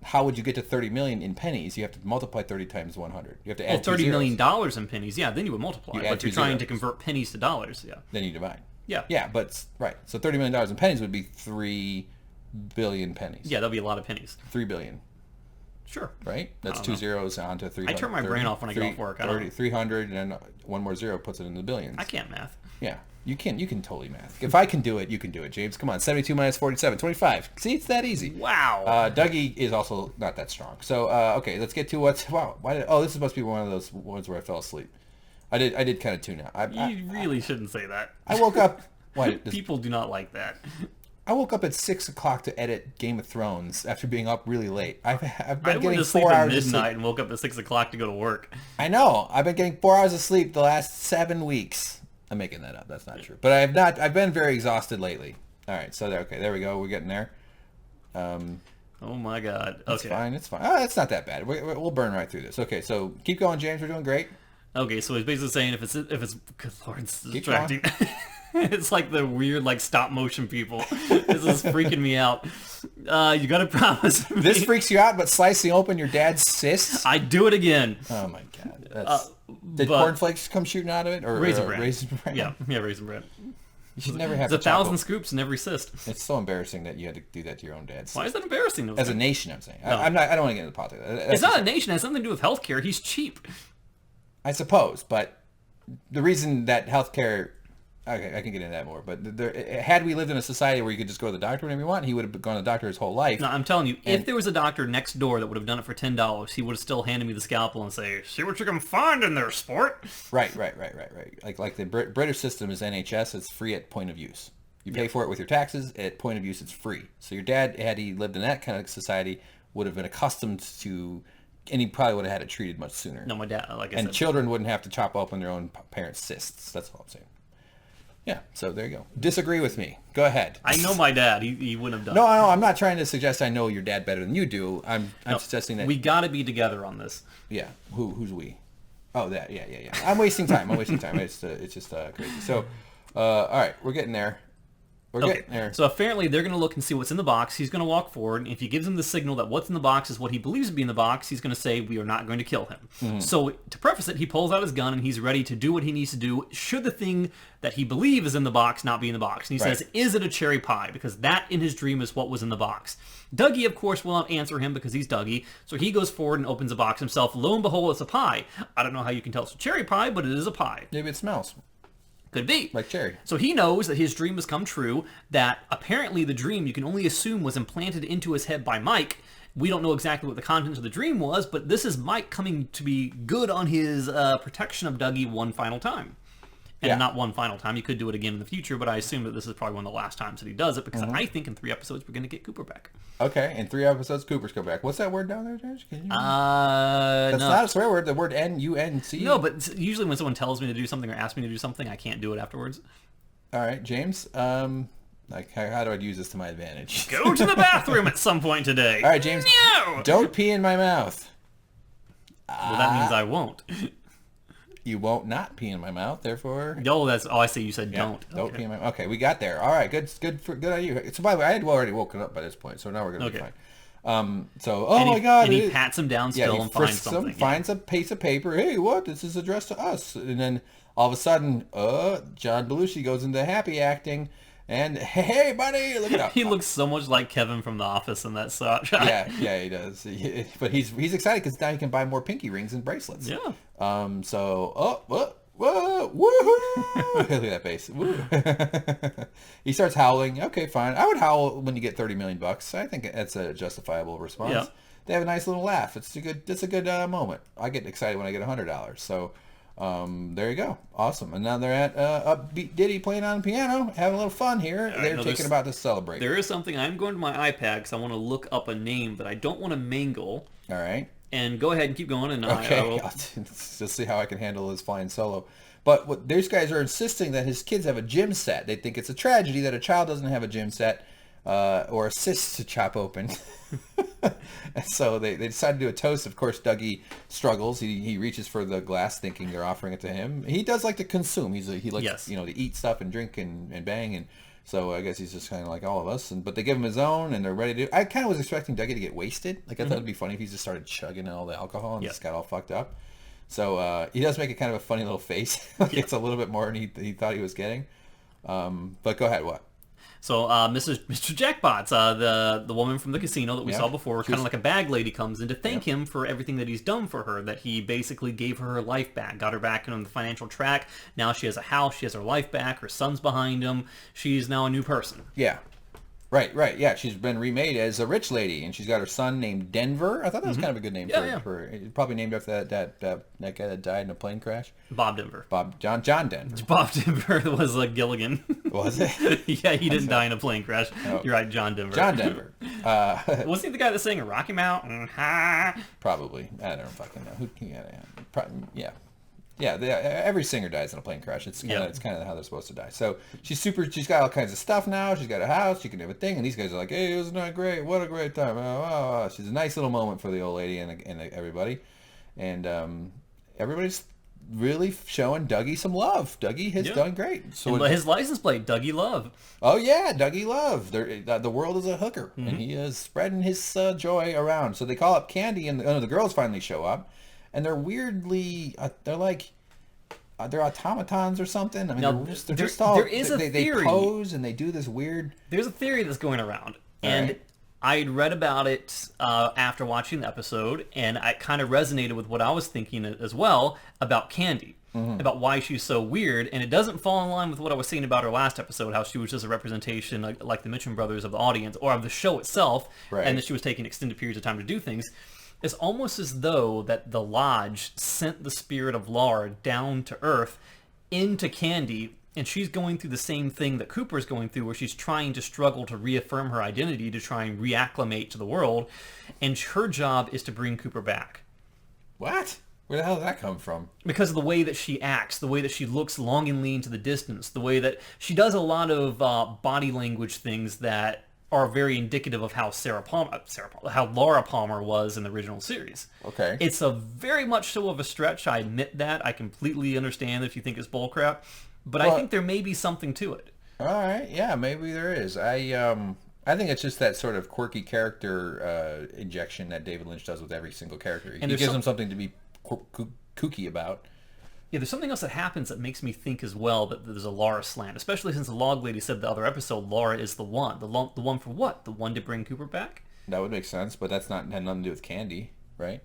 how would you get to 30 million in pennies? You have to multiply 30 times 100. You have to add $30 million in pennies. Yeah, then you would multiply. But you're trying to convert pennies to dollars. Yeah. Then you divide. Yeah. Yeah, but right. So $30 million in pennies would be 3 billion pennies. Yeah, that'd be a lot of pennies. 3 billion. Sure. Right? That's 2 zeros onto 300. I turn my brain off when I get off work. 300 and then one more zero puts it in the billions. I can't math. Yeah. You can totally math. If I can do it, you can do it, James. Come on. 72 minus 47. 25. See, it's that easy. Wow. Dougie is also not that strong. So, okay, let's get to what's... Wow. This must be one of those ones where I fell asleep. I did kind of tune out. You really shouldn't say that. I woke up... People do not like that. I woke up at 6 o'clock to edit Game of Thrones after being up really late. I've been getting getting 4 hours at midnight and woke up at 6 o'clock to go to work. I know. I've been getting 4 hours of sleep the last 7 weeks. I'm making that up. That's not true. But I've been very exhausted lately. All right. So there we go. We're getting there. Oh my God. Okay. It's fine. It's fine. Oh, it's not that bad. We'll burn right through this. Okay. So keep going, James. We're doing great. Okay. So he's basically saying if it's good Lord, it's distracting. It's like the weird stop motion people. This is freaking me out. You gotta promise me. This freaks you out, but slicing open your dad's cysts? I do it again. Oh my God. Did cornflakes come shooting out of it? Or Raisin Bran. Raisin Bran? Yeah, Raisin Bran. You should never have There's 1,000 scoops in every cyst. It's so embarrassing that you had to do that to your own dad. Why is that embarrassing? As a nation, I'm saying. No. I don't want to get into politics. It's not a nation. It has something to do with healthcare. He's cheap. I suppose, but the reason that healthcare... Okay, I can get into that more. But had we lived in a society where you could just go to the doctor whenever you want, he would have gone to the doctor his whole life. No, I'm telling you, if there was a doctor next door that would have done it for $10, he would have still handed me the scalpel and say, "See what you can find in there, sport." Right. Like the British system is NHS. It's free at point of use. You pay for it with your taxes. At point of use, it's free. So your dad, had he lived in that kind of society, would have been accustomed to... And he probably would have had it treated much sooner. No, my dad, like I said. And children wouldn't have to chop open their own parents' cysts. That's all I'm saying. Yeah, so there you go. Disagree with me. Go ahead. I know my dad. He wouldn't have done it. No, I'm not trying to suggest I know your dad better than you do. I'm suggesting that... We got to be together on this. Yeah. Who's we? Oh, that. Yeah. I'm wasting time. It's just crazy. So, all right, we're getting there. We're getting there. So apparently they're going to look and see what's in the box. He's going to walk forward, and if he gives him the signal that what's in the box is what he believes to be in the box, he's going to say, "We are not going to kill him." Mm-hmm. So to preface it, he pulls out his gun, and he's ready to do what he needs to do should the thing that he believes is in the box not be in the box. And he says, "Is it a cherry pie?" Because that, in his dream, is what was in the box. Dougie, of course, will not answer him because he's Dougie, so he goes forward and opens the box himself. Lo and behold, it's a pie. I don't know how you can tell it's a cherry pie, but it is a pie. Maybe it smells. Could be. Like cherry. So he knows that his dream has come true, that apparently the dream, you can only assume, was implanted into his head by Mike. We don't know exactly what the contents of the dream was, but this is Mike coming to be good on his protection of Dougie one final time. And not one final time. He could do it again in the future, but I assume that this is probably one of the last times that he does it, because I think in 3 episodes we're going to get Cooper back. Okay, in 3 episodes, Cooper's come back. What's that word down there, George? That's not a swear word. The word N-U-N-C. No, but usually when someone tells me to do something or asks me to do something, I can't do it afterwards. All right, James. How do I use this to my advantage? Go to the bathroom at some point today. All right, James. No! Don't pee in my mouth. Well, that means I won't. You won't not pee in my mouth, therefore... Oh, that's all I say. You said don't. Don't pee in my mouth. Okay, we got there. All right, good on you. So, by the way, I had already woken up by this point, so now we're going to be fine. My God. And he pats him down still and finds something. Finds a piece of paper. Hey, what? This is addressed to us. And then, all of a sudden, John Belushi goes into happy acting... And hey, buddy, look it up. He looks so much like Kevin from The Office in that shot. Yeah, he does. But he's excited because now he can buy more pinky rings and bracelets. Yeah. Whoa, woohoo! Look at that face. He starts howling. Okay, fine. I would howl when you get $30 million. I think that's a justifiable response. Yeah. They have a nice little laugh. It's a good moment. I get excited when I get $100. So. There you go. Awesome. And now they're at Upbeat Diddy playing on the piano, having a little fun here. They're taking about to celebrate. There is something. I'm going to my iPad because I want to look up a name that I don't want to mangle. All right. And go ahead and keep going. And okay. I will just see how I can handle his flying solo. But what these guys are insisting that his kids have a gym set. They think it's a tragedy that a child doesn't have a gym set or a cyst to chop open. And so they decide to do a toast. Of course, Dougie struggles. He reaches for the glass thinking they're offering it to him. He does like to consume. He likes to eat stuff and drink and bang. And So I guess he's just kind of like all of us. But they give him his own, and they're ready to... I kind of was expecting Dougie to get wasted. Like, I thought it'd be funny if he just started chugging all the alcohol and just got all fucked up. So he does make a kind of a funny little face. It's a little bit more than he thought he was getting. But go ahead, what? So Mr. Jackpots, the woman from the casino that we saw before, kind of like a bag lady, comes in to thank him for everything that he's done for her, that he basically gave her life back, got her back on the financial track. Now she has a house, she has her life back, her son's behind him. She's now a new person. Yeah. Right. Yeah, she's been remade as a rich lady, and she's got her son named Denver. I thought that was kind of a good name for probably named after that guy that died in a plane crash. Bob Denver. John Denver. Bob Denver was like Gilligan. Was it? Yeah, he didn't die in a plane crash. Oh. You're right, John Denver. John Denver. Wasn't he the guy that sang Rocky Mountain? Probably. I don't fucking know. Yeah, every singer dies in a plane crash. It's kind of how they're supposed to die. So she's got all kinds of stuff now. She's got a house. She can have a thing. And these guys are like, hey, isn't that great? What a great time. Oh. She's a nice little moment for the old lady and everybody. And everybody's really showing Dougie some love. Dougie has done great. So his license plate, Dougie Love. Oh, yeah, Dougie Love. The world is a hooker. And he is spreading his joy around. So they call up Candy, and the girls finally show up. And they're weirdly, they're automatons or something. I mean, they're just all, there is a theory. They pose and they do this weird... There's a theory that's going around. And I'd read about it after watching the episode, and it kind of resonated with what I was thinking as well about Candy. About why she's so weird, and it doesn't fall in line with what I was saying about her last episode, how she was just a representation like the Mitchum brothers of the audience, or of the show itself, and that she was taking extended periods of time to do things. It's almost as though that the Lodge sent the spirit of Laura down to Earth into Candy, and she's going through the same thing that Cooper's going through, where she's trying to struggle to reaffirm her identity, to try and reacclimate to the world, and her job is to bring Cooper back. What? Where the hell did that come from? Because of the way that she acts, the way that she looks longingly into the distance, the way that she does a lot of body language things that are very indicative of how how Laura Palmer was in the original series. Okay. It's a very much so of a stretch. I admit that. I completely understand if you think it's bullcrap, but I think there may be something to it. All right. Yeah, maybe there is. I think it's just that sort of quirky character injection that David Lynch does with every single character. He gives them something to be kooky about. Yeah, there's something else that happens that makes me think as well that there's a Laura slant, especially since the log lady said the other episode, Laura is the one. The one for what? The one to bring Cooper back? That would make sense, but that's had nothing to do with Candy, right?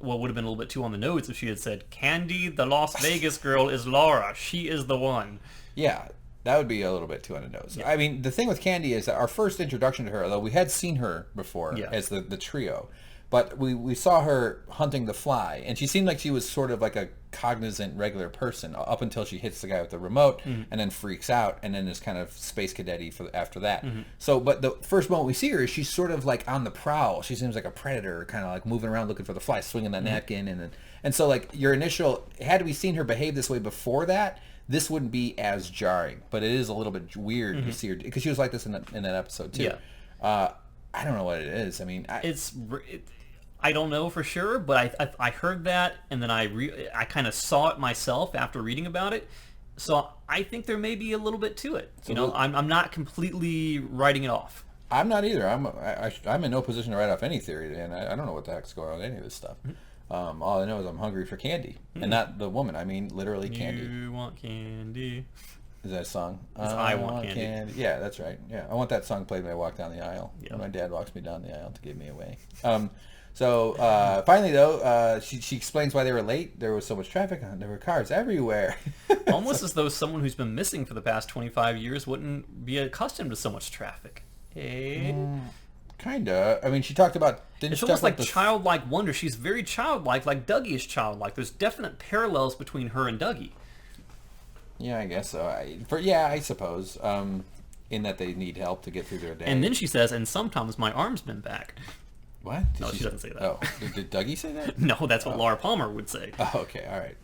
Well, it would have been a little bit too on the nose if she had said, Candy, the Las Vegas girl, is Laura. She is the one. Yeah, that would be a little bit too on the nose. Yeah. I mean, the thing with Candy is that our first introduction to her, although we had seen her before as the trio, but we saw her hunting the fly, and she seemed like she was sort of like a cognizant regular person up until she hits the guy with the remote and then freaks out, and then is kind of space cadet-y after that. So, but the first moment we see her is she's sort of like on the prowl. She seems like a predator, kind of like moving around looking for the fly, swinging that napkin, and so like your initial, had we seen her behave this way before that, this wouldn't be as jarring, but it is a little bit weird to see her, because she was like this in that episode too. I don't know what it is. I mean, I don't know for sure, but I heard that, and then I kind of saw it myself after reading about it. So I think there may be a little bit to it. So I'm not completely writing it off. I'm not either. I'm in no position to write off any theory, and I don't know what the heck's going on with any of this stuff. All I know is I'm hungry for candy, and not the woman. I mean literally candy. You want candy? Is that a song? I want candy. Yeah, that's right. Yeah, I want that song played when I walk down the aisle. Yep. When my dad walks me down the aisle to give me away. So finally, though, she explains why they were late. There was so much traffic. There were cars everywhere. Almost as though someone who's been missing for the past 25 years wouldn't be accustomed to so much traffic. Hey? Kinda. I mean, she talked about... It's almost like childlike wonder. She's very childlike Dougie is childlike. There's definite parallels between her and Dougie. Yeah, I guess so. I suppose. In that they need help to get through their day. And then she says, and sometimes my arm's been back. What? No, she doesn't say that. Oh, did Dougie say that? No, that's what Laura Palmer would say. Oh, okay, all right.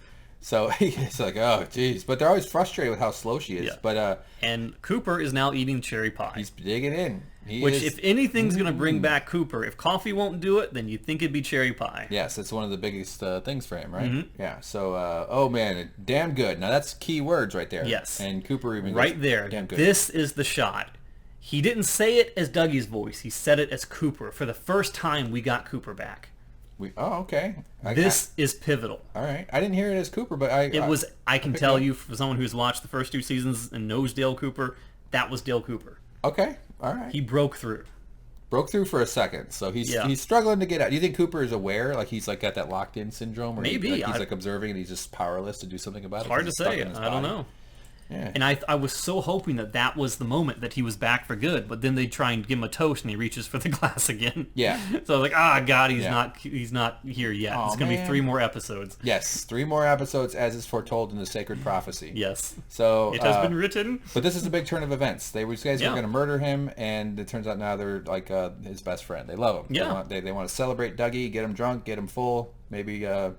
So it's like, oh, geez. But they're always frustrated with how slow she is. Yeah. But and Cooper is now eating cherry pie. He's digging in. If anything's going to bring back Cooper, if coffee won't do it, then you'd think it'd be cherry pie. Yes, it's one of the biggest things for him, right? Mm-hmm. Yeah. So, oh man, damn good. Now that's key words right there. Yes. And Cooper even right there. Damn good. This is the shot. He didn't say it as Dougie's voice. He said it as Cooper. For the first time, we got Cooper back. Okay. This is pivotal. All right. I didn't hear it as Cooper, but I can tell you, for someone who's watched the first 2 seasons and knows Dale Cooper, that was Dale Cooper. Okay. All right. He broke through. Broke through for a second, so he's struggling to get out. Do you think Cooper is aware, like he's like got that locked in syndrome, or maybe he's like observing and he's just powerless to do something about it? Hard to say. I don't know. Yeah. And I was so hoping that was the moment that he was back for good, but then they try and give him a toast and he reaches for the glass again. Yeah. So I was like, God, he's not here yet. It's going to be 3 more episodes. Yes, 3 more episodes as is foretold in the sacred prophecy. Yes. So it has been written. But this is a big turn of events. These guys were going to murder him, and it turns out now they're like his best friend. They love him. Yeah. They want to celebrate Dougie, get him drunk, get him full, maybe let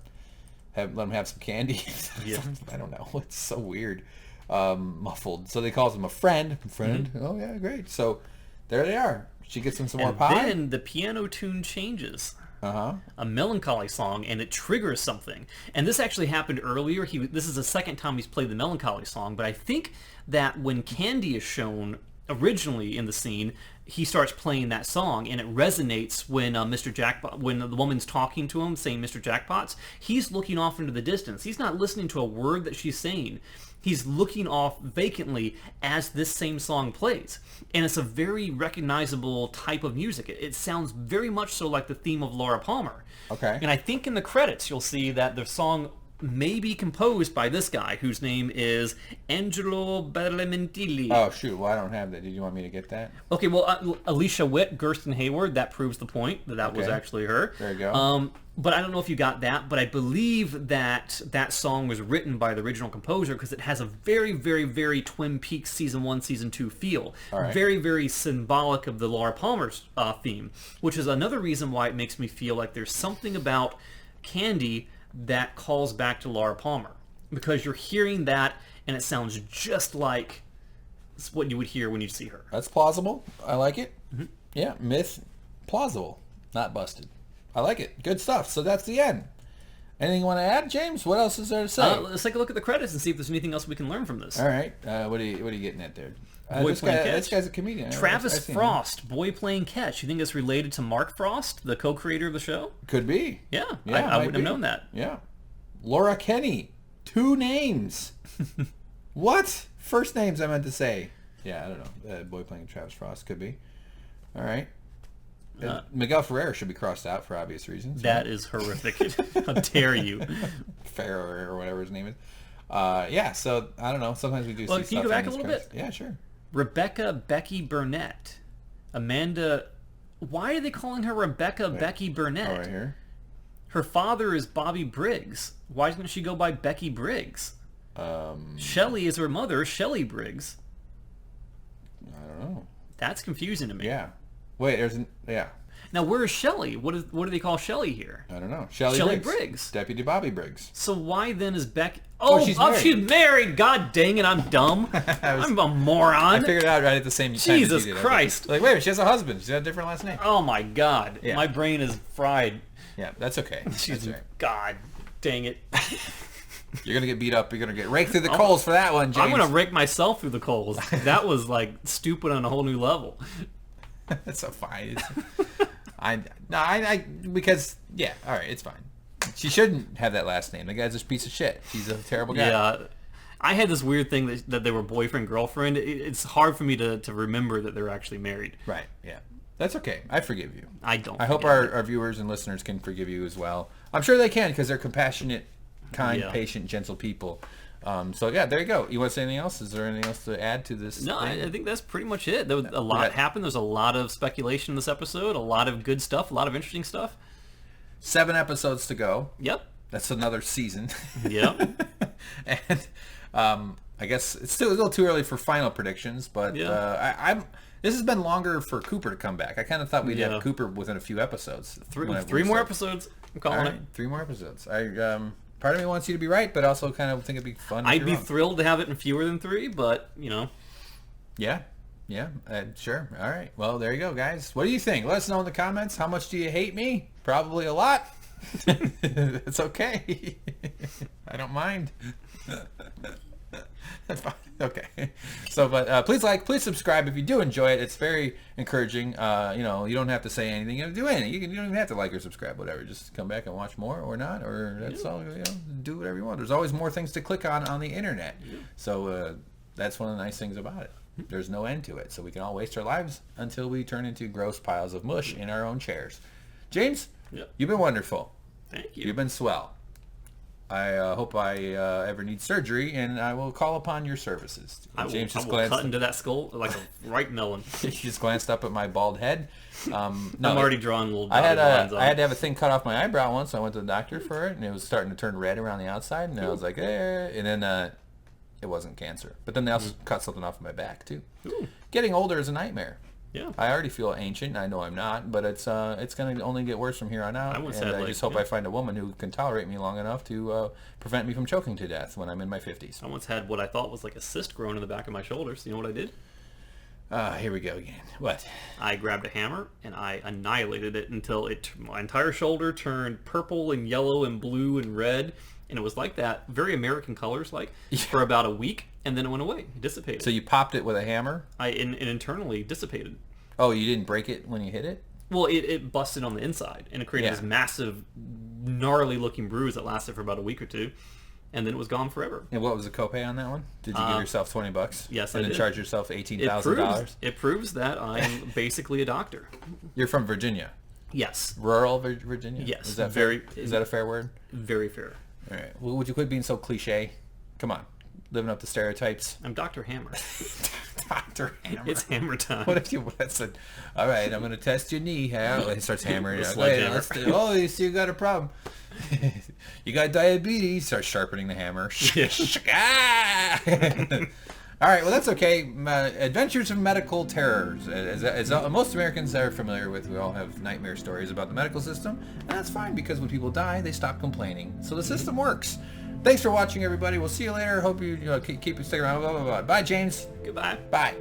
him have some candy. Yeah. I don't know. It's so weird. Muffled. So they calls him a friend. Mm-hmm. Oh yeah, great. So there they are. She gets him some more pie. And then the piano tune changes. A melancholy song, and it triggers something. And this actually happened earlier. This is the second time he's played the melancholy song, but I think that when Candy is shown originally in the scene, he starts playing that song, and it resonates when Mr. Jackpot, when the woman's talking to him, saying Mr. Jackpots, he's looking off into the distance. He's not listening to a word that she's saying. He's looking off vacantly as this same song plays. And it's a very recognizable type of music. It sounds very much so like the theme of Laura Palmer. Okay. And I think in the credits you'll see that the song may be composed by this guy, whose name is Angelo Badalamenti. Oh, shoot. Well, I don't have that. Did you want me to get that? Okay, well, Alicia Witt, Kirsten Hayward, that proves the point that was actually her. There you go. But I don't know if you got that, but I believe that song was written by the original composer because it has a very, very, very Twin Peaks Season 1, Season 2 feel. Right. Very, very symbolic of the Laura Palmer's theme, which is another reason why it makes me feel like there's something about Candy that calls back to Laura Palmer. Because you're hearing that, and it sounds just like what you would hear when you see her. That's plausible. I like it. Mm-hmm. Yeah, myth, plausible, not busted. I like it. Good stuff. So that's the end. Anything you want to add, James? What else is there to say? Let's take a look at the credits and see if there's anything else we can learn from this. All right. What are you getting at there? Boy Playing Catch. This guy's a comedian. Travis Frost, Boy Playing Catch. You think it's related to Mark Frost, the co-creator of the show? Could be. Yeah. I wouldn't have known that. Yeah. Laura Kenny. 2 names. What? First names I meant to say. Yeah, I don't know. Boy Playing Travis Frost could be. All right. Miguel Ferrer should be crossed out for obvious reasons. That is horrific. How dare you? Ferrer or whatever his name is. Yeah, so I don't know. Sometimes we do see can you go back a little bit? Yeah, sure. Rebecca Becky Burnett. Amanda... Why are they calling her Rebecca Becky Burnett? Oh, right here. Her father is Bobby Briggs. Why doesn't she go by Becky Briggs? Shelley is her mother, Shelley Briggs. I don't know. That's confusing to me. Yeah. Wait, yeah. Now, where is Shelley? What do they call Shelley here? I don't know. Shelley Briggs. Deputy Bobby Briggs. So why then is Becky... she's married. God dang it, I'm dumb. I'm a moron. I figured it out right at the same time. Jesus Christ. Like, wait, she has a husband. She's got a different last name. Oh my God. Yeah. My brain is fried. Yeah, that's okay. That's right. God dang it. You're going to get beat up. You're going to get raked through the coals for that one, James. I'm going to rake myself through the coals. That was like stupid on a whole new level. That's so fine. Because, yeah, all right, it's fine. She shouldn't have that last name. The guy's a piece of shit. He's a terrible guy. Yeah. I had this weird thing that they were boyfriend-girlfriend. It's hard for me to remember that they're actually married. Right, yeah. That's okay. I forgive you. I don't. I hope our viewers and listeners can forgive you as well. I'm sure they can because they're compassionate, kind, patient, gentle people. So yeah, there you go. You want to say anything else? Is there anything else to add to this? No, I think that's pretty much it. There was a lot happened. There's a lot of speculation in this episode. A lot of good stuff. A lot of interesting stuff. 7 episodes to go. Yep. That's another season. Yep. And I guess it's still a little too early for final predictions, but this has been longer for Cooper to come back. I kind of thought we'd have Cooper within a few episodes. Three more episodes. I'm calling it. 3 more episodes. part of me wants you to be right, but also kind of think it'd be fun. I'd be thrilled to have it in fewer than 3, but Yeah, sure. All right. Well, there you go, guys. What do you think? Let us know in the comments. How much do you hate me? Probably a lot. It's okay. I don't mind. That's fine. Okay. So, but please subscribe if you do enjoy it. It's very encouraging. You don't have to say anything. You don't do anything. You don't even have to like or subscribe, whatever. Just come back and watch more or not, or that's all. Do whatever you want. There's always more things to click on the internet. Yeah. So that's one of the nice things about it. There's no end to it. So we can all waste our lives until we turn into gross piles of mush in our own chairs. James, you've been wonderful. Thank you. You've been swell. I hope I ever need surgery, and I will call upon your services. James just glanced cut into that skull like a ripe melon. He just glanced up at my bald head. No, I'm already drawing little I had to have a thing cut off my eyebrow once. So I went to the doctor for it, and it was starting to turn red around the outside, and I was like, and then it wasn't cancer. But then they also cut something off my back too. Ooh. Getting older is a nightmare. Yeah, I already feel ancient. I know I'm not, but it's going to only get worse from here on out. I just hope I find a woman who can tolerate me long enough to prevent me from choking to death when I'm in my 50s. I once had what I thought was like a cyst growing in the back of my shoulders. You know what I did? Here we go again. What? I grabbed a hammer and I annihilated it until my entire shoulder turned purple and yellow and blue and red. And it was like that, very American colors, for about a week, and then it went away. It dissipated. So you popped it with a hammer? It internally dissipated. Oh, you didn't break it when you hit it? Well, it busted on the inside, and it created this massive, gnarly-looking bruise that lasted for about a week or two, and then it was gone forever. And what was the copay on that one? Did you give yourself $20? Yes, and I did. And charge yourself $18,000? It proves that I'm basically a doctor. You're from Virginia? Yes. Rural Virginia? Yes. Is that a fair word? Very fair. All right. Well, would you quit being so cliche? Come on. Living up to stereotypes. I'm Dr. Hammer. Dr. Hammer. It's hammer time. What if you said, all right, I'm going to test your knee. He starts hammering it. Oh, you see you got a problem. You got diabetes. Starts sharpening the hammer. All right, well, that's okay. Adventures of Medical Terrors. As most Americans are familiar with, we all have nightmare stories about the medical system. And that's fine, because when people die, they stop complaining. So the system works. Thanks for watching, everybody. We'll see you later. Hope you keep sticking around. Blah, blah, blah. Bye, James. Goodbye. Bye.